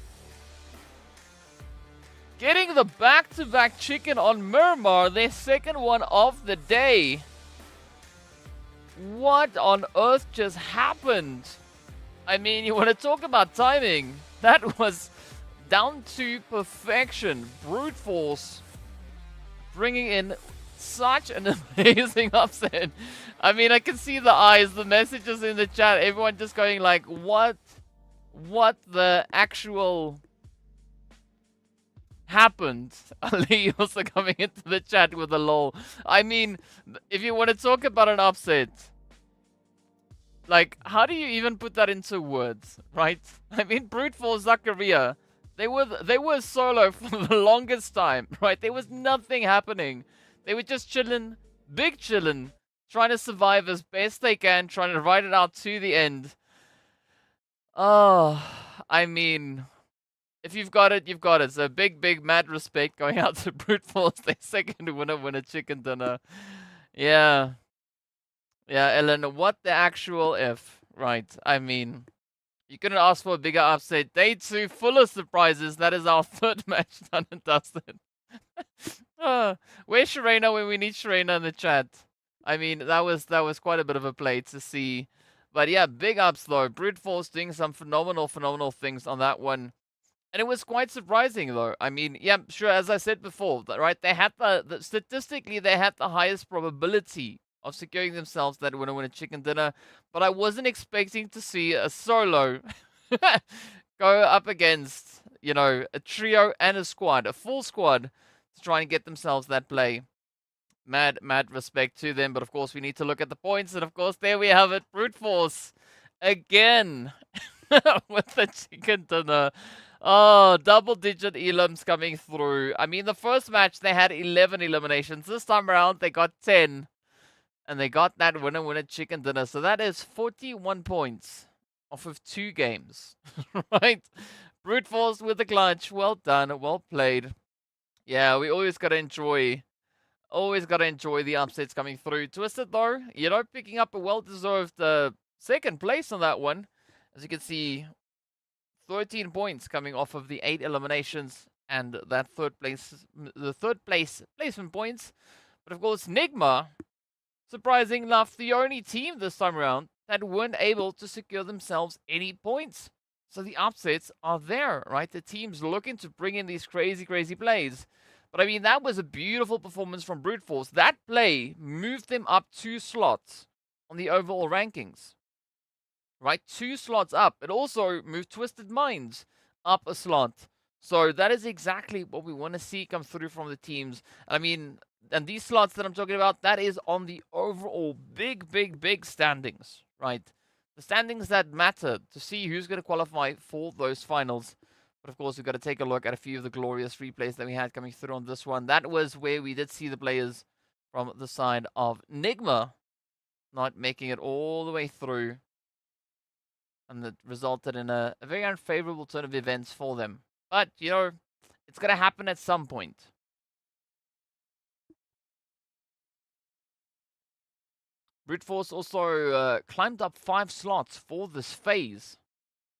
Getting the back-to-back chicken on Miramar, their second one of the day. What on earth just happened? I mean, you want to talk about timing. That was down to perfection. Brute force bringing in such an amazing upset. I mean, I can see the eyes, the messages in the chat, everyone just going like, what the actual happened? Ali also coming into the chat with a lol. I mean, if you want to talk about an upset, like, how do you even put that into words, right? I mean, brute force Zakaria. They were solo for the longest time, right? There was nothing happening. They were just chilling, big chilling, trying to survive as best they can, trying to ride it out to the end. Oh, I mean, if you've got it, you've got it. So big mad respect going out to Brute Force, their second winner chicken dinner. Yeah. Yeah, Ellen, what the actual F, right? I mean, you couldn't ask for a bigger upset. Day 2, full of surprises. That is our third match done and dusted. Where's Sharena when we need Sharena in the chat? I mean, that was quite a bit of a play to see. But yeah, big ups though. Brute Force doing some phenomenal things on that one. And it was quite surprising though. I mean, yeah, sure, as I said before, right? They had statistically, they had the highest probability of securing themselves that winner chicken dinner, but I wasn't expecting to see a solo go up against, you know, a trio and a squad, a full squad, to try and get themselves that play. Mad respect to them, but of course we need to look at the points, and of course there we have it. Brute Force again with the chicken dinner. Oh, double-digit elims coming through. I mean, the first match, they had 11 eliminations. This time around, they got 10. And they got that winner chicken dinner. So that is 41 points off of 2 games. Right? Brute force with the clutch. Well done. Well played. Yeah, we always got to enjoy the upsets coming through. Twisted, though, picking up a well-deserved second place on that one. As you can see, 13 points coming off of the 8 eliminations and that the third place placement points. But of course, NIGMA, surprising enough, the only team this time around that weren't able to secure themselves any points. So the upsets are there, right? The team's looking to bring in these crazy, crazy plays. But I mean, that was a beautiful performance from Brute Force. That play moved them up 2 slots on the overall rankings. Right? 2 slots up. It also moved Twisted Minds up a slot. So that is exactly what we want to see come through from the teams. I mean, and these slots that I'm talking about, that is on the overall big standings, right? The standings that matter to see who's going to qualify for those finals. But of course, we've got to take a look at a few of the glorious replays that we had coming through on this one. That was where we did see the players from the side of NIGMA not making it all the way through. And that resulted in a very unfavorable turn of events for them. But, it's going to happen at some point. Brute Force also climbed up 5 slots for this phase.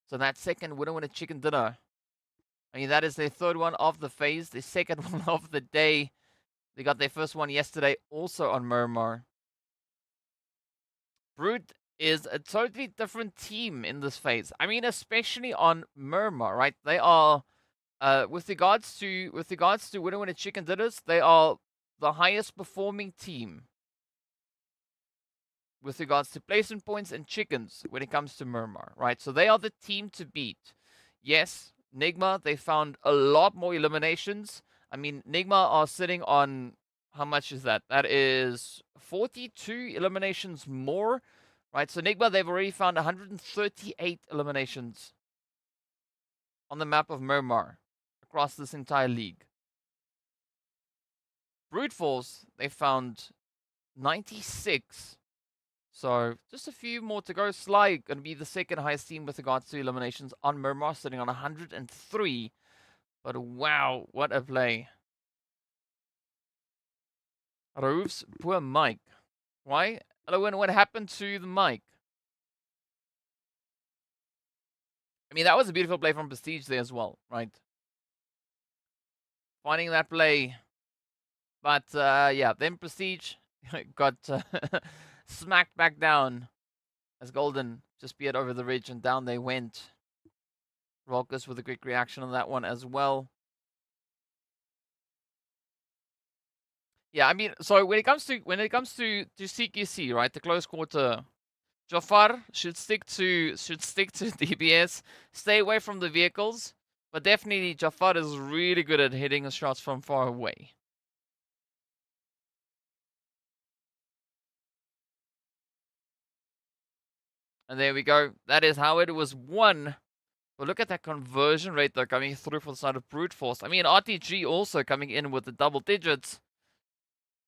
So that second winner chicken dinner. I mean, that is their third one of the phase, the second one of the day. They got their first one yesterday, also on Miramar. Brute is a totally different team in this phase. I mean, especially on Miramar, right? They are, with regards to winner chicken dinners, they are the highest performing team with regards to placement points and chickens when it comes to Miramar, right? So they are the team to beat. Yes, NIGMA, they found a lot more eliminations. I mean, NIGMA are sitting on, how much is that? That is 42 eliminations more, right? So NIGMA, they've already found 138 eliminations on the map of Miramar across this entire league. Brute Force, they found 96. So, just a few more to go. Sly going to be the second highest team with regards to eliminations on Miramar, sitting on 103. But wow, what a play. Roof's poor mic. Why? Hello, what happened to the mic? I mean, that was a beautiful play from Prestige there as well, right? Finding that play. But, yeah, then Prestige got smacked back down as Golden just peered over the ridge and down they went. Rolkus with a quick reaction on that one as well. Yeah, I mean, so when it comes to CQC, right, the close quarter, Jafar should stick to DBS, stay away from the vehicles, but definitely Jafar is really good at hitting his shots from far away. And there we go. That is how it was won. But look at that conversion rate though coming through for the side of Brute Force. I mean, RTG also coming in with the double digits.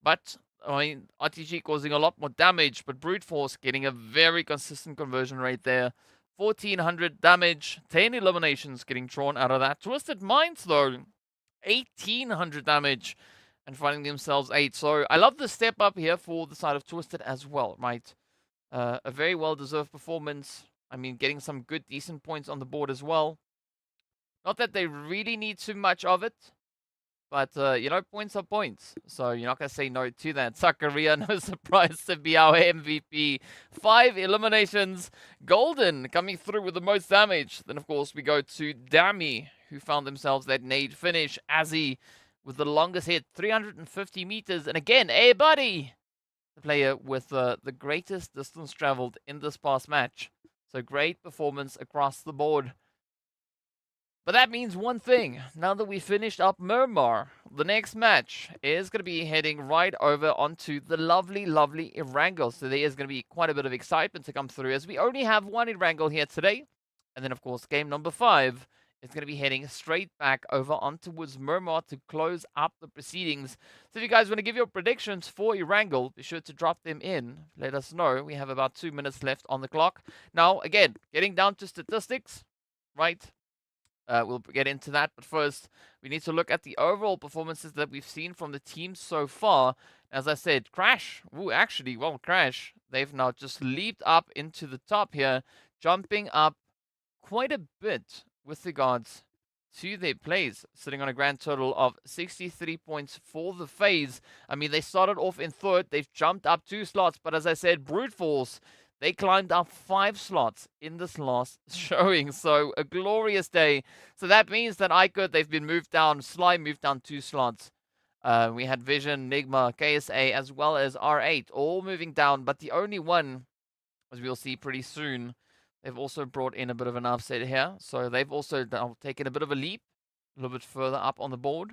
But, I mean, RTG causing a lot more damage, but Brute Force getting a very consistent conversion rate there. 1400 damage, 10 eliminations getting drawn out of that. Twisted Minds, though, 1800 damage and finding themselves 8. So, I love the step up here for the side of Twisted as well, right? A very well-deserved performance. I mean, getting some good, decent points on the board as well. Not that they really need too much of it. But, points are points. So you're not going to say no to that. Zakaria, no surprise to be our MVP. 5 eliminations. Golden coming through with the most damage. Then, of course, we go to Dami, who found themselves that nade finish. Azzy with the longest hit, 350 meters. And again, hey, buddy! The player with the greatest distance traveled in this past match. So great performance across the board. But that means one thing. Now that we finished up Miramar, the next match is going to be heading right over onto the lovely, lovely Erangel. So there is going to be quite a bit of excitement to come through as we only have one Erangel here today. And then, of course, game number 5 is going to be heading straight back over onto Miramar to close up the proceedings. So if you guys want to give your predictions for Erangel, be sure to drop them in. Let us know. We have about 2 minutes left on the clock. Now, again, getting down to statistics, right? We'll get into that, but first, we need to look at the overall performances that we've seen from the team so far. As I said, Crash, Crash, they've now just leaped up into the top here, jumping up quite a bit with regards to their plays, sitting on a grand total of 63 points for the phase. I mean, they started off in 3rd, they've jumped up 2 slots, but as I said, Brute Force, they climbed up 5 slots in this last showing, so a glorious day. So that means that IKURD, they've been moved down, Sly moved down 2 slots. We had Vision, NIGMA, KSA, as well as R8, all moving down, but the only one, as we'll see pretty soon, they've also brought in a bit of an upset here. So they've also taken a bit of a leap, a little bit further up on the board.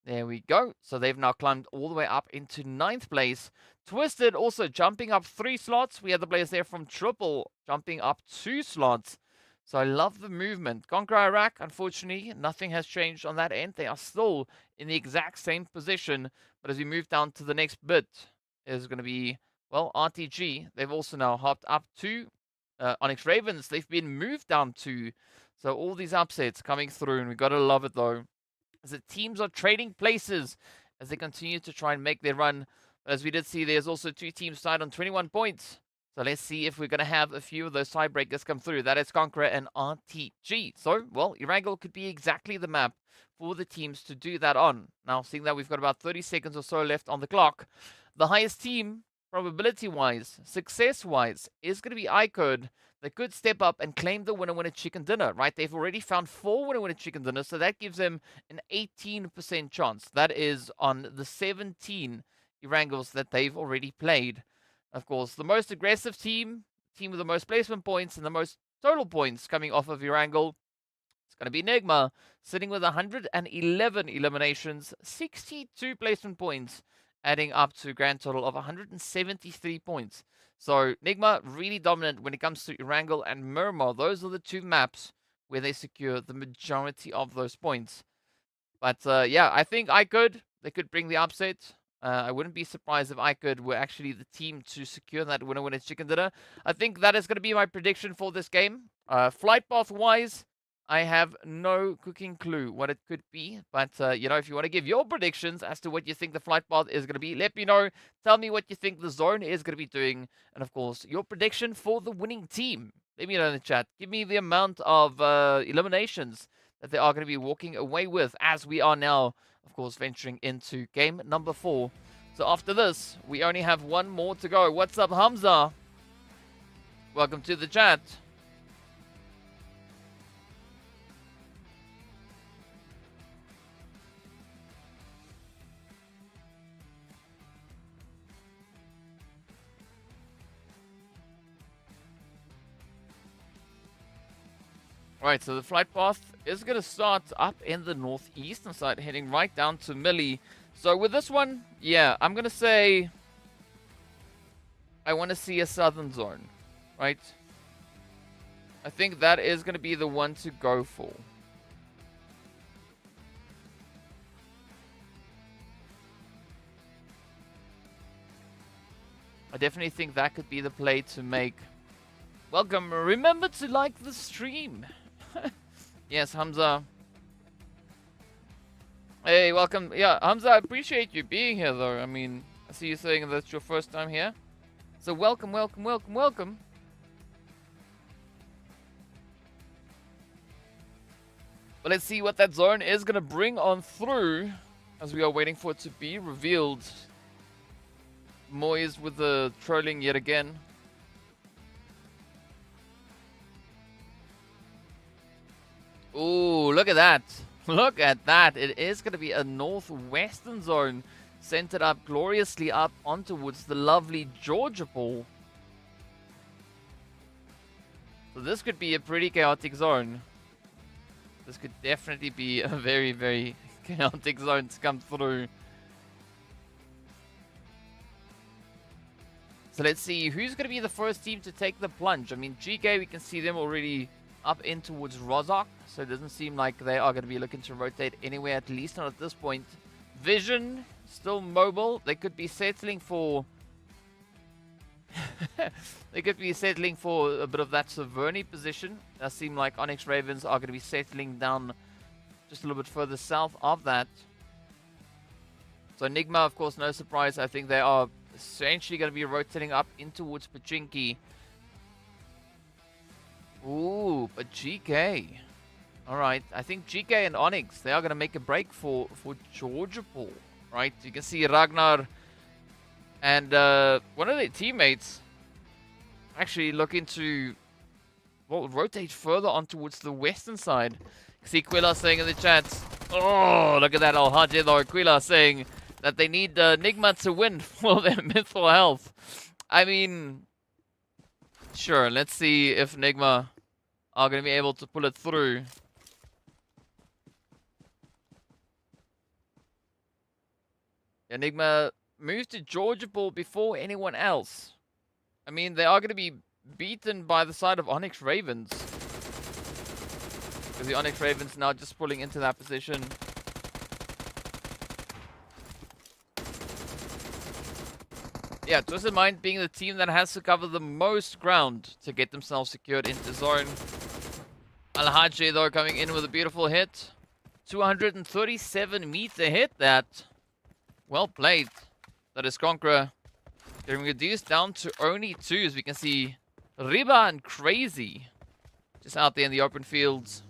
There we go. So they've now climbed all the way up into 9th place. Twisted also jumping up 3 slots. We had the players there from Triple jumping up 2 slots. So I love the movement. CONQUEROR Iraq, unfortunately, nothing has changed on that end. They are still in the exact same position. But as we move down to the next bit, is going to be, well, RTG. They've also now hopped up to ONYX Ravens. They've been moved down to. So all these upsets coming through, and we've got to love it, though, as the teams are trading places as they continue to try and make their run. But as we did see, there's also 2 teams tied on 21 points. So let's see if we're going to have a few of those tiebreakers come through. That is CONQUEROR and RTG. So, well, Erangel could be exactly the map for the teams to do that on. Now, seeing that we've got about 30 seconds or so left on the clock, the highest team, probability-wise, success-wise, is going to be IKURD. They could step up and claim the winner-winner chicken dinner, right? They've already found 4 winner-winner chicken dinners, so that gives them an 18% chance. That is on the 17 Erangels that they've already played. Of course, the most aggressive team with the most placement points and the most total points coming off of Erangel, it's going to be NIGMA, sitting with 111 eliminations, 62 placement points, adding up to a grand total of 173 points. So NIGMA really dominant when it comes to Erangel and Miramar. Those are the 2 maps where they secure the majority of those points. But yeah, I think they could bring the upset. I wouldn't be surprised if IKURD were actually the team to secure that winner-winner chicken dinner. I think that is going to be my prediction for this game. Flight path-wise, I have no cooking clue what it could be. But, you know, if you want to give your predictions as to what you think the flight path is going to be, let me know. Tell me what you think the zone is going to be doing. And, of course, your prediction for the winning team. Let me know in the chat. Give me the amount of eliminations that they are going to be walking away with as we are now, of course, venturing into game number 4. So after this, we only have 1 more to go. What's up, Hamza? Welcome to the chat. Right, so the flight path is going to start up in the northeastern side, heading right down to Millie. So with this one, yeah, I'm going to say I want to see a southern zone, right? I think that is going to be the one to go for. I definitely think that could be the play to make. Welcome. Remember to like the stream. Yes, Hamza. Hey, welcome. Yeah, Hamza, I appreciate you being here, though. I mean, I see you saying that's your first time here. So welcome, welcome, welcome, welcome. But let's see what that zone is going to bring on through as we are waiting for it to be revealed. Moyes with the trolling yet again. Ooh, look at that. Look at that. It is going to be a northwestern zone centered up gloriously up on towards the lovely Georgia Pool. So this could be a pretty chaotic zone. This could definitely be a very, very chaotic zones come through. So let's see who's going to be the first team to take the plunge. I mean, GEEKAY, we can see them already up in towards Rozhok, so it doesn't seem like they are going to be looking to rotate anywhere, at least not at this point. Vision, still mobile. They could be settling for... they could be settling for a bit of that Severny position. Does seem like ONYX Ravens are going to be settling down just a little bit further south of that. So NIGMA, of course, no surprise. I think they are essentially going to be rotating up in towards Pachinki. Ooh, but GEEKAY. Alright, I think GEEKAY and ONYX, they are going to make a break for Georgiapol. Right, you can see Ragnar and one of their teammates actually looking to, well, rotate further on towards the western side. See Quilla saying in the chat, oh, look at that Alhaji though. Quilla saying that they need NIGMA to win for their mental health. I mean, sure, let's see if NIGMA are going to be able to pull it through. Yeah, NIGMA moved to Georgiapol before anyone else. I mean, they are going to be beaten by the side of ONYX Ravens. Because the ONYX Ravens now just pulling into that position. Yeah, Twisted Mind being the team that has to cover the most ground to get themselves secured into zone. Alhaji though coming in with a beautiful hit. 237 meter hit that. Well played. That is CONQUEROR. Getting reduced down to only 2 as we can see Riba and Crazy just out there in the open fields.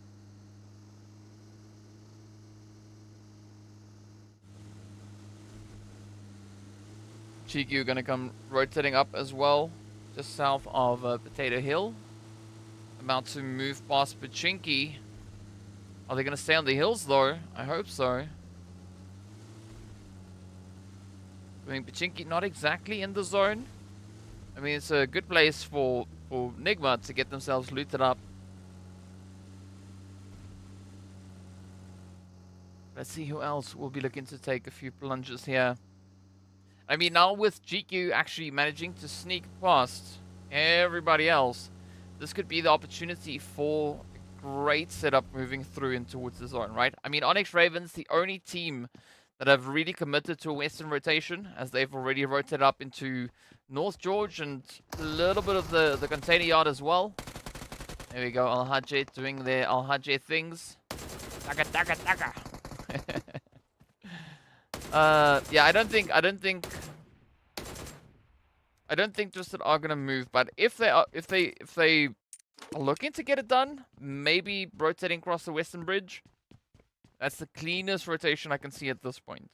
GQ gonna come rotating up as well, just south of Potato Hill. About to move past Pachinki. Are they gonna stay on the hills though? I hope so. I mean, Pachinki not exactly in the zone. I mean, it's a good place for NIGMA to get themselves looted up. Let's see who else will be looking to take a few plunges here. I mean, now with GQ actually managing to sneak past everybody else, this could be the opportunity for a great setup moving through in towards the zone, right? I mean, ONYX Ravens, the only team that have really committed to a western rotation, as they've already rotated up into North George and a little bit of the container yard as well. There we go, Alhaji doing their Alhaji things. Taka taka taka. Yeah, I don't think Twisted are gonna move, but if they are looking to get it done, maybe rotating across the western bridge. That's the cleanest rotation I can see at this point.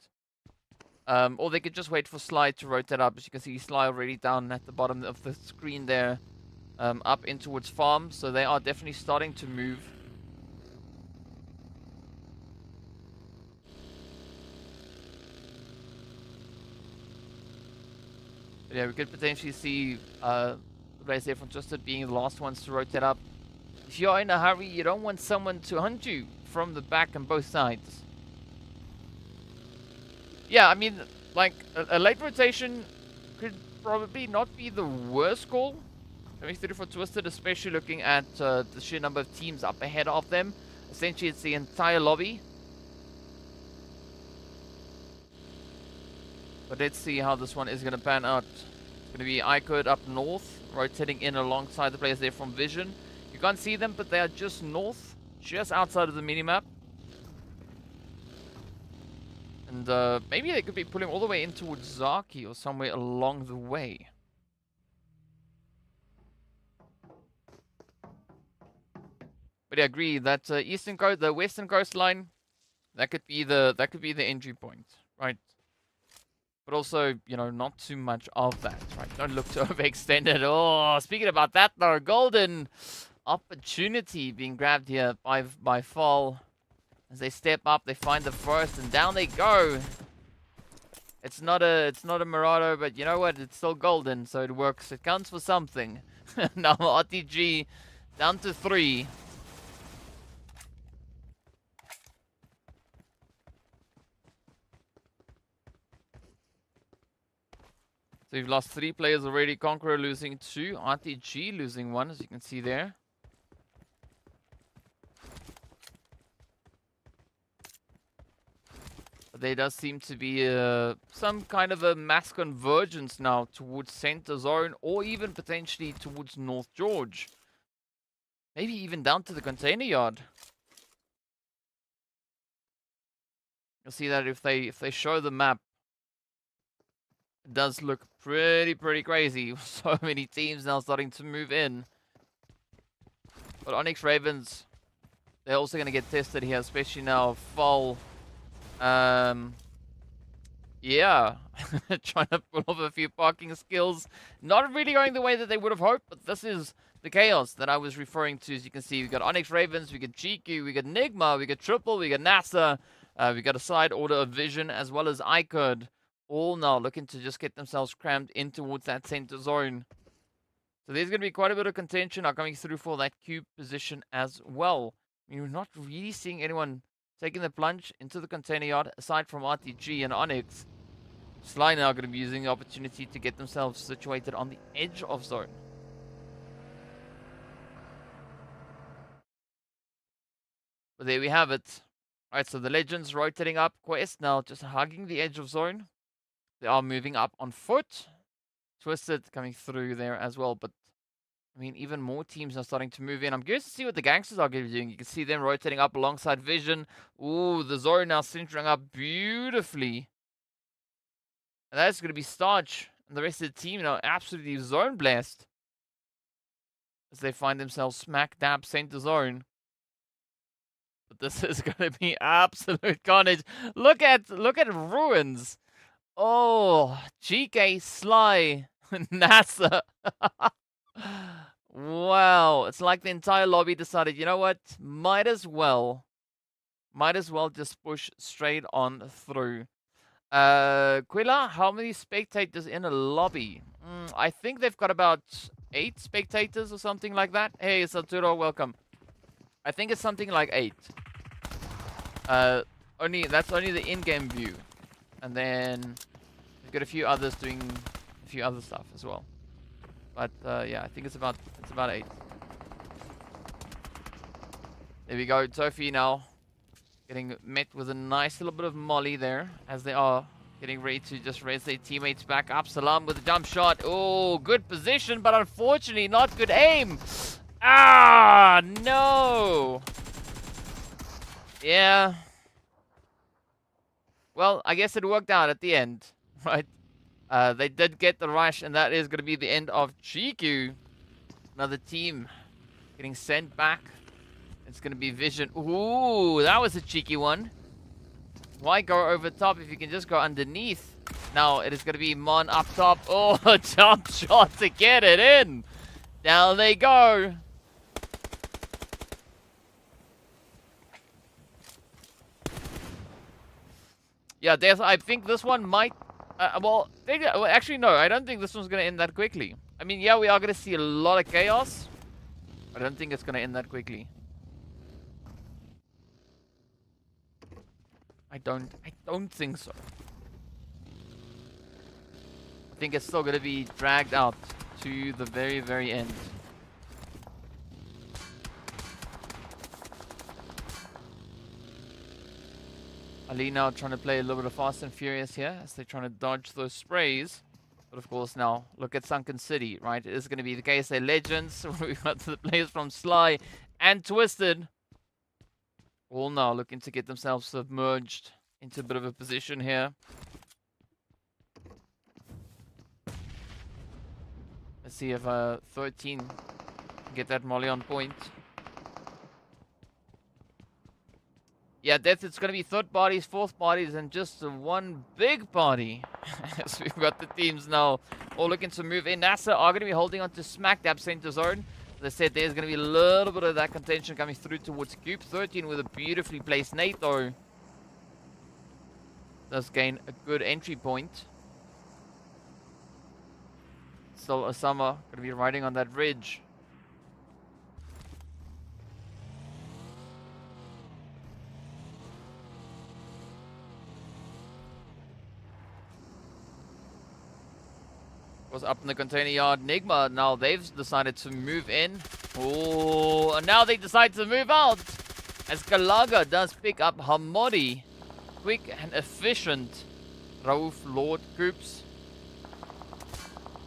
Or they could just wait for Sly to rotate up. As you can see, Sly already down at the bottom of the screen there, up in towards farm. So they are definitely starting to move. But yeah, we could potentially see the players there from Twisted being the last ones to rotate up. If you're in a hurry, you don't want someone to hunt you from the back on both sides. Yeah, I mean, like, a late rotation could probably not be the worst call. Coming through for Twisted, especially looking at the sheer number of teams up ahead of them. Essentially, it's the entire lobby. But let's see how this one is going to pan out. It's going to be IKURD up north, rotating in alongside the players there from Vision. You can't see them, but they are just north, just outside of the minimap. And maybe they could be pulling all the way in towards Zaki or somewhere along the way. But I agree that eastern coast, the western coastline, that could be the entry point, right? But also, you know, not too much of that, right? Don't look to overextend it. Oh, speaking about that though, golden opportunity being grabbed here by Fall. As they step up, they find the first, and down they go. It's not a Murado, but you know what? It's still golden, so it works. It counts for something. Now RTG down to 3. So we've lost 3 players already. CONQUEROR losing 2. RTG losing 1, as you can see there. But there does seem to be some kind of a mass convergence now towards center zone, or even potentially towards North George. Maybe even down to the container yard. You'll see that if they show the map, it does look pretty crazy. So many teams now starting to move in. But ONYX Ravens, they're also going to get tested here, especially now Fall. Yeah, trying to pull off a few parking skills. Not really going the way that they would have hoped, but this is the chaos that I was referring to. As you can see, we got ONYX Ravens, we got GEEKAY, we got NIGMA, we got Triple, we got NASR, we got a side order of Vision, as well as IKURD. All now looking to just get themselves crammed in towards that center zone. So there's going to be quite a bit of contention now coming through for that cube position as well. I mean, we're not really seeing anyone taking the plunge into the container yard, aside from RTG and ONYX. Sly now going to be using the opportunity to get themselves situated on the edge of zone. But there we have it. Alright, so the Legends rotating up. Quest now just hugging the edge of zone. They are moving up on foot. Twisted coming through there as well. But, I mean, even more teams are starting to move in. I'm curious to see what the Gangsters are going to be doing. You can see them rotating up alongside Vision. Ooh, the zone now centering up beautifully. And that's going to be Starch and the rest of the team now absolutely zone blessed as they find themselves smack dab center zone. But this is going to be absolute carnage. Look at Ruins. Oh, GEEKAY, Sly, NASR. Wow, it's like the entire lobby decided, you know what? Might as well just push straight on through. Quilla, how many spectators in a lobby? I think they've got about 8 spectators or something like that. Hey, Saturo, welcome. I think it's something like 8. That's only the in-game view. And then we've got a few others doing a few other stuff as well. But yeah, I think it's about 8. There we go, Tofi now getting met with a nice little bit of molly there as they are getting ready to just raise their teammates back up. Salam with a jump shot. Oh, good position, but unfortunately not good aim. Ah, no. Yeah. Well, I guess it worked out at the end, right? They did get the rush, and that is going to be the end of GQ. Another team getting sent back. It's going to be Vision. Ooh, that was a cheeky one. Why go over top if you can just go underneath? Now it is going to be Mon up top. Oh, jump shot to get it in. Down they go. Yeah, I think this one might... well, actually, no. I don't think this one's going to end that quickly. I mean, yeah, we are going to see a lot of chaos. I don't think it's going to end that quickly. I don't think so. I think it's still going to be dragged out to the very, very end. Ali now trying to play a little bit of Fast and Furious here as they're trying to dodge those sprays. But of course now, look at Sunken City, right? It is going to be the case. They're Legends. We've got the players from Sly and Twisted. All now looking to get themselves submerged into a bit of a position here. Let's see if 13 can get that molly on point. Yeah, Death, it's going to be third parties, fourth parties, and just one big party. As we've got the teams now all looking to move in. NASR are going to be holding on to smack dab center zone. As I said, there's going to be a little bit of that contention coming through towards Cube. 13 with a beautifully placed nade, though. Does gain a good entry point. Still Osama going to be riding on that ridge. Was up in the container yard. NIGMA, now they've decided to move in. Oh, and now they decide to move out. As Galaga does pick up Hamodi. Quick and efficient. Rauf Lord groups.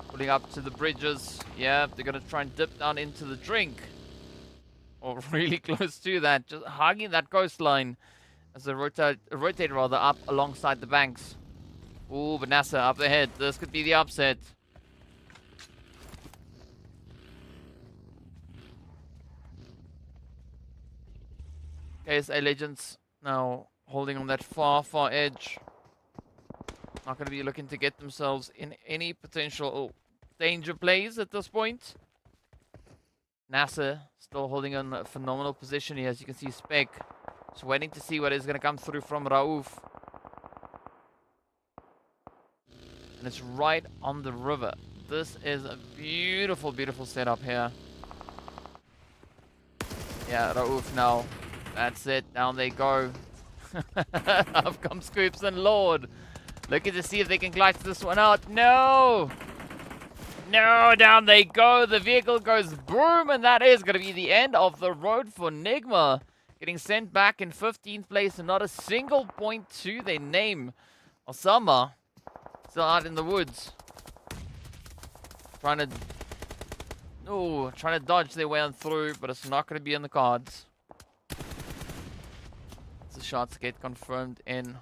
Pulling up to the bridges. Yeah, they're going to try and dip down into the drink. Or really close to that. Just hugging that coastline. As they rotate rather up alongside the banks. Ooh, but NASR up ahead. This could be the upset. KSA Legends now holding on that far, far edge. Not going to be looking to get themselves in any potential danger plays at this point. NASR still holding on a phenomenal position here. As you can see, Spec just waiting to see what is going to come through from Rauf. And it's right on the river. This is a beautiful, beautiful setup here. Yeah, Rauf now. That's it. Down they go. Up comes Scoops and Lord. Looking to see if they can clutch this one out. No! No, down they go. The vehicle goes boom, and that is going to be the end of the road for NIGMA. Getting sent back in 15th place and not a single point to their name. Osama still out in the woods. Trying to dodge their way on through, but it's not going to be in the cards. The shots get confirmed in.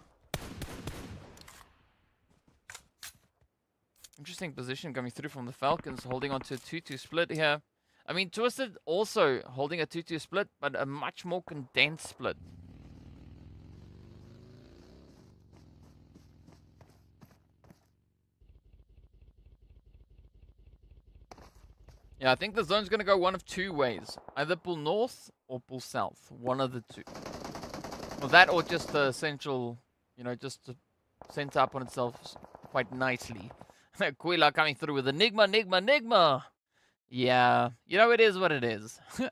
Interesting position coming through from the Falcons, holding on to a 2-2 split here. I mean, Twisted also holding a 2-2 split, but a much more condensed split. Yeah, I think the zone's going to go one of two ways. Either pull north or pull south. One of the two. Well, that or just the central, you know, just to center up on itself quite nicely. Quila coming through with a NIGMA. Yeah, you know, it is what it is. So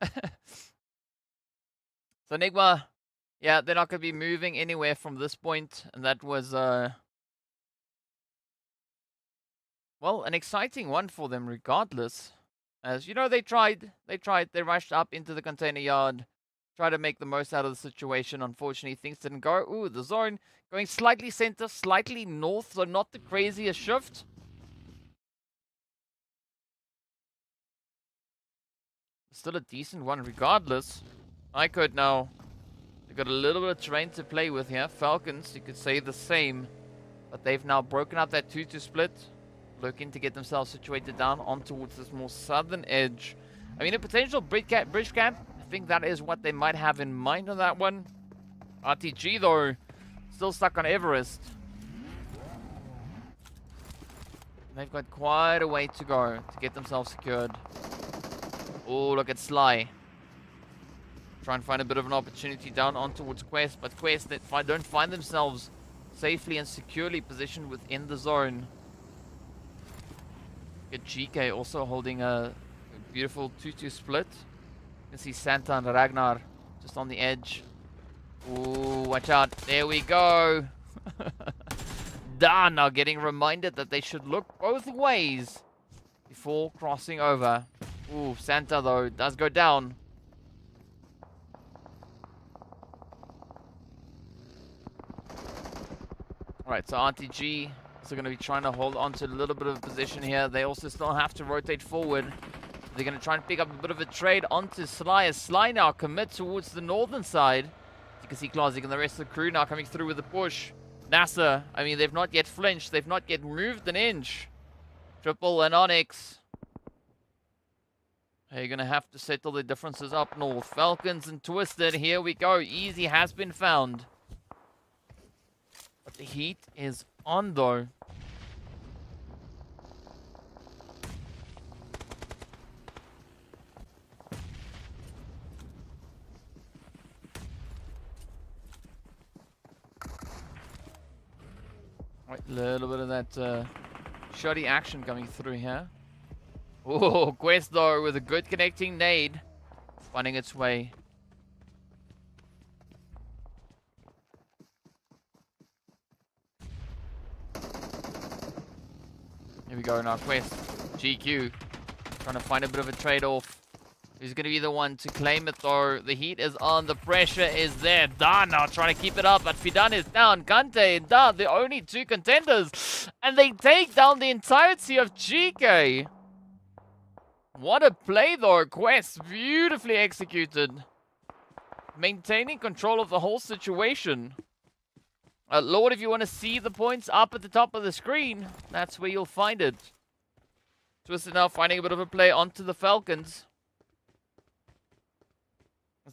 NIGMA, yeah, they're not going to be moving anywhere from this point. And that was, well, an exciting one for them regardless. As, you know, they rushed up into the container yard. Try to make the most out of the situation. Unfortunately, things didn't go. Ooh, the zone going slightly center, slightly north, so not the craziest shift. Still a decent one regardless. IKURD now. They've got a little bit of terrain to play with here. Falcons, you could say the same. But they've now broken up that 2-2 split. Looking to get themselves situated down on towards this more southern edge. I mean, a potential bridge camp. I think that is what they might have in mind on that one. RTG, though, still stuck on Everest. They've got quite a way to go to get themselves secured. Oh, look at Sly. Try and find a bit of an opportunity down on towards Quest. But Quest don't find themselves safely and securely positioned within the zone. Get GEEKAY also holding a beautiful 2-2 split. You can see Santa and Ragnar just on the edge. Ooh, watch out. There we go. Dan now getting reminded that they should look both ways before crossing over. Ooh, Santa though does go down. Alright, so RTG also going to be trying to hold on to a little bit of a position here. They also still have to rotate forward. They're going to try and pick up a bit of a trade onto Sly, as Sly now commit towards the northern side. You can see Klausik and the rest of the crew now coming through with the push. NASR, I mean, they've not yet flinched. They've not yet moved an inch. Triple and ONYX. They're going to have to settle the differences up north. Falcons and Twisted, here we go. Easy has been found. But the heat is on, though. Right, a little bit of that shoddy action coming through here. Oh, Quest though with a good connecting nade, finding its way. Here we go now, Quest. GQ. Trying to find a bit of a trade-off. Who's going to be the one to claim it though? The heat is on, the pressure is there. Dan now trying to keep it up, but Fidan is down. Kante and Dan, the only two contenders. And they take down the entirety of GEEKAY. What a play though, Quest. Beautifully executed. Maintaining control of the whole situation. Lord, if you want to see the points up at the top of the screen, that's where you'll find it. Twisted now finding a bit of a play onto the Falcons.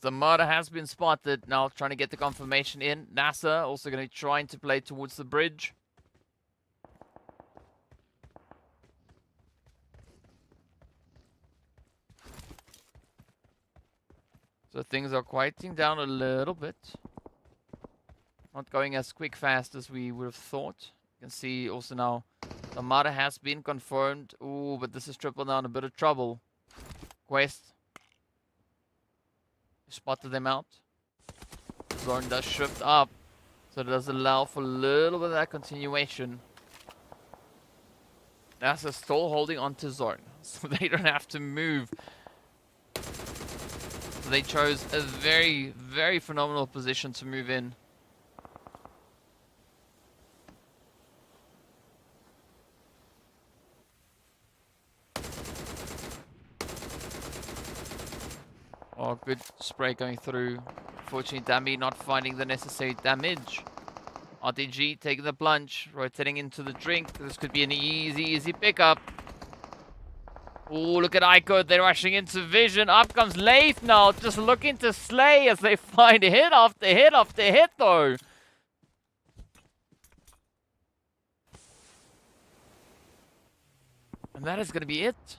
The murder has been spotted. Now trying to get the confirmation in. NASR also going to be trying to play towards the bridge. So things are quieting down a little bit. Not going as quick fast as we would have thought. You can see also now the murder has been confirmed. Ooh, but this is triple down a bit of trouble. Quest. Spotted them out. Zone does shift up. So it does allow for a little bit of that continuation. NASA still holding on to zone. So they don't have to move. So they chose a very, very phenomenal position to move in. Oh, good spray going through. Unfortunately, Dami not finding the necessary damage. RTG taking the plunge, rotating into the drink. This could be an easy pickup. Oh, look at IKURD. They're rushing into vision. Up comes Leif now, just looking to slay as they find hit after hit after hit, though. And that is going to be it.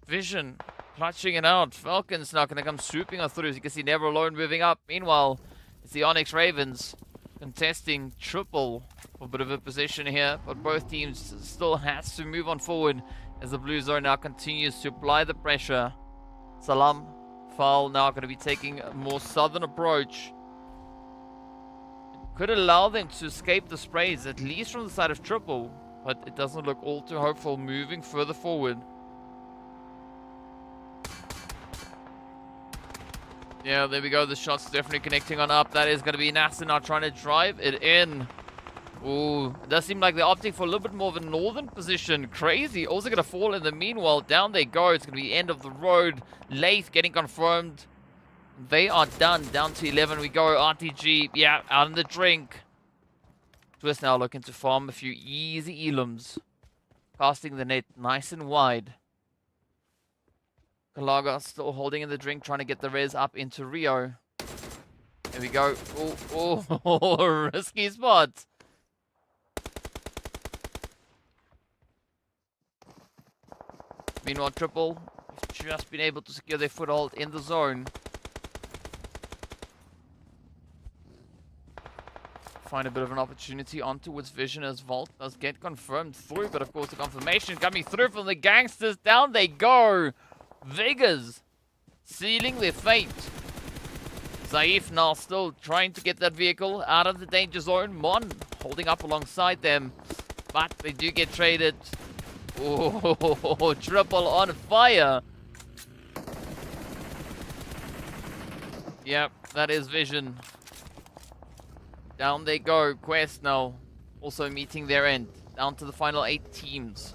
Vision. Clutching it out. Falcons now going to come swooping on through. As you can see, Never Alone moving up. Meanwhile, it's the ONYX Ravens contesting triple for a bit of a position here. But both teams still has to move on forward as the blue zone now continues to apply the pressure. Salam, Fal now going to be taking a more southern approach. It could allow them to escape the sprays, at least from the side of triple. But it doesn't look all too hopeful moving further forward. Yeah, there we go. The shot's definitely connecting on up. That is going to be NASR now trying to drive it in. Ooh, it does seem like they're opting for a little bit more of a northern position. Crazy. Also going to fall in the meanwhile. Down they go. It's going to be end of the road. Lath getting confirmed. They are done. Down to 11 we go. RTG, yeah, out in the drink. Twist now looking to farm a few easy elims. Casting the net nice and wide. Kalaga still holding in the drink, trying to get the res up into Rio. There we go. Oh, risky spot. Meanwhile, triple have just been able to secure their foothold in the zone. Find a bit of an opportunity on towards vision as Vault does get confirmed through, but of course the confirmation coming through from the gangsters. Down they go. Vegas sealing their fate. Zaif now still trying to get that vehicle out of the danger zone. Mon holding up alongside them, but they do get traded. Oh, triple on fire. Yep, that is vision. Down they go. Quest now also meeting their end. Down to the final 8 teams.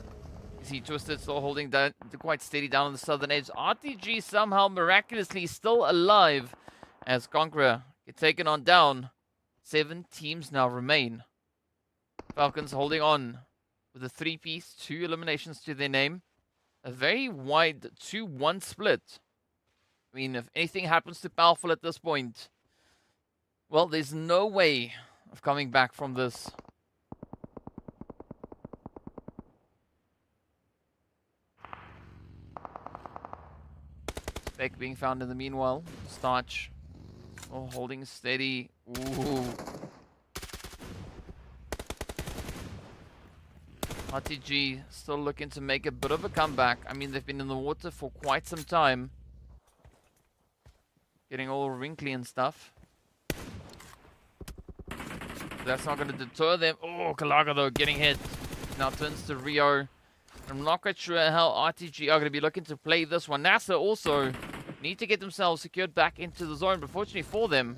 You see Twisted still holding down, quite steady down on the southern edge. RTG somehow miraculously still alive as CONQUEROR get taken on down. 7 teams now remain. Falcons holding on with a 3-piece, 2 eliminations to their name. A very wide 2-1 split. I mean, if anything happens to Powerful at this point, well, there's no way of coming back from this. Spec being found in the meanwhile. Starch. Oh, holding steady. Ooh. RTG still looking to make a bit of a comeback. I mean, they've been in the water for quite some time. Getting all wrinkly and stuff. That's not going to deter them. Oh, Kalaga though getting hit. Now turns to Rio. I'm not quite sure how RTG are going to be looking to play this one. NASR also need to get themselves secured back into the zone, but fortunately for them,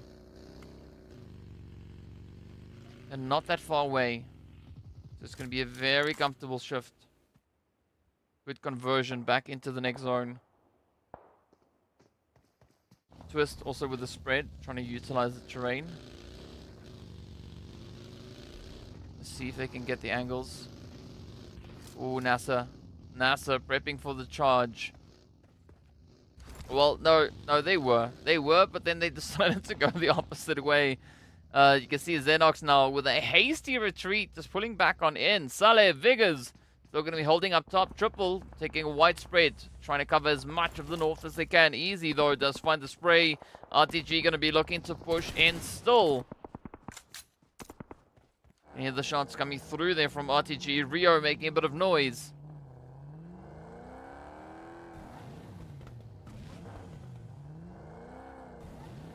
and not that far away. So it's going to be a very comfortable shift. Good conversion back into the next zone. Twist also with the spread, trying to utilize the terrain. Let's see if they can get the angles. Ooh, NASR. NASR prepping for the charge. Well, no, they were, but then they decided to go the opposite way. You can see Xenox now with a hasty retreat, just pulling back on in. Saleh, Vigors, still going to be holding up top. Triple, taking a wide spread, trying to cover as much of the north as they can. Easy, though, does find the spray. RTG going to be looking to push in still. And here the shots coming through there from RTG. Rio making a bit of noise.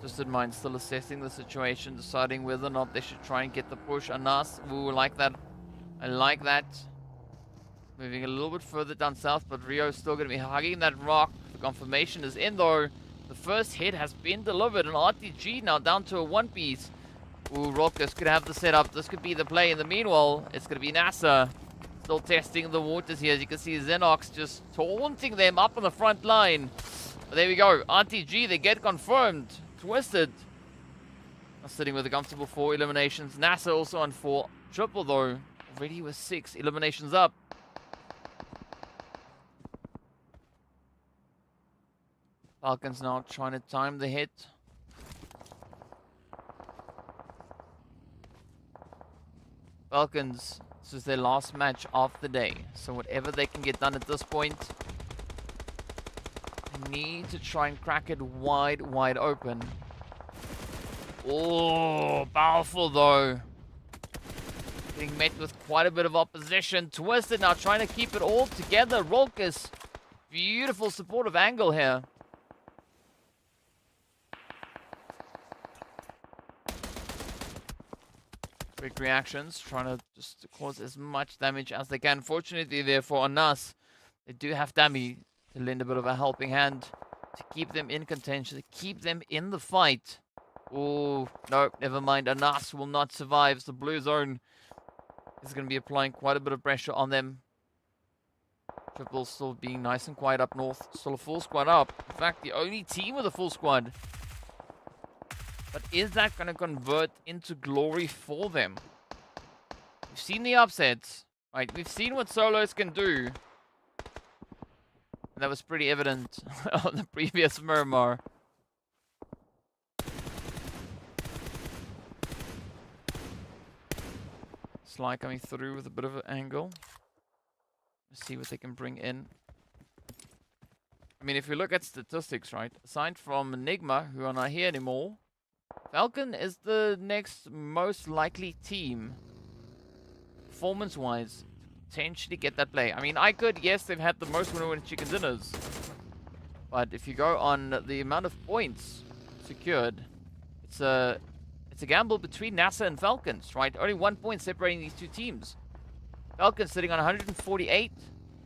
Just in mind, still assessing the situation, deciding whether or not they should try and get the push. Anas, ooh, like that. I like that. Moving a little bit further down south, but Rio's still going to be hugging that rock. The confirmation is in, though. The first hit has been delivered, and RTG now down to a one-piece. Ooh, Rokas could have the setup. This could be the play. In the meanwhile, it's going to be NASR. Still testing the waters here. As you can see, Xenox just taunting them up on the front line. But there we go. RTG, they get confirmed. Twisted. Sitting with a comfortable 4 eliminations. NASR also on 4. Triple, though. Already with 6 eliminations up. Falcons now trying to time the hit. Falcons, this is their last match of the day. So whatever they can get done at this point, they need to try and crack it wide open. Oh, powerful though. Being met with quite a bit of opposition. Twisted now trying to keep it all together. Rolkus, beautiful supportive angle here. Quick reactions, trying to just cause as much damage as they can. Fortunately, therefore, on us, they do have Dami to lend a bit of a helping hand to keep them in contention, to keep them in the fight. Oh, no, never mind. Anas will not survive. The blue zone is going to be applying quite a bit of pressure on them. Triple still being nice and quiet up north. Still a full squad up. In fact, the only team with a full squad. But is that going to convert into glory for them? We've seen the upsets, right? We've seen what solos can do. And that was pretty evident on the previous Miramar. Sly coming through with a bit of an angle. Let's see what they can bring in. I mean, if you look at statistics, right? Aside from NIGMA, who are not here anymore, Falcon is the next most likely team, performance-wise, to potentially get that play. I mean, IKURD, yes, they've had the most winner-winner chicken dinners. But if you go on the amount of points secured, it's a gamble between NASR and Falcons, right? Only 1 point separating these two teams. Falcons sitting on 148.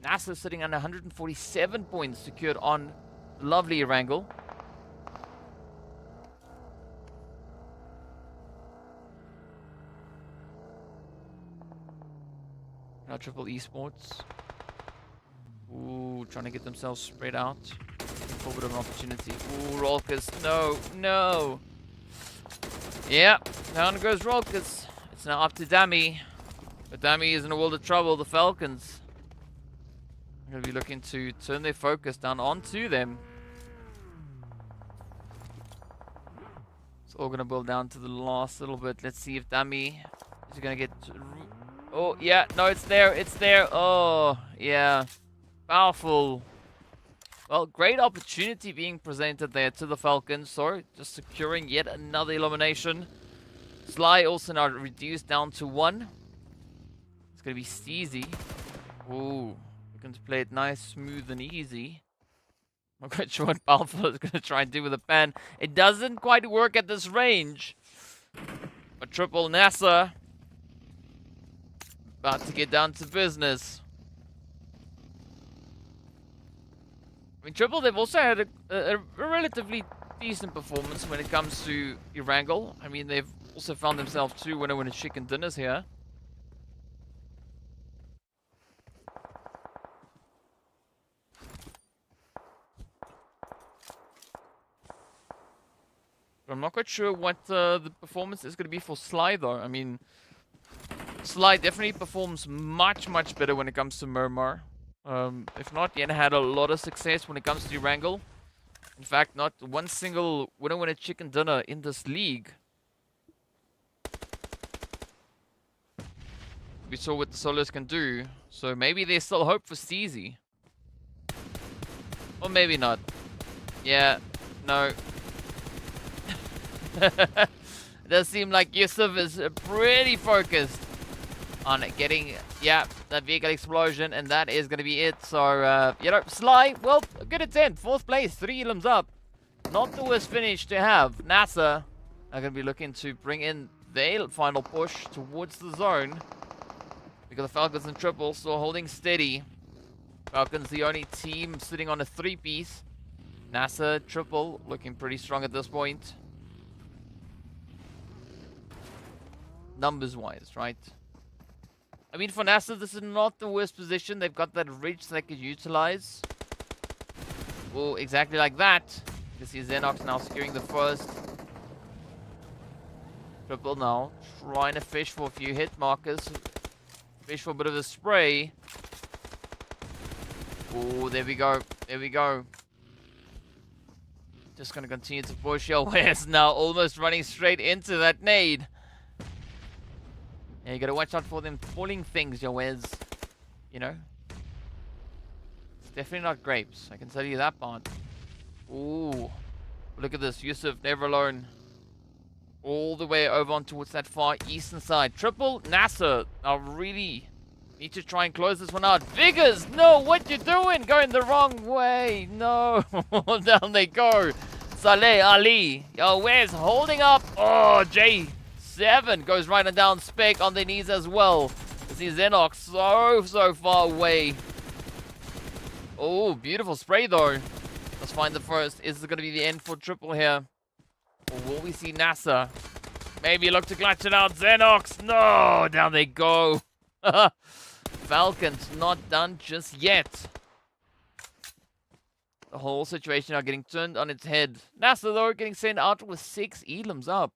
NASR sitting on 147 points secured on lovely Erangel. Now Triple Esports. Ooh, trying to get themselves spread out. A bit of an opportunity. Ooh, Rolkus. No, no. Yeah, down goes Rolkus. It's now up to Dami. But Dami is in a world of trouble. The Falcons are going to be looking to turn their focus down onto them. It's all going to boil down to the last little bit. Let's see if Dami is going to get... Oh, yeah. No, it's there. It's there. Oh, yeah. Powerful. Well, great opportunity being presented there to the Falcons. So, just securing yet another elimination. Sly also now reduced down to 1. It's going to be Steezy. Ooh. Looking to play it nice, smooth, and easy. I'm not quite sure what Powerful is going to try and do with the pan. It doesn't quite work at this range. But Triple NASR about to get down to business. mean, Triple, they've also had a relatively decent performance when it comes to Erangel. I mean, they've also found themselves 2 winner chicken dinners here. But I'm not quite sure what the performance is going to be for Sly, though. I mean, Sly definitely performs much better when it comes to Miramar. If not, Yen had a lot of success when it comes to Erangel. In fact, not one single winner chicken dinner in this league. We saw what the solos can do, so maybe there's still hope for Steezy. Or maybe not. Yeah, no. It does seem like Yusuf is pretty focused on getting, yeah, that vehicle explosion, and that is going to be it. So, you know, Sly, well, a good attempt. 4th place, 3 elims up. Not the worst finish to have. NASR are going to be looking to bring in their final push towards the zone, because the Falcons and Triple still holding steady. Falcons the only team sitting on a 3-piece. NASR, Triple looking pretty strong at this point. Numbers-wise, right? I mean, for NASR, this is not the worst position. They've got that ridge they could utilize. Well, exactly like that. You can see Xenox now securing the first. Triple now trying to fish for a few hit markers. Fish for a bit of a spray. Oh, there we go. There we go. Just going to continue to push. Where's now almost running straight into that nade. Yeah, you got to watch out for them falling things, Wes. You know? It's definitely not grapes. I can tell you that part. Ooh. Look at this. Yusuf, never alone. All the way over on towards that far eastern side. Triple NASR. I really need to try and close this one out. Vigors! No, what you doing? Going the wrong way. No. Down they go. Saleh Ali. Wes holding up. Oh, J7 goes right on down. Spec on their knees as well. You see Xenox so far away. Oh, beautiful spray though. Let's find the first. Is it going to be the end for Triple here? Or will we see NASR? Maybe look to clutch it out. Xenox. No, down they go. Falcons not done just yet. The whole situation now getting turned on its head. NASR though getting sent out with 6 elims up.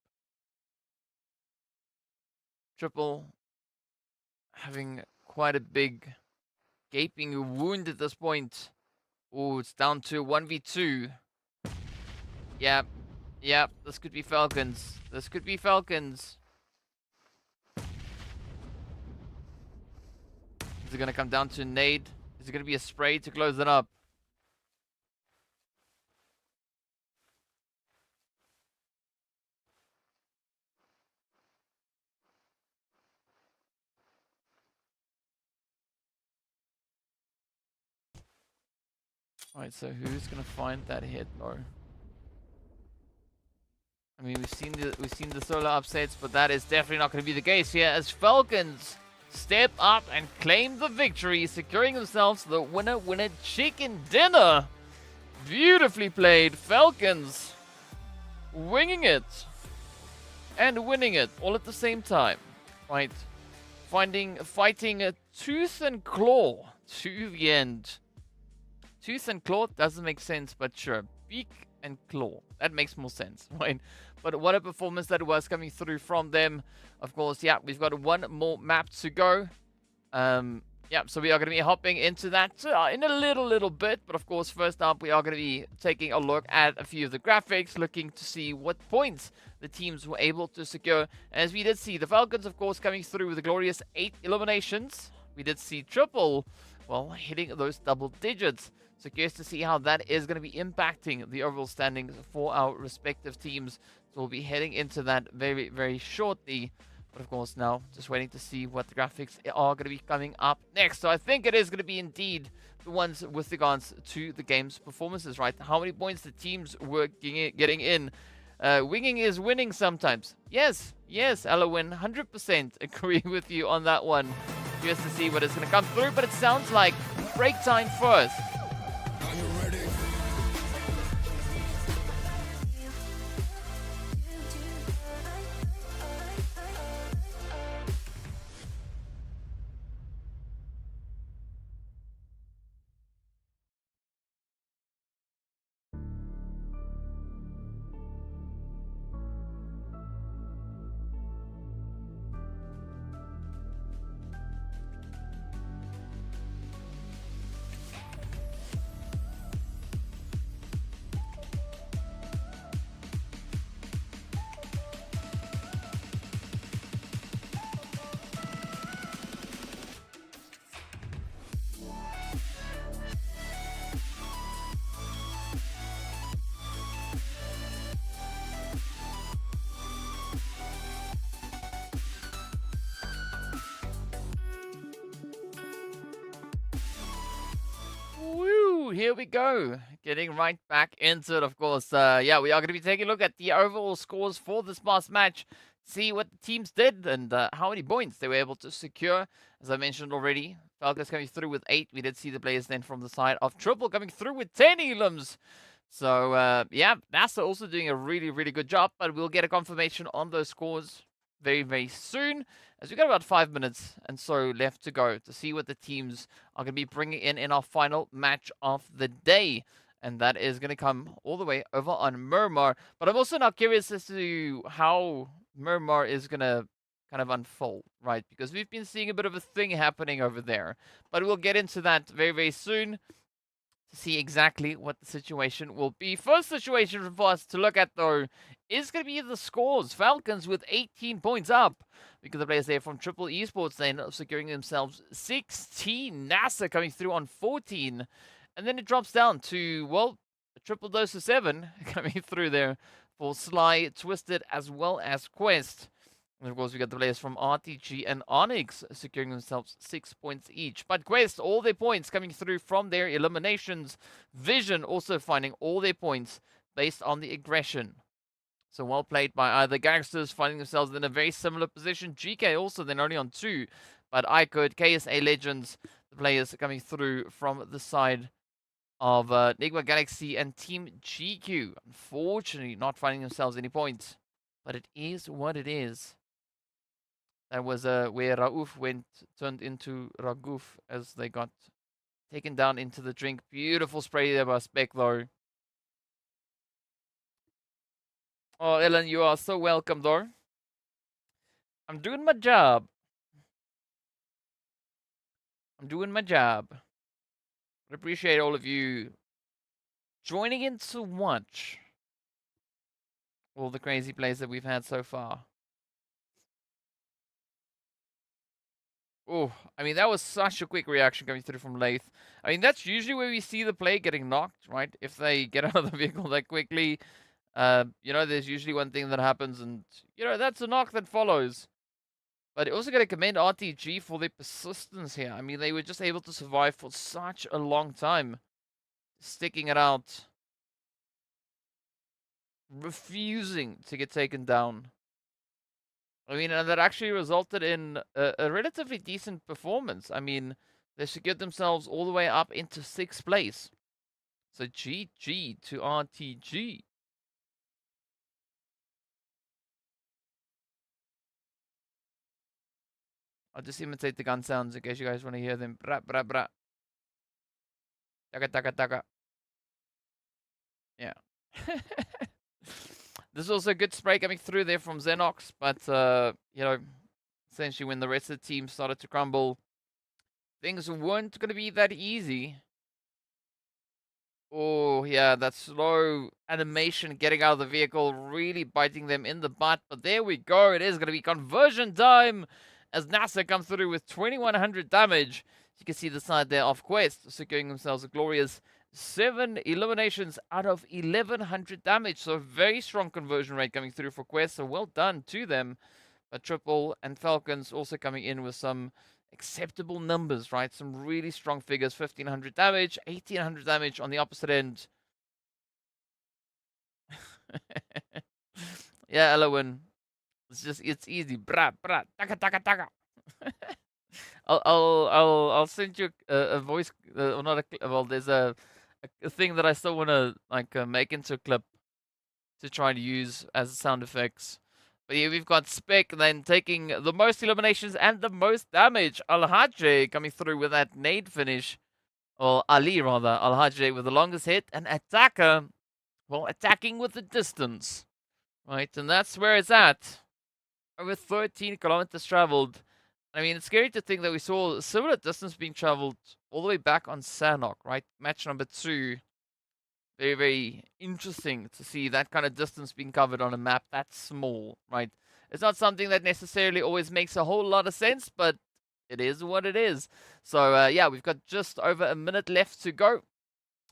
Triple having quite a big gaping wound at this point. Oh, it's down to 1v2. Yep, this could be Falcons. This could be Falcons. Is it going to come down to a nade? Is it going to be a spray to close it up? Alright, so who's gonna find that hit though? I mean, we've seen the solo upsets, but that is definitely not gonna be the case here as Falcons step up and claim the victory, securing themselves the winner chicken dinner. Beautifully played. Falcons winging it and winning it all at the same time. Right, fighting a tooth and claw to the end. Tooth and claw doesn't make sense, but sure. Beak and claw. That makes more sense, right? But what a performance that was coming through from them. Of course, yeah, we've got one more map to go. Yeah, so we are going to be hopping into that in a little bit. But of course, first up, we are going to be taking a look at a few of the graphics, looking to see what points the teams were able to secure. As we did see, the Falcons, of course, coming through with a glorious 8 eliminations. We did see Triple, well, hitting those double digits. So curious to see how that is going to be impacting the overall standings for our respective teams. So we'll be heading into that very shortly. But of course now, just waiting to see what the graphics are going to be coming up next. So I think it is going to be indeed the ones with regards to the game's performances, right? How many points the teams were getting in. Winging is winning sometimes. Yes, Alowin, 100% agree with you on that one. Curious to see what is going to come through, but it sounds like break time first. Are you ready? here we go. Getting right back into it, of course. Yeah, we are going to be taking a look at the overall scores for this past match. See what the teams did and how many points they were able to secure. As I mentioned already, Falcons coming through with 8. We did see the players then from the side of Triple coming through with 10 elims. So, yeah, NASR also doing a really, really good job. But we'll get a confirmation on those scores very, very soon, as we've got about 5 minutes and so left to go to see what the teams are going to be bringing in our final match of the day. And that is going to come all the way over on Miramar. But I'm also now curious as to how Miramar is going to kind of unfold, right? Because we've been seeing a bit of a thing happening over there. But we'll get into that very, very soon to see exactly what the situation will be. First situation for us to look at, though, is going to be the scores. Falcons with 18 points up, because the players there from Triple Esports then securing themselves 16. NASR coming through on 14. And then it drops down to, well, a triple dose of 7 coming through there for Sly, Twisted, as well as Quest. And of course, we got the players from RTG and ONYX securing themselves 6 points each. But Quest, all their points coming through from their eliminations. Vision also finding all their points based on the aggression. So well played by either GANGSTERS, finding themselves in a very similar position. GEEKAY also then only on 2. But IKURD, KSA Legends, the players coming through from the side of NIGMA Galaxy and Team GQ. Unfortunately, not finding themselves any points. But it is what it is. That was where Raouf turned into Ragouf as they got taken down into the drink. Beautiful spray there by Spec, though. Oh, Ellen, you are so welcome, though. I'm doing my job. I'm doing my job. I appreciate all of you joining in to watch all the crazy plays that we've had so far. Oh, I mean, that was such a quick reaction coming through from Lath. I mean, that's usually where we see the play getting knocked, right? If they get out of the vehicle that quickly, you know, there's usually one thing that happens, and, you know, that's a knock that follows. But also got to commend RTG for their persistence here. I mean, they were just able to survive for such a long time, sticking it out, refusing to get taken down. I mean, and that actually resulted in a relatively decent performance. I mean, they secured themselves all the way up into 6th place. So GG to RTG. I'll just imitate the gun sounds in case you guys want to hear them. Bra, bra, bra. Taka, taka, taka. Yeah. This is also a good spray coming through there from Xenox, but, you know, essentially when the rest of the team started to crumble, things weren't going to be that easy. Oh, yeah, that slow animation getting out of the vehicle, really biting them in the butt. But there we go. It is going to be conversion time as NASR comes through with 2100 damage. You can see the side there of Quest securing themselves a glorious 7 eliminations out of 1100 damage. So very strong conversion rate coming through for Quest. So well done to them. But Triple and Falcons also coming in with some acceptable numbers, right? Some really strong figures. 1500 damage, 1800 damage on the opposite end. Yeah, Elowen. It's easy. Bra, bra, taka, taka, taka. I'll send you a voice, or not a, well, there's a thing that I still want to, like, make into a clip to try to use as sound effects. But yeah, we've got Spec then taking the most eliminations and the most damage. Al-Hajj coming through with that nade finish. Or Ali, rather. Al-Hajj with the longest hit. And Attacker, well, attacking with the distance. Right, and that's where it's at. Over 13 kilometers traveled. I mean, it's scary to think that we saw a similar distance being traveled all the way back on Sanhok, right? Match number 2. Very, very interesting to see that kind of distance being covered on a map that small, right? It's not something that necessarily always makes a whole lot of sense, but it is what it is. So, yeah, we've got just over a minute left to go.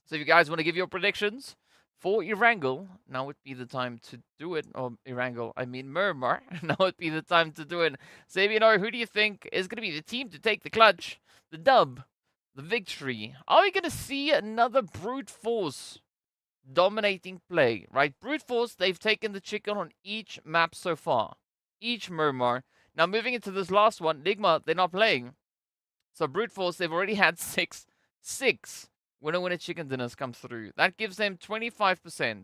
So if you guys want to give your predictions for Erangel, now would be the time to do it. Or Erangel, I mean Miramar. Now would be the time to do it. So if you know, who do you think is going to be the team to take the clutch, the dub, the victory. Are we going to see another brute force dominating play, right? Brute force, they've taken the chicken on each map so far. Each Miramar. Now moving into this last one, NIGMA, they're not playing. So brute force, they've already had six winner chicken dinners come through. That gives them 25%,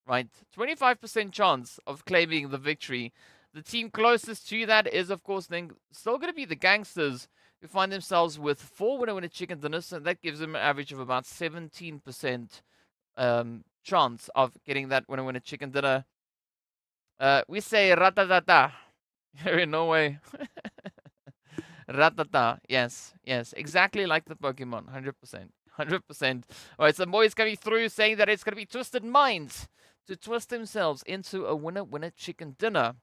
right? 25% chance of claiming the victory. The team closest to that is, of course, then still going to be the Gangsters, who find themselves with 4 winner chicken dinners, and that gives them an average of about 17% chance of getting that winner chicken dinner. We say ratatata here in Norway. Ratata, yes, exactly like the Pokemon, 100%. 100%. Alright, some boys coming through saying that it's going to be Twisted Minds to twist themselves into a winner chicken dinner.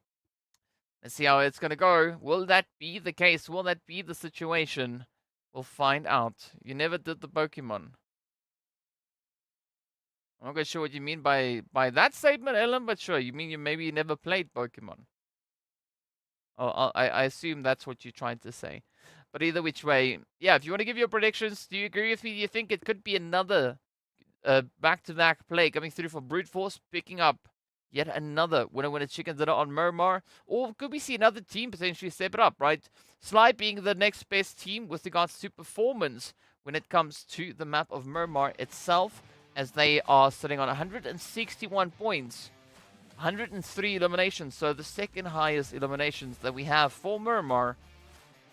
Let's see how it's going to go. Will that be the case? Will that be the situation? We'll find out. You never did the Pokemon. I'm not quite sure what you mean by that statement, Ellen, but sure, you mean you maybe never played Pokemon. Oh, I assume that's what you're trying to say. But either which way, yeah, if you want to give your predictions, do you agree with me? Do you think it could be another back-to-back play coming through for Brute Force, picking up yet another winner chicken dinner on Miramar? Or could we see another team potentially step it up, right? Sly being the next best team with regards to performance when it comes to the map of Miramar itself, as they are sitting on 161 points. 103 eliminations, so the second highest eliminations that we have for Miramar,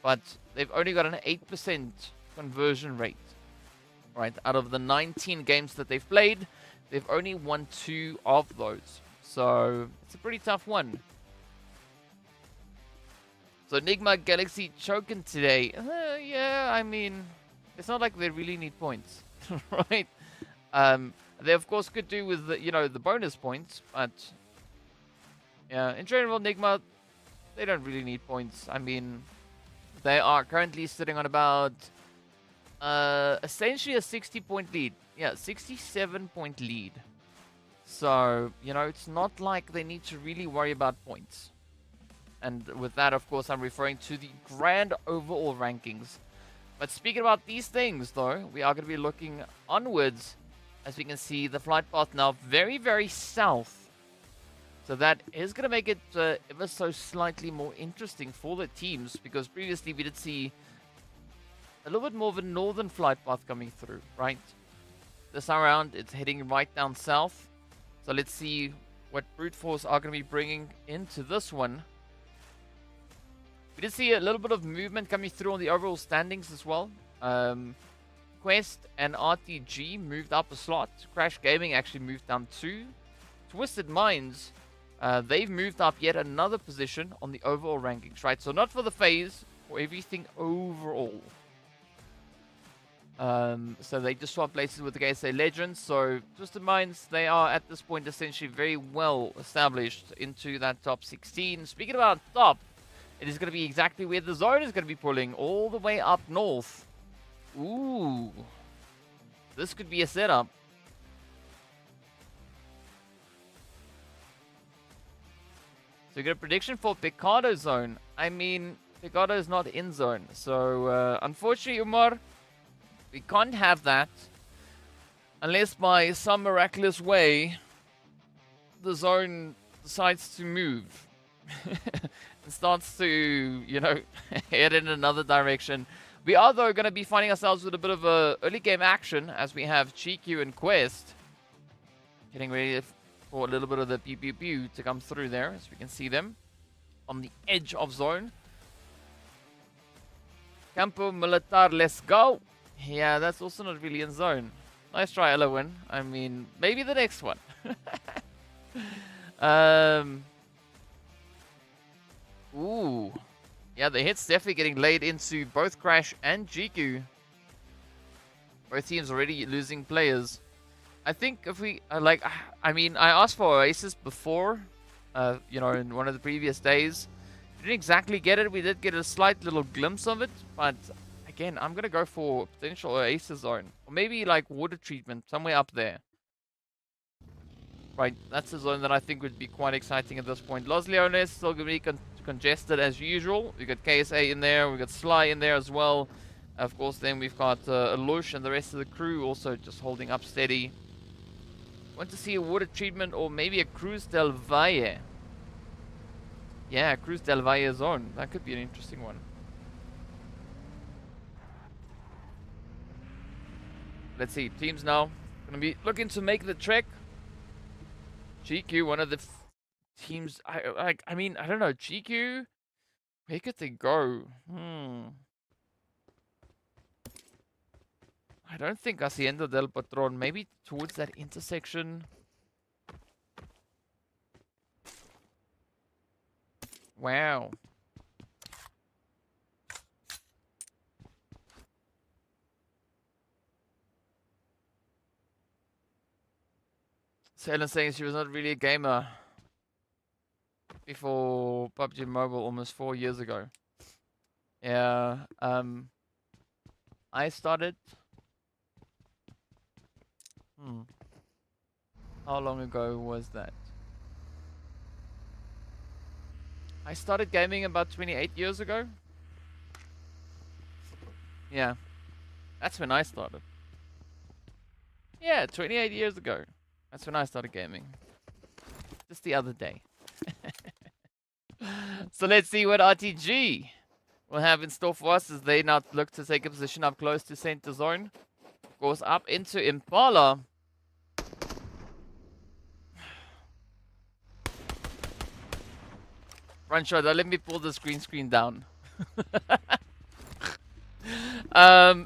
but they've only got an 8% conversion rate. Right, out of the 19 games that they've played, they've only won 2 of those. So it's a pretty tough one. So NIGMA Galaxy choking today. Yeah, I mean, it's not like they really need points, right? They of course could do with the, the bonus points, but yeah, in general, NIGMA, they don't really need points. I mean, they are currently sitting on about essentially a 60-point lead. Yeah, 67-point lead. So, it's not like they need to really worry about points. And with that, of course, I'm referring to the grand overall rankings. But speaking about these things, though, we are going to be looking onwards. As we can see, the flight path now very, very south. So that is going to make it ever so slightly more interesting for the teams, because previously we did see a little bit more of a northern flight path coming through, right? This time around, it's heading right down south. So let's see what Brute Force are going to be bringing into this one. We did see a little bit of movement coming through on the overall standings as well. Quest and RTG moved up a slot. Crash Gaming actually moved down 2. Twisted Minds, they've moved up yet another position on the overall rankings, right? So not for the phase, for everything overall. So they just swap places with the GEEKAY Legends. So Twisted Minds, they are at this point essentially very well established into that top 16. Speaking about top, it is going to be exactly where the zone is going to be pulling, all the way up north. Ooh, this could be a setup. So we get a prediction for Picardo zone. I mean, Picardo is not in zone. So unfortunately, Umar, we can't have that. Unless by some miraculous way, the zone decides to move. And starts to, head in another direction. We are, though, going to be finding ourselves with a bit of a early game action, as we have GQ and Quest getting ready for a little bit of the pew pew pew to come through there, as we can see them on the edge of zone. Campo Militar, let's go. Yeah, that's also not really in zone. Nice try, Elowin. I mean, maybe the next one. Ooh. Yeah, the hit's definitely getting laid into both Crash and GQ. Both teams already losing players. I think if we, I mean, I asked for Oasis before, in one of the previous days. We didn't exactly get it. We did get a slight little glimpse of it. But, again, I'm going to go for potential Oasis zone. Or maybe, water treatment, somewhere up there. Right, that's a zone that I think would be quite exciting at this point. Los Leones still going to be congested as usual. We got KSA in there. We got Sly in there as well. Of course, then we've got Alush and the rest of the crew also just holding up steady. Want to see a water treatment or maybe a Cruz del Valle? Yeah, Cruz del Valle zone. That could be an interesting one. Let's see. Teams now gonna be looking to make the trek. GQ, one of the teams. I mean, I don't know. GQ, where could they go? I don't think Hacienda del Patron. Maybe towards that intersection. Wow. So Ellen saying she was not really a gamer before PUBG Mobile almost 4 years ago. Yeah. I started. How long ago was that? I started gaming about 28 years ago. Yeah. That's when I started. Yeah, 28 years ago. That's when I started gaming. Just the other day. So let's see what RTG will have in store for us as they now look to take a position up close to center zone. Of course, up into Impala. Run shot, let me pull this green screen down.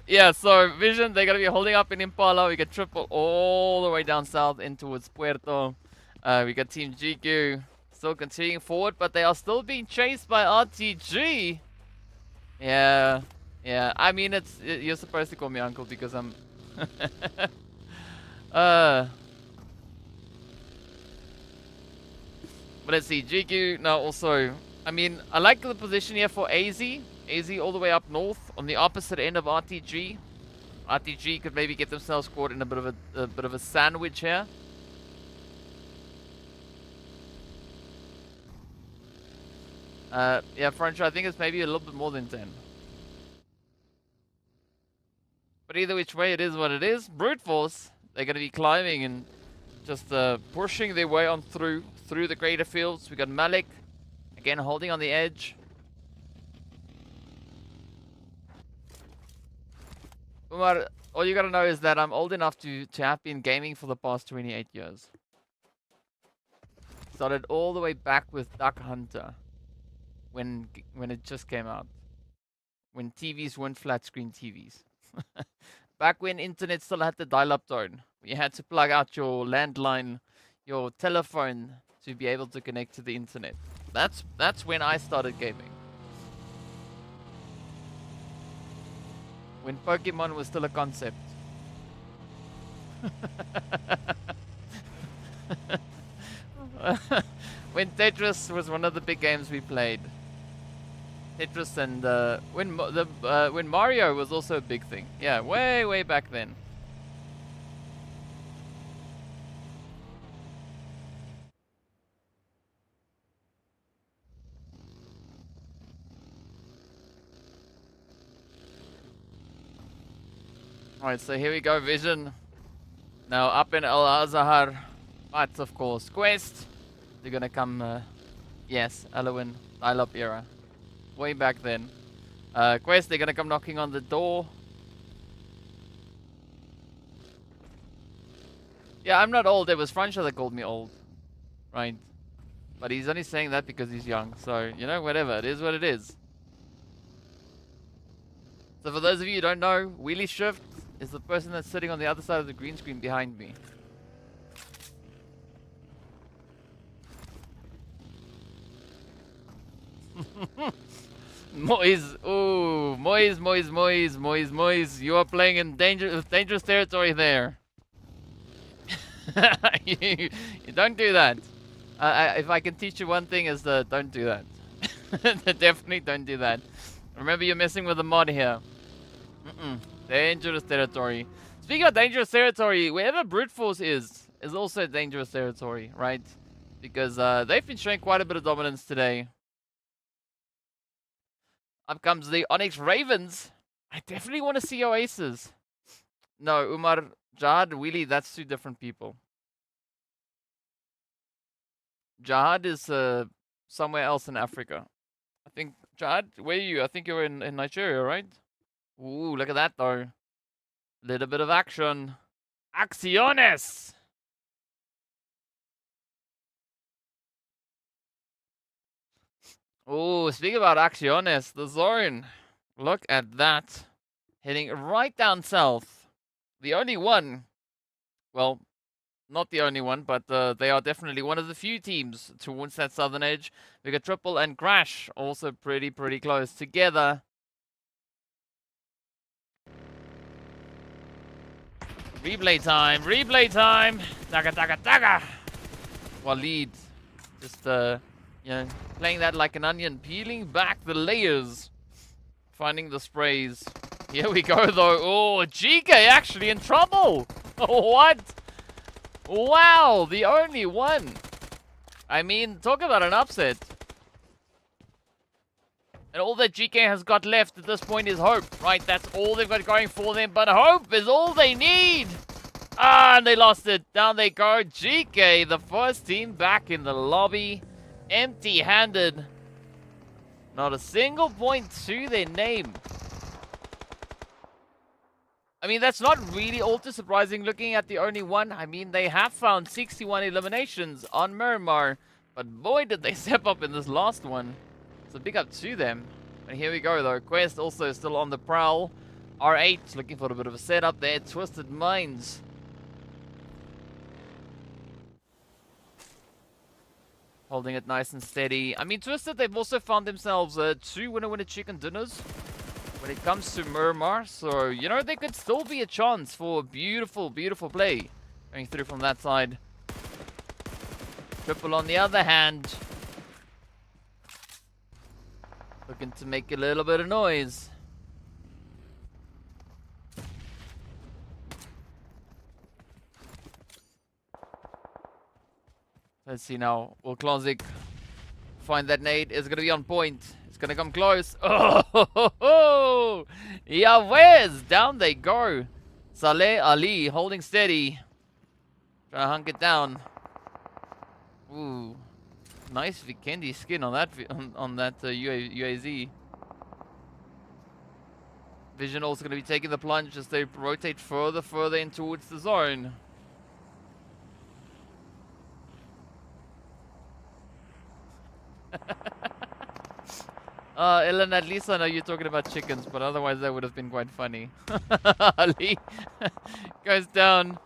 Yeah, so Vision, they're going to be holding up in Impala. We got triple all the way down south in towards Puerto. We got Team GQ still continuing forward, but they are still being chased by RTG. Yeah, yeah. I mean, you're supposed to call me uncle because I'm... But let's see, GQ now also... I mean, I like the position here for AZ. AZ all the way up north on the opposite end of RTG. RTG could maybe get themselves caught in a bit of a sandwich here. Yeah, French, I think it's maybe a little bit more than 10. But either which way, it is what it is. Brute force, they're going to be climbing and just pushing their way on through the greater fields. We got Malik again holding on the edge. Umar, all you gotta know is that I'm old enough to have been gaming for the past 28 years. Started all the way back with Duck Hunter when it just came out. When TVs weren't flat screen TVs. Back when internet still had the dial-up tone. You had to plug out your landline, your telephone to be able to connect to the internet. That's when I started gaming. When Pokemon was still a concept. When Tetris was one of the big games we played. Tetris and when Mario was also a big thing. Yeah, way back then. Alright, so here we go, Vision. Now up in Al Azhar, but of course, Quest. They're gonna come, yes, Alowin, dial-up era. Way back then. Quest, they're gonna come knocking on the door. Yeah, I'm not old. It was Francia that called me old. Right? But he's only saying that because he's young. So, you know, whatever. It is what it is. So for those of you who don't know, Wheelie Shift is the person that's sitting on the other side of the green screen behind me. Moise, ooh, Moise, you are playing in dangerous territory there. you don't do that. If I can teach you one thing is don't do that. Definitely don't do that. Remember, you're messing with a mod here. Dangerous territory. Speaking of dangerous territory, wherever Brute Force is also dangerous territory, right? Because they've been showing quite a bit of dominance today. Up comes the ONYX Ravens. I definitely want to see Oasis. No, Umar, Jihad, Willy, that's two different people. Jihad is somewhere else in Africa. I think, Jihad, where are you? I think you're in Nigeria, right? Ooh, look at that, though. Little bit of action. Acciones! Ooh, speaking about Acciones, the zone. Look at that. Heading right down south. The only one. Well, not the only one, but they are definitely one of the few teams towards that southern edge. We got Triple and Crash also pretty close together. Replay time, replay time. Daga, daga, daga. Waleed just, you know, playing that like an onion, peeling back the layers, finding the sprays. Here we go, though. Oh, GEEKAY actually in trouble. What? Wow, the only one. I mean, talk about an upset. And all that GEEKAY has got left at this point is hope, right? That's all they've got going for them, but hope is all they need. Ah, and they lost it. Down they go. GEEKAY, the first team back in the lobby. Empty-handed. Not a single point to their name. I mean, that's not really all too surprising looking at the only one. I mean, they have found 61 eliminations on Miramar. But boy, did they step up in this last one. So big up to them. And here we go, though. Quest also still on the prowl. R8 looking for a bit of a setup there. Twisted Minds. Holding it nice and steady. I mean, Twisted, they've also found themselves 2 winner-winner chicken dinners when it comes to Miramar. So, you know, there could still be a chance for beautiful play going through from that side. Triple on the other hand. Looking to make a little bit of noise. Let's see now. Will Klonzik find that nade? It's going to be on point. It's going to come close. Oh, yeah, where's? Down they go. Saleh Ali holding steady. Trying to hunk it down. Ooh. Nice Vikendi skin on that UAZ. Vision also going to be taking the plunge as they rotate further in towards the zone. Ellen, at least I know you're talking about chickens, but otherwise that would have been quite funny. Ali goes down.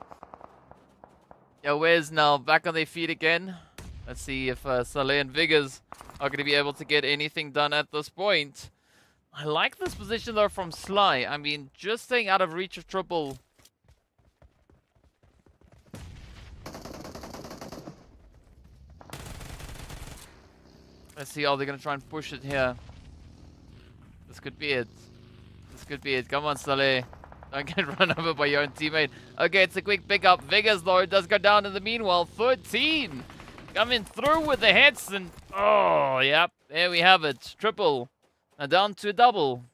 Yeah, where's now? Back on their feet again. Let's see if Saleh and Vigors are going to be able to get anything done at this point. I like this position, though, from Sly. I mean, just staying out of reach of Triple. Let's see how they're going to try and push it here. This could be it. This could be it. Come on, Saleh. Don't get run over by your own teammate. Okay, it's a quick pickup. Vigors, though, does go down in the meanwhile. 13. Coming through with the hits. And, oh, yep. There we have it. Triple. Now down to a double.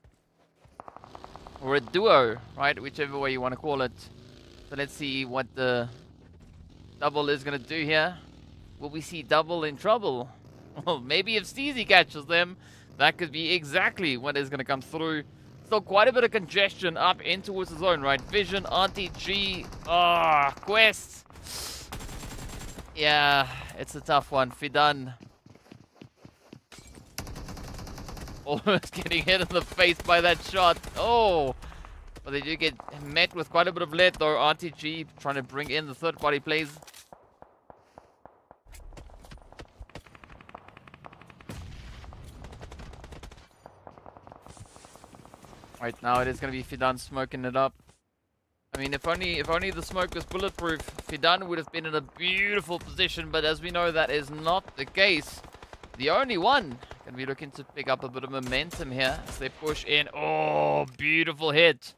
Or a duo, right? Whichever way you want to call it. So let's see what the double is going to do here. Will we see double in trouble? Well, maybe if Steezy catches them, that could be exactly what is going to come through. Still quite a bit of congestion up in towards the zone, right? Vision, RTG, Quest. Yeah, it's a tough one. Fidan. Almost getting hit in the face by that shot. Oh, but they do get met with quite a bit of lead, though. RTG trying to bring in the third-party plays. Right now, it is going to be Fidan smoking it up. I mean, if only the smoke was bulletproof, Fidan would have been in a beautiful position. But as we know, that is not the case. The only one going to be looking to pick up a bit of momentum here as they push in. Oh, beautiful hit.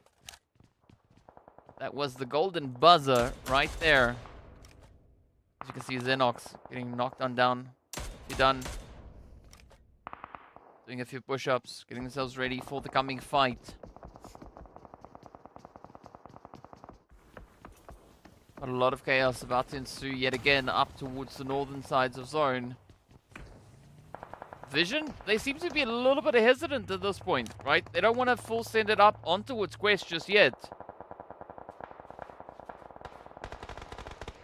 That was the golden buzzer right there. As you can see, Xenox getting knocked on down. Fidan doing a few push-ups, getting themselves ready for the coming fight. Got a lot of chaos about to ensue yet again up towards the northern sides of zone. Vision, they seem to be a little bit hesitant at this point, right? They don't want to full send it up onto its quest just yet.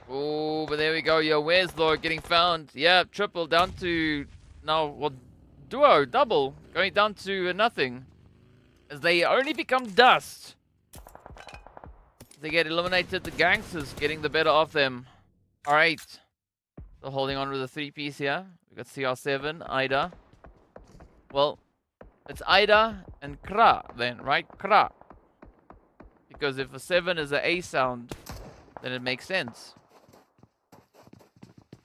Oh, but there we go. Yo, where's though getting found? Yeah, triple down to now, well, duo, double, going down to nothing. As they only become dust. They get eliminated, the gangsters getting the better of them. Alright. So holding on with a 3-piece here. We've got CR7, Ida. Well, it's Ida and Kra then, right? Kra. Because if a 7 is an A sound, then it makes sense.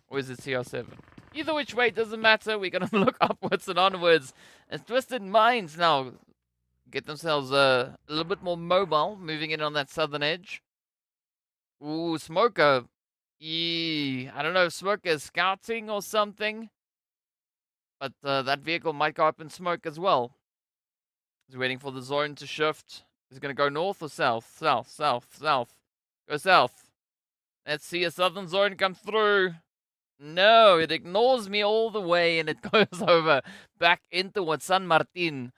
Or is it CR7? Either which way, it doesn't matter. We're going to look upwards and onwards. And Twisted Minds now get themselves a little bit more mobile, moving in on that southern edge. Ooh, Smoker. I don't know if Smoker is scouting or something. But that vehicle might go up in smoke as well. He's waiting for the zone to shift. Is it going to go north or south? South, south, south. Go south. Let's see a southern zone come through. No, it ignores me all the way and it goes over back into what San Martin.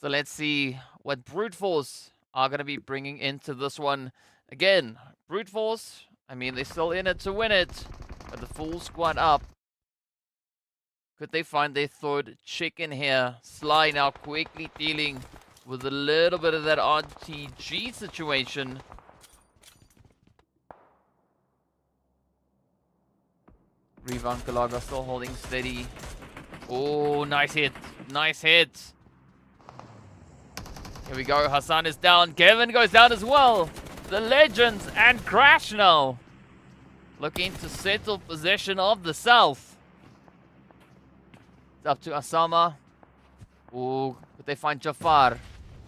So let's see what Brute Force are going to be bringing into this one. Again, Brute Force, I mean, they're still in it to win it. But the full squad up. Could they find their third chicken here? Sly now quickly dealing with a little bit of that RTG situation. Revan Kalaga still holding steady. Oh, nice hit. Nice hit. Here we go. Hassan is down. Kevin goes down as well. The Legends and Crash now looking to settle possession of the south. It's up to Asama. Oh, could they find Jafar?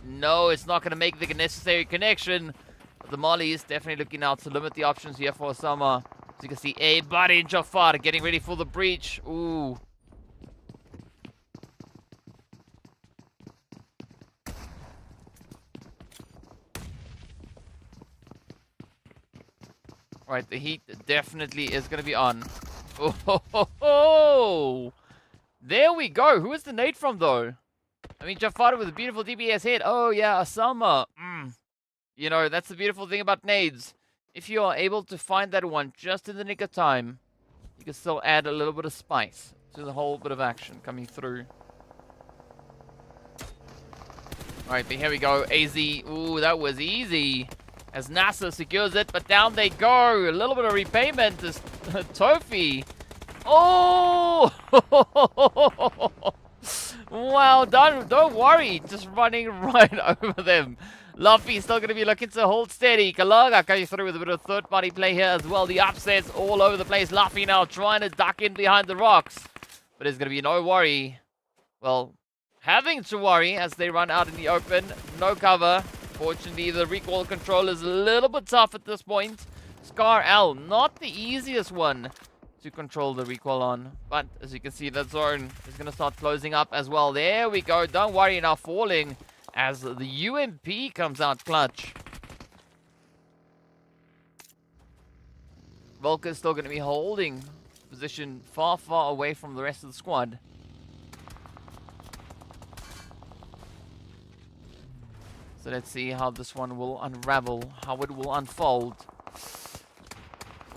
No, it's not going to make the necessary connection. But the Mali is definitely looking out to limit the options here for Asama. So you can see A-Buddy and Jafar getting ready for the breach. Ooh. Alright, the heat definitely is going to be on. Oh, ho, ho, ho. There we go. Who is the nade from, though? I mean, Jafar with a beautiful DPS hit. Oh, yeah, Asama. You know, that's the beautiful thing about nades. If you are able to find that one just in the nick of time, you can still add a little bit of spice to the whole bit of action coming through. Alright, but here we go. AZ. Ooh, that was easy. As NASR secures it, but down they go. A little bit of repayment to Tofi. Oh! Wow, don't worry. Just running right over them. Luffy still going to be looking to hold steady. Kalaga coming through with a bit of third-party play here as well. The upsets all over the place. Luffy now trying to duck in behind the rocks. But there's going to be no worry. Well, having to worry as they run out in the open. No cover. Fortunately, the recoil control is a little bit tough at this point. Scar L, not the easiest one to control the recoil on. But as you can see, that zone is going to start closing up as well. There we go. Don't worry, now falling as the UMP comes out clutch. Volker's still going to be holding position far, far away from the rest of the squad. So let's see how this one will unravel, how it will unfold.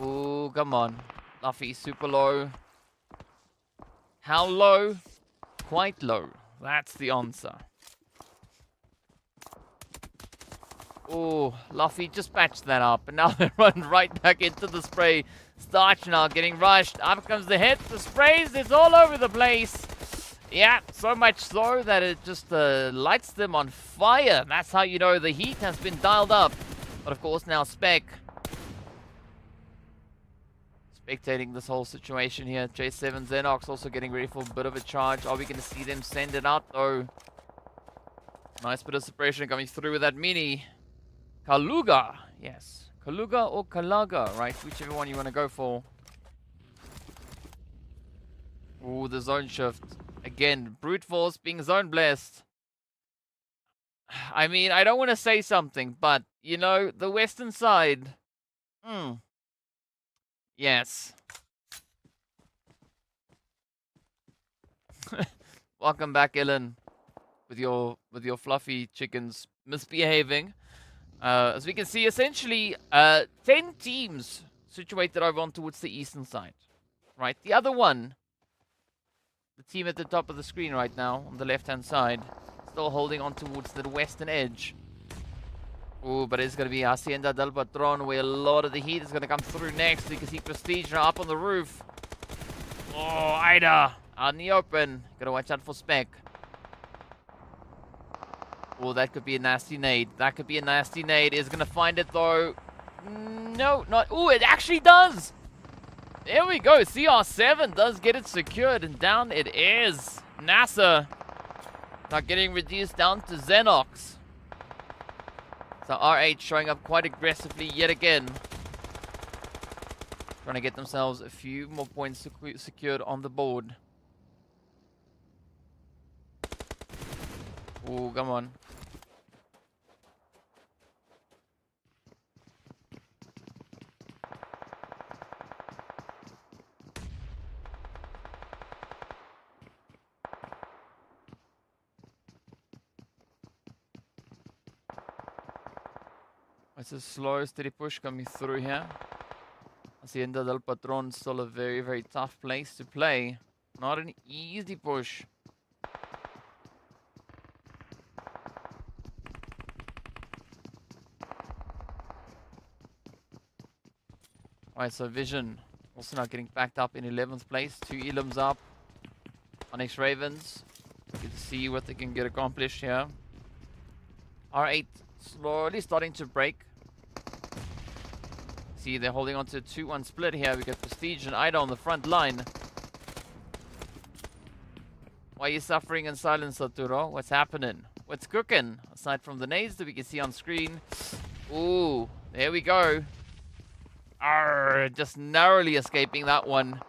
Ooh, come on. Luffy, super low. How low? Quite low. That's the answer. Oh, Luffy just patched that up. And now they run right back into the spray. Starch now getting rushed. Up comes the hit. The sprays, it's all over the place. Yeah, so much so that it just lights them on fire. That's how you know the heat has been dialed up. But of course now Spec. Spectating this whole situation here. J7 Xenox also getting ready for a bit of a charge. Are we going to see them send it out though? Nice bit of suppression coming through with that mini. Kaluga. Yes. Kaluga or Kalaga, right? Whichever one you want to go for. Ooh, the zone shift. Again, Brute Force being zone blessed. I mean, I don't want to say something, but, you know, the western side. Yes. Welcome back, Ellen, with your fluffy chickens misbehaving. As we can see, essentially, 10 teams situated over on towards the eastern side. Right, the other one, the team at the top of the screen right now, on the left-hand side, still holding on towards the western edge. Oh, but it's going to be Hacienda del Patron, where a lot of the heat is going to come through next. You can see Prestige now up on the roof. Oh, Ida, out in the open. Got to watch out for Spec. Oh, that could be a nasty nade. That could be a nasty nade. Is going to find it, though. No, not... Oh, it actually does. There we go. CR7 does get it secured, and down it is. NASR not getting reduced down to Xenox. So R8 showing up quite aggressively yet again. Trying to get themselves a few more points secured on the board. Oh, come on. It's a slow, steady push coming through here. Hacienda del Patron still a very, very tough place to play. Not an easy push. Alright, so Vision also now getting backed up in 11th place. 2 elims up. ONYX Ravens. Good to see what they can get accomplished here. R8 slowly starting to break. See, they're holding on to a 2-1 split here. We got Prestige and Ida on the front line. Why are you suffering in silence, Arturo? What's happening? What's cooking? Aside from the nades that we can see on screen. Ooh, there we go. Arr, just narrowly escaping that one.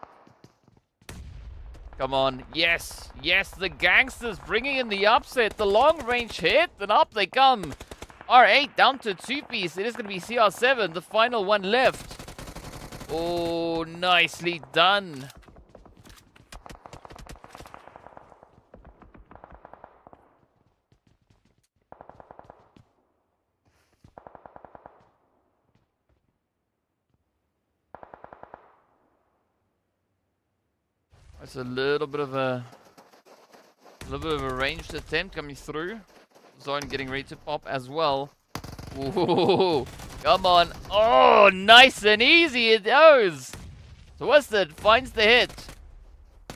Come on. Yes. Yes, the Gangsters bringing in the upset. The long range hit, and up they come. R8 down to 2-piece. It is going to be CR7, the final one left. Oh, nicely done. It's a little bit of a ranged attempt coming through. Zone getting ready to pop as well. Ooh, come on. Oh, nice and easy it goes. Twisted finds the hit.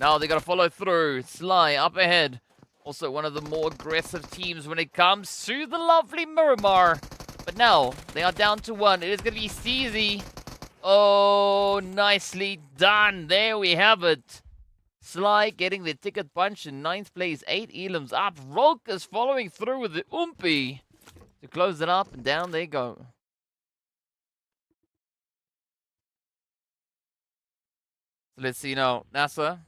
Now they got to follow through. Sly up ahead. Also one of the more aggressive teams when it comes to the lovely Miramar. But now they are down to 1. It is going to be CZ. Oh, nicely done. There we have it. Sly getting the ticket punch in 9th place. 8 elims up. Rolk is following through with the oompy to close it up, and down they go. So let's see now. NASR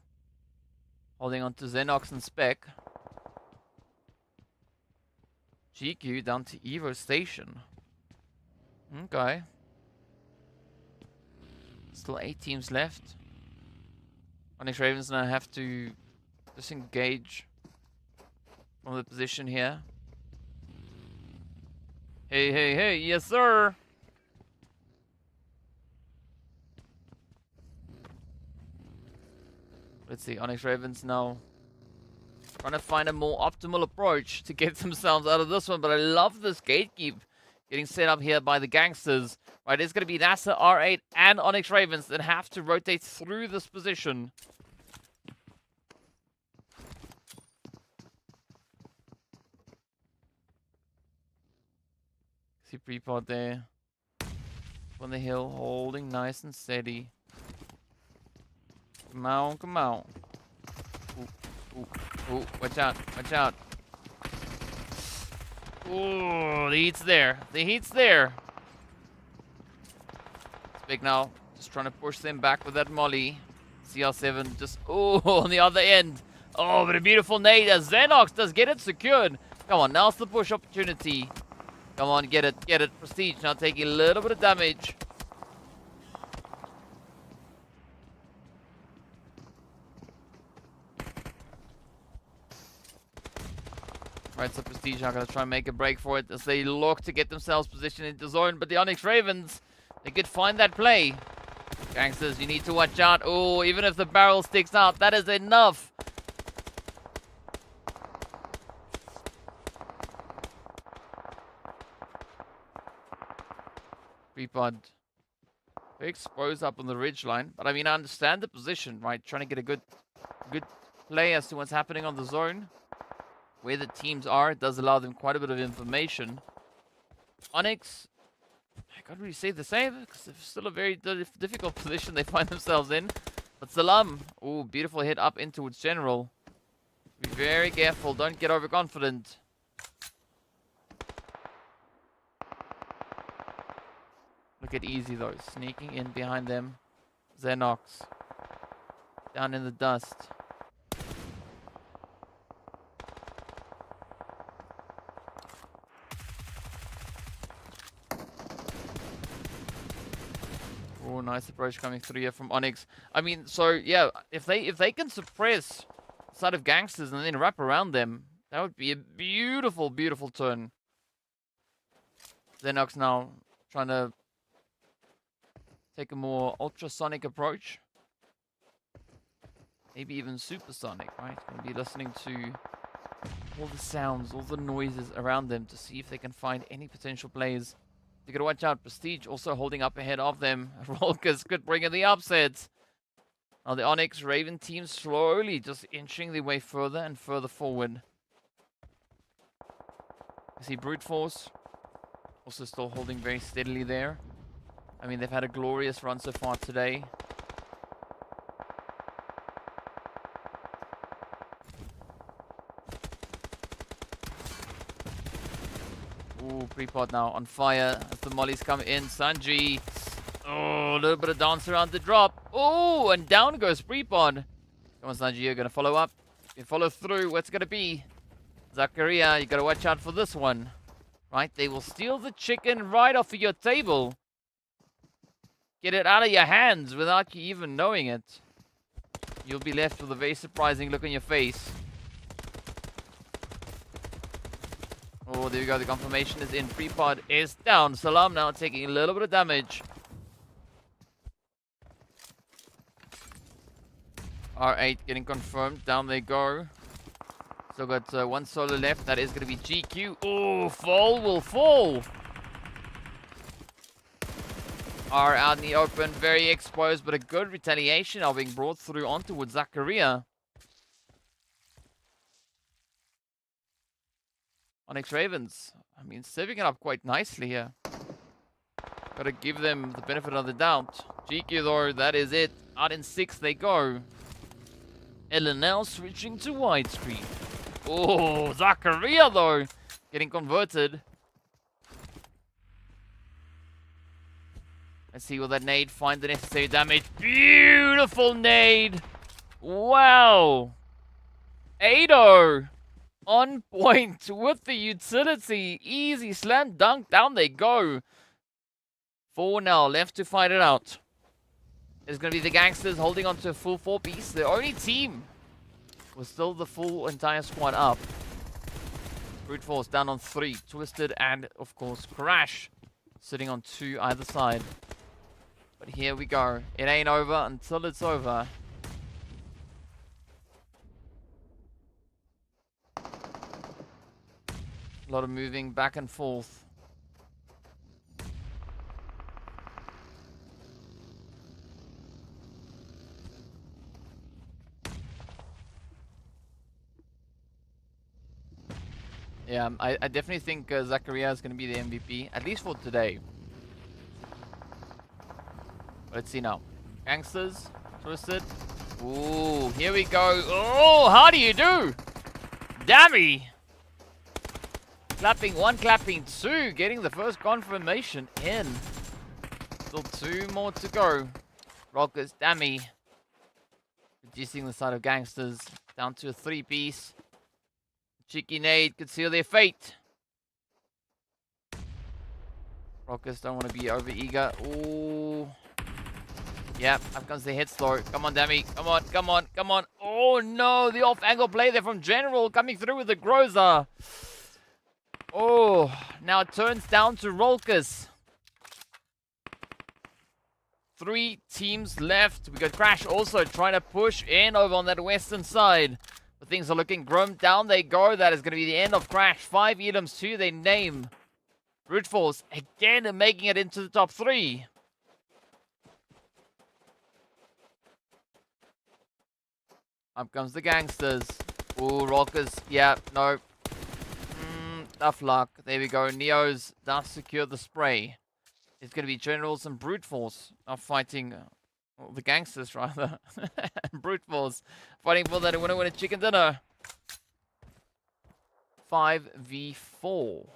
holding on to Xenox and Spec. GQ down to Evo Station. Okay. Still 8 teams left. ONYX Ravens now have to disengage from the position here. Hey, hey, hey, yes sir! Let's see, ONYX Ravens now trying to find a more optimal approach to get themselves out of this one, but I love this gatekeep getting set up here by the Gangsters. Right, it's going to be NASR, R8, and ONYX Ravens that have to rotate through this position. See Prepod there. On the hill, holding nice and steady. Come on, come on. Ooh, ooh, ooh, watch out, watch out. Ooh, the heat's there. The heat's there. Big now, just trying to push them back with that molly. CR7 just, oh, on the other end. Oh, but a beautiful nade as Xenox does get it secured. Come on, now's the push opportunity. Come on, get it, get it. Prestige now taking a little bit of damage. Right, so Prestige are going to try and make a break for it as they look to get themselves positioned into zone. But the ONYX Ravens, they could find that play. Gangsters, you need to watch out. Oh, even if the barrel sticks out, that is enough. Prepod. Very exposed up on the ridge line. But I mean, I understand the position, right? Trying to get a good play as to what's happening on the zone. Where the teams are, it does allow them quite a bit of information. ONYX, I can't really say the same because it's still a very difficult position they find themselves in. But Salam, oh, beautiful hit up in towards General. Be very careful, don't get overconfident. Look at Easy though, sneaking in behind them. Xenox, down in the dust. Oh, nice approach coming through here from ONYX. I mean, so yeah, if they can suppress the side of Gangsters and then wrap around them, that would be a beautiful, beautiful turn. Xenox now trying to take a more ultrasonic approach. Maybe even supersonic, right? Going to be listening to all the sounds, all the noises around them to see if they can find any potential plays. You gotta watch out. Prestige also holding up ahead of them. Rolkers could bring in the upsets. Now the ONYX Raven team slowly just inching their way further and further forward. You see Brute Force also still holding very steadily there. I mean, they've had a glorious run so far today. Ooh, Prepod now on fire as the mollies come in. Sanji. Oh, a little bit of dance around the drop. Oh, and down goes Prepod. Come on, Sanji, you're going to follow up. You follow through. What's going to be? Zakaria, you got to watch out for this one. Right, they will steal the chicken right off of your table. Get it out of your hands without you even knowing it. You'll be left with a very surprising look on your face. Oh, there we go. The confirmation is in. Prepod is down. Salam now taking a little bit of damage. R8 getting confirmed. Down they go. Still got one solo left. That is going to be GQ. Oh, fall will fall. R out in the open. Very exposed, but a good retaliation are being brought through on towards Zakaria. ONYX Ravens, I mean, serving it up quite nicely here. Gotta give them the benefit of the doubt. GQ though, that is it. Out in 6 they go. Ellen now switching to widescreen. Oh, Zakaria though, getting converted. Let's see, will that nade find the necessary damage? Beautiful nade! Wow! Ado! On point with the utility. Easy slam dunk. Down they go. 4 now left to fight it out. It's going to be the Gangsters holding on to a full 4-piece. The only team with still the full entire squad up. Brute Force down on 3. Twisted and, of course, Crash sitting on 2 either side. But here we go. It ain't over until it's over. A lot of moving back and forth. Yeah, I definitely think Zakaria is going to be the MVP, at least for today. Let's see now. Gangsters, Twisted. Ooh, here we go. Oh, how do you do? Dammy! Clapping 1, clapping 2, getting the first confirmation in. Still 2 more to go. Rockers, Dammy. Reducing the side of Gangsters down to a 3-piece. Cheeky nade could seal their fate. Rockers don't want to be over eager. Ooh. Yep, up comes the hit slow. Come on, Demi. Come on, come on, come on. Oh no, the off-angle play there from General coming through with the Groza. Oh, now it turns down to Rolkus. 3 teams left. We got Crash also trying to push in over on that western side. But things are looking grim. Down they go. That is going to be the end of Crash. 5 items to their name. Brute Force again making it into the top 3. Up comes the Gangsters. Ooh, Rockers. Yeah, no. Tough luck. There we go. Neos does secure the spray. It's going to be Generals and Brute Force are fighting, well, the Gangsters rather. Brute Force fighting for that winner chicken dinner. 5v4.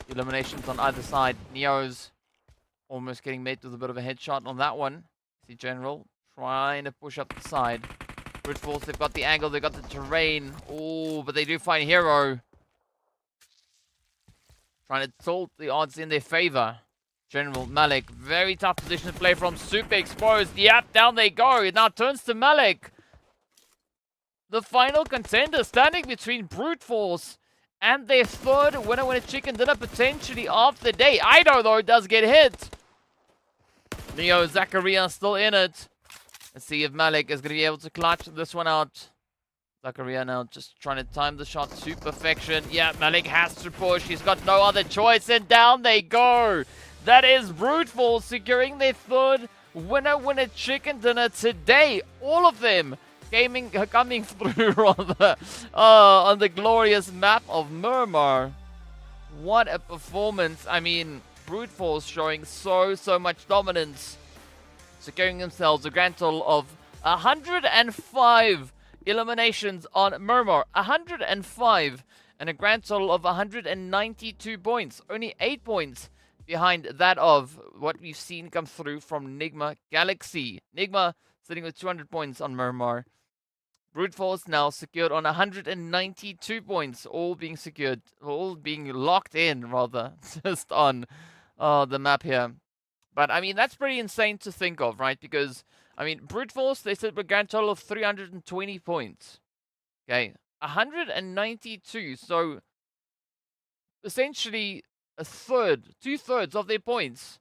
Eliminations on either side. Neos almost getting met with a bit of a headshot on that one. See General trying to push up the side. Brute Force, they've got the angle, they've got the terrain. Oh, but they do find Hero. Trying to tilt the odds in their favor. General Malik, very tough position to play from. Super exposed. Yep, down they go. It now turns to Malik. The final contender standing between Brute Force and their third winner chicken dinner potentially of the day. Ido, though, does get hit. Neo Zakaria still in it. Let's see if Malik is going to be able to clutch this one out. Zakaria now just trying to time the shot to perfection. Yeah, Malik has to push. He's got no other choice. And down they go. That is Brute Force securing their third winner chicken dinner today. All of them coming through rather, on the glorious map of Miramar. What a performance. I mean, Brute Force showing so much dominance. Securing themselves a grand total of 105 eliminations on Miramar. 105 and a grand total of 192 points. Only 8 points behind that of what we've seen come through from NIGMA Galaxy. NIGMA sitting with 200 points on Miramar. Brute Force now secured on 192 points, all being secured, all being locked in rather, just on the map here. But, I mean, that's pretty insane to think of, right? Because, I mean, Brute Force, they sit with a grand total of 320 points. Okay, 192. So, essentially, a third, 2/3 of their points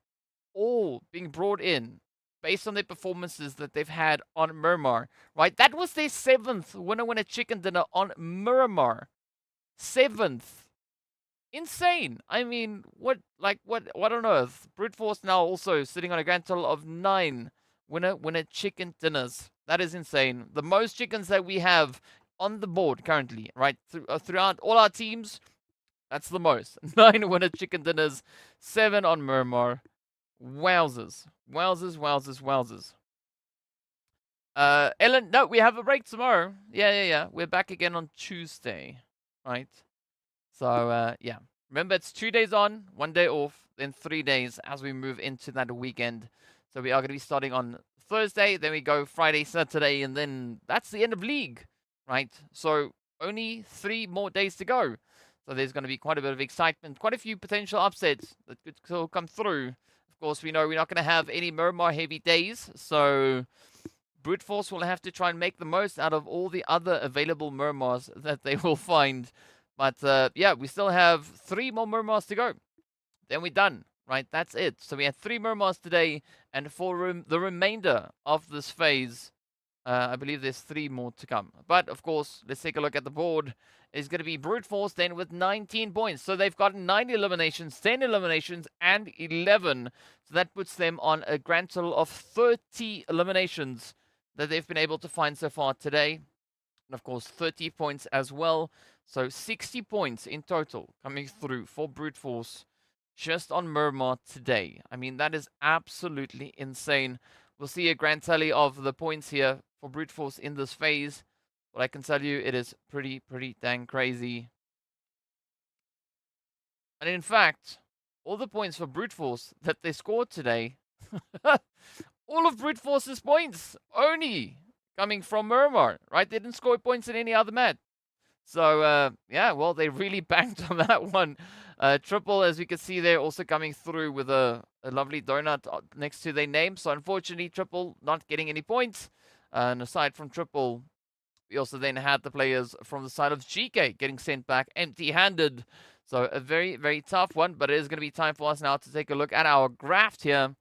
all being brought in based on their performances that they've had on Miramar, right? That was their 7th winner chicken dinner on Miramar. 7th. Insane. I mean, what on earth? Brute Force now also sitting on a grand total of 9 winner chicken dinners. That is insane. The most chickens that we have on the board currently, right? Throughout all our teams, that's the most. 9 winner chicken dinners, 7 on Miramar. Wowzers. Wowzers, wowzers, wowzers. Ellen, no, we have a break tomorrow. Yeah. We're back again on Tuesday, right? So, yeah. Remember, it's 2 days on, 1 day off, then 3 days as we move into that weekend. So we are going to be starting on Thursday, then we go Friday, Saturday, and then that's the end of league, right? So only 3 more days to go. So there's going to be quite a bit of excitement, quite a few potential upsets that could still come through. Of course, we know we're not going to have any Miramar heavy days, so Brute Force will have to try and make the most out of all the other available Miramars that they will find. But, yeah, we still have 3 more Miramars to go. Then we're done, right? That's it. So we had 3 Miramars today, and for the remainder of this phase, I believe there's 3 more to come. But, of course, let's take a look at the board. It's going to be Brute Force then with 19 points. So they've got 9 eliminations, 10 eliminations, and 11. So that puts them on a grand total of 30 eliminations that they've been able to find so far today. And, of course, 30 points as well. So 60 points in total coming through for Brute Force just on Miramar today. I mean, that is absolutely insane. We'll see a grand tally of the points here for Brute Force in this phase. But I can tell you it is pretty dang crazy. And in fact, all the points for Brute Force that they scored today, all of Brute Force's points only coming from Miramar, right? They didn't score points in any other map. So, yeah, well, they really banked on that one. Triple, as we can see there, also coming through with a lovely donut next to their name. So, unfortunately, Triple not getting any points. And aside from Triple, we also then had the players from the side of GEEKAY getting sent back empty-handed. So, a very, very tough one. But it is going to be time for us now to take a look at our graph here.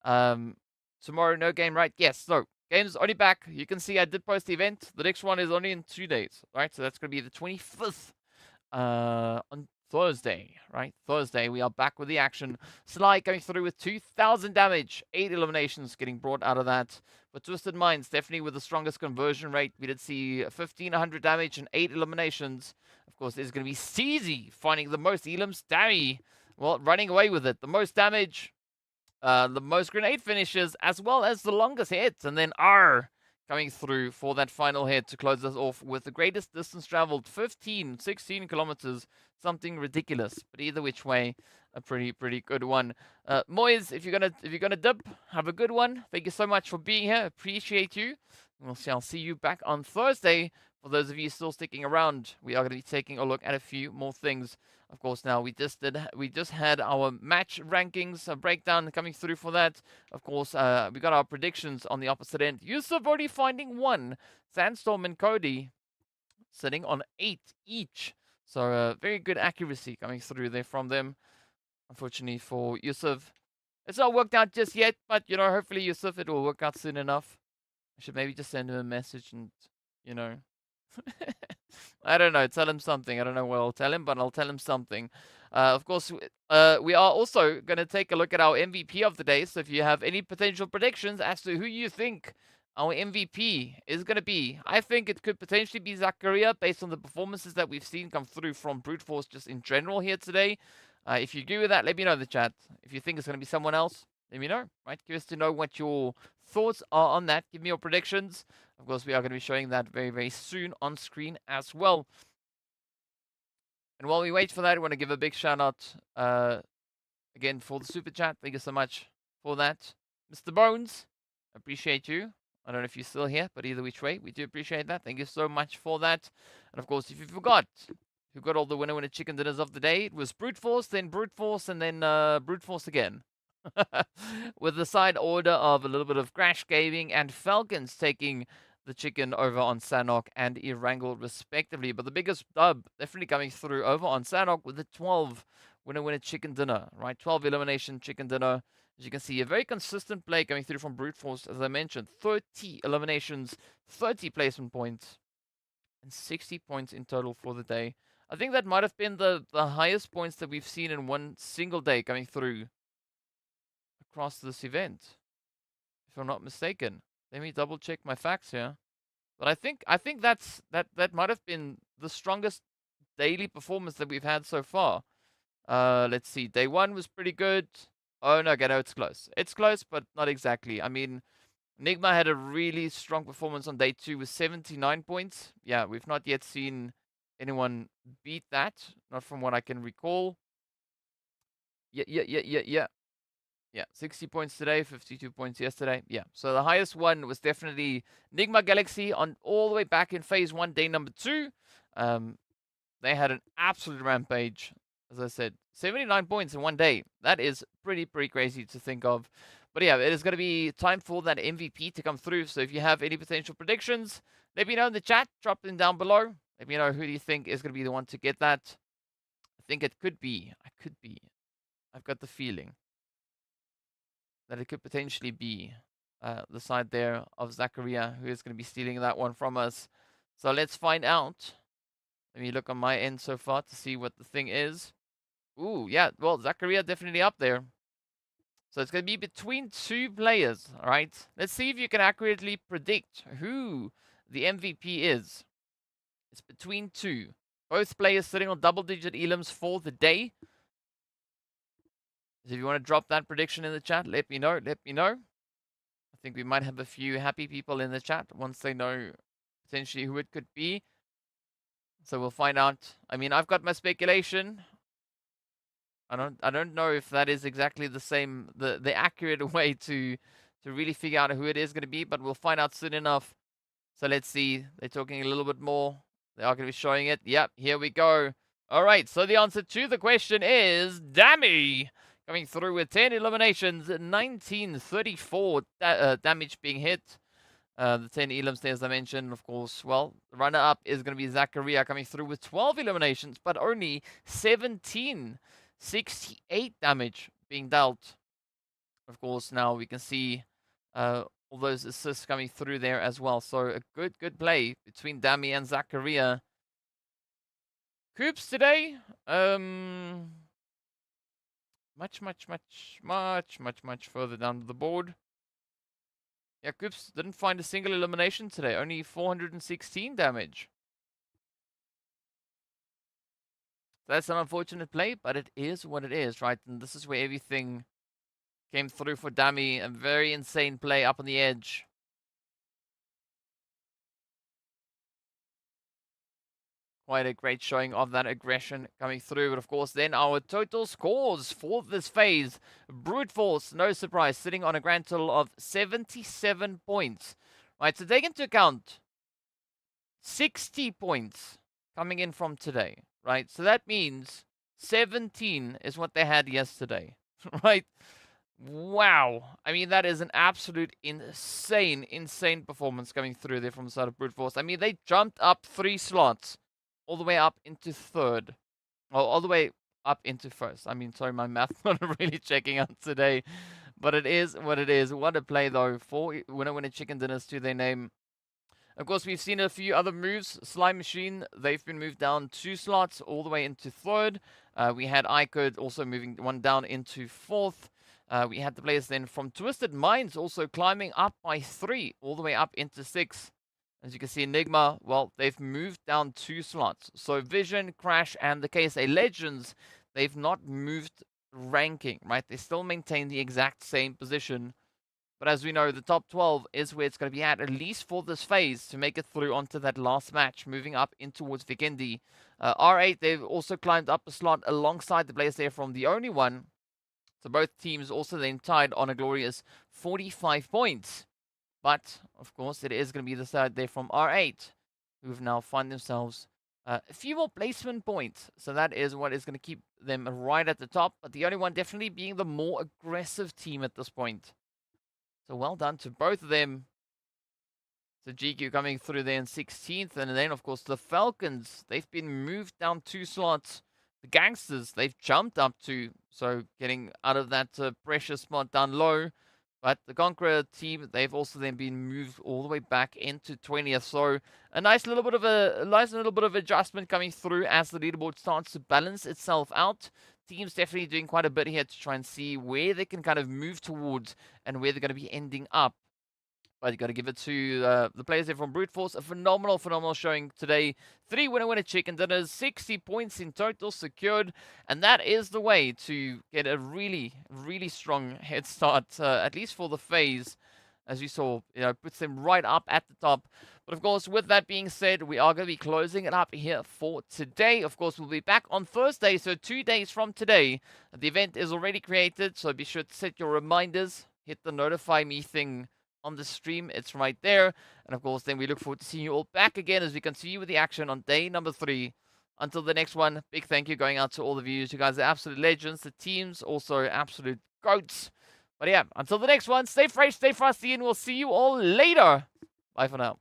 Tomorrow, no game, right? Yes, so game's only back. You can see I did post the event. The next one is only in 2 days, right? So that's going to be the 25th on Thursday, right? Thursday, we are back with the action. Sly going through with 2,000 damage, 8 eliminations getting brought out of that. But Twisted Minds, definitely with the strongest conversion rate. We did see 1,500 damage and 8 eliminations. Of course, there's going to be Steezy finding the most elims. Dammy, well, running away with it. The most damage, the most grenade finishes, as well as the longest hits. And then R coming through for that final hit to close us off with the greatest distance traveled, 16 kilometers, something ridiculous. But either which way, a pretty good one. Moyes, if you're gonna dip, have a good one. Thank you so much for being here. Appreciate you. I'll see you back on Thursday. For those of you still sticking around, we are going to be taking a look at a few more things. Of course, now we just had our match rankings breakdown coming through for that. Of course, we got our predictions on the opposite end. Yusuf already finding 1. Sandstorm and Cody sitting on 8 each. So very good accuracy coming through there from them. Unfortunately for Yusuf, it's not worked out just yet, but you know, hopefully Yusuf, it will work out soon enough. I should maybe just send him a message and, you know, I don't know, tell him something. I don't know what I'll tell him, but I'll tell him something. Of course, we are also going to take a look at our MVP of the day. So if you have any potential predictions as to who you think our MVP is going to be, I think it could potentially be Zakaria based on the performances that we've seen come through from Brute Force just in general here today. If you agree with that, let me know in the chat. If you think it's going to be someone else, let me know. Right? Curious to know what your thoughts are on that. Give me your predictions. Of course, we are going to be showing that very, very soon on screen as well. And while we wait for that, I want to give a big shout out again for the super chat. Thank you so much for that. Mr. Bones, appreciate you. I don't know if you're still here, but either which way, we do appreciate that. Thank you so much for that. And of course, if you forgot, who got all the winner chicken dinners of the day, it was Brute Force, then Brute Force, and then Brute Force again. With the side order of a little bit of Crash Gaming and Falcons taking the chicken over on Sanhok and Erangel respectively. But the biggest dub definitely coming through over on Sanhok with the 12 winner chicken dinner, right? 12 elimination chicken dinner. As you can see, a very consistent play coming through from Brute Force, as I mentioned. 30 eliminations, 30 placement points, and 60 points in total for the day. I think that might have been the highest points that we've seen in one single day coming through across this event, if I'm not mistaken. Let me double check my facts here. But I think that might have been the strongest daily performance that we've had so far. Let's see. Day 1 was pretty good. Oh no, okay, no, it's close. It's close, but not exactly. I mean, NIGMA had a really strong performance on day 2 with 79 points. Yeah, we've not yet seen anyone beat that. Not from what I can recall. Yeah. Yeah, 60 points today, 52 points yesterday. Yeah, so the highest one was definitely NIGMA Galaxy on all the way back in phase 1, day number 2. They had an absolute rampage, as I said. 79 points in one day. That is pretty crazy to think of. But yeah, it is going to be time for that MVP to come through. So if you have any potential predictions, let me know in the chat. Drop them down below. Let me know who do you think is going to be the one to get that. I think it could be. I've got the feeling that it could potentially be the side there of Zakaria, who is going to be stealing that one from us. So let's find out. Let me look on my end so far to see what the thing is. Ooh, yeah, well, Zakaria definitely up there. So it's going to be between 2 players, all right? Let's see if you can accurately predict who the MVP is. It's between 2. Both players sitting on double-digit elims for the day. So if you want to drop that prediction in the chat, let me know. I think we might have a few happy people in the chat once they know potentially who it could be. So we'll find out. I mean, I've got my speculation. I don't know if that is exactly the same, the accurate way to really figure out who it is going to be, but we'll find out soon enough. So let's see. They're talking a little bit more. They are going to be showing it. Yep, here we go. All right, so the answer to the question is Dammy. Coming through with 10 eliminations, 1934 damage being hit. The 10 elims there, as I mentioned, of course. Well, the runner-up is going to be Zachariah coming through with 12 eliminations, but only 68 damage being dealt. Of course, now we can see all those assists coming through there as well. So a good play between Dami and Zachariah. Coops today, much further down the board. Yeah, Coops didn't find a single elimination today. Only 416 damage. That's an unfortunate play, but it is what it is, right? And this is where everything came through for Dami. A very insane play up on the edge. Quite a great showing of that aggression coming through. But of course, then our total scores for this phase. Brute Force, no surprise, sitting on a grand total of 77 points. Right, so take into account 60 points coming in from today. Right, so that means 17 is what they had yesterday. Right? Wow. I mean, that is an absolute insane performance coming through there from the side of Brute Force. I mean, they jumped up 3 slots all the way up into third. Well, all the way up into first. I mean, sorry, my math's not really checking out today. But it is what it is. What a play, though, for Winner Chicken Dinners to their name. Of course, we've seen a few other moves. Slime Machine, they've been moved down 2 slots all the way into third. We had IKURD also moving 1 down into fourth. We had the players then from Twisted Minds also climbing up by 3 all the way up into 6. As you can see, NIGMA, well, they've moved down 2 slots. So Vision, Crash, and the KSA Legends, they've not moved ranking, right? They still maintain the exact same position. But as we know, the top 12 is where it's going to be at least for this phase, to make it through onto that last match, moving up in towards Vikendi. R8, they've also climbed up a slot alongside the players there from the only one. So both teams also then tied on a glorious 45 points. But, of course, it is going to be the side there from R8, who've now found themselves a few more placement points. So that is what is going to keep them right at the top. But the only one definitely being the more aggressive team at this point. So well done to both of them. So GQ coming through there in 16th. And then, of course, the Falcons, they've been moved down 2 slots. The Gangsters, they've jumped up 2. So getting out of that pressure spot down low. But the CONQUEROR team, they've also then been moved all the way back into 20th. So a nice little bit of adjustment coming through as the leaderboard starts to balance itself out. Teams definitely doing quite a bit here to try and see where they can kind of move towards and where they're going to be ending up. But you got to give it to the players there from Brute Force. A phenomenal showing today. 3 winner chicken dinners, 60 points in total secured. And that is the way to get a really strong head start, at least for the phase. As you saw, puts them right up at the top. But of course, with that being said, we are going to be closing it up here for today. Of course, we'll be back on Thursday, so 2 days from today. The event is already created, so be sure to set your reminders. Hit the notify me thing on the stream. It's right there. And of course, then we look forward to seeing you all back again as we continue with the action on day number 3. Until the next one, big thank you going out to all the viewers. You guys are absolute legends. The teams also absolute goats. But yeah, until the next one, stay fresh, stay frosty, and we'll see you all later. Bye for now.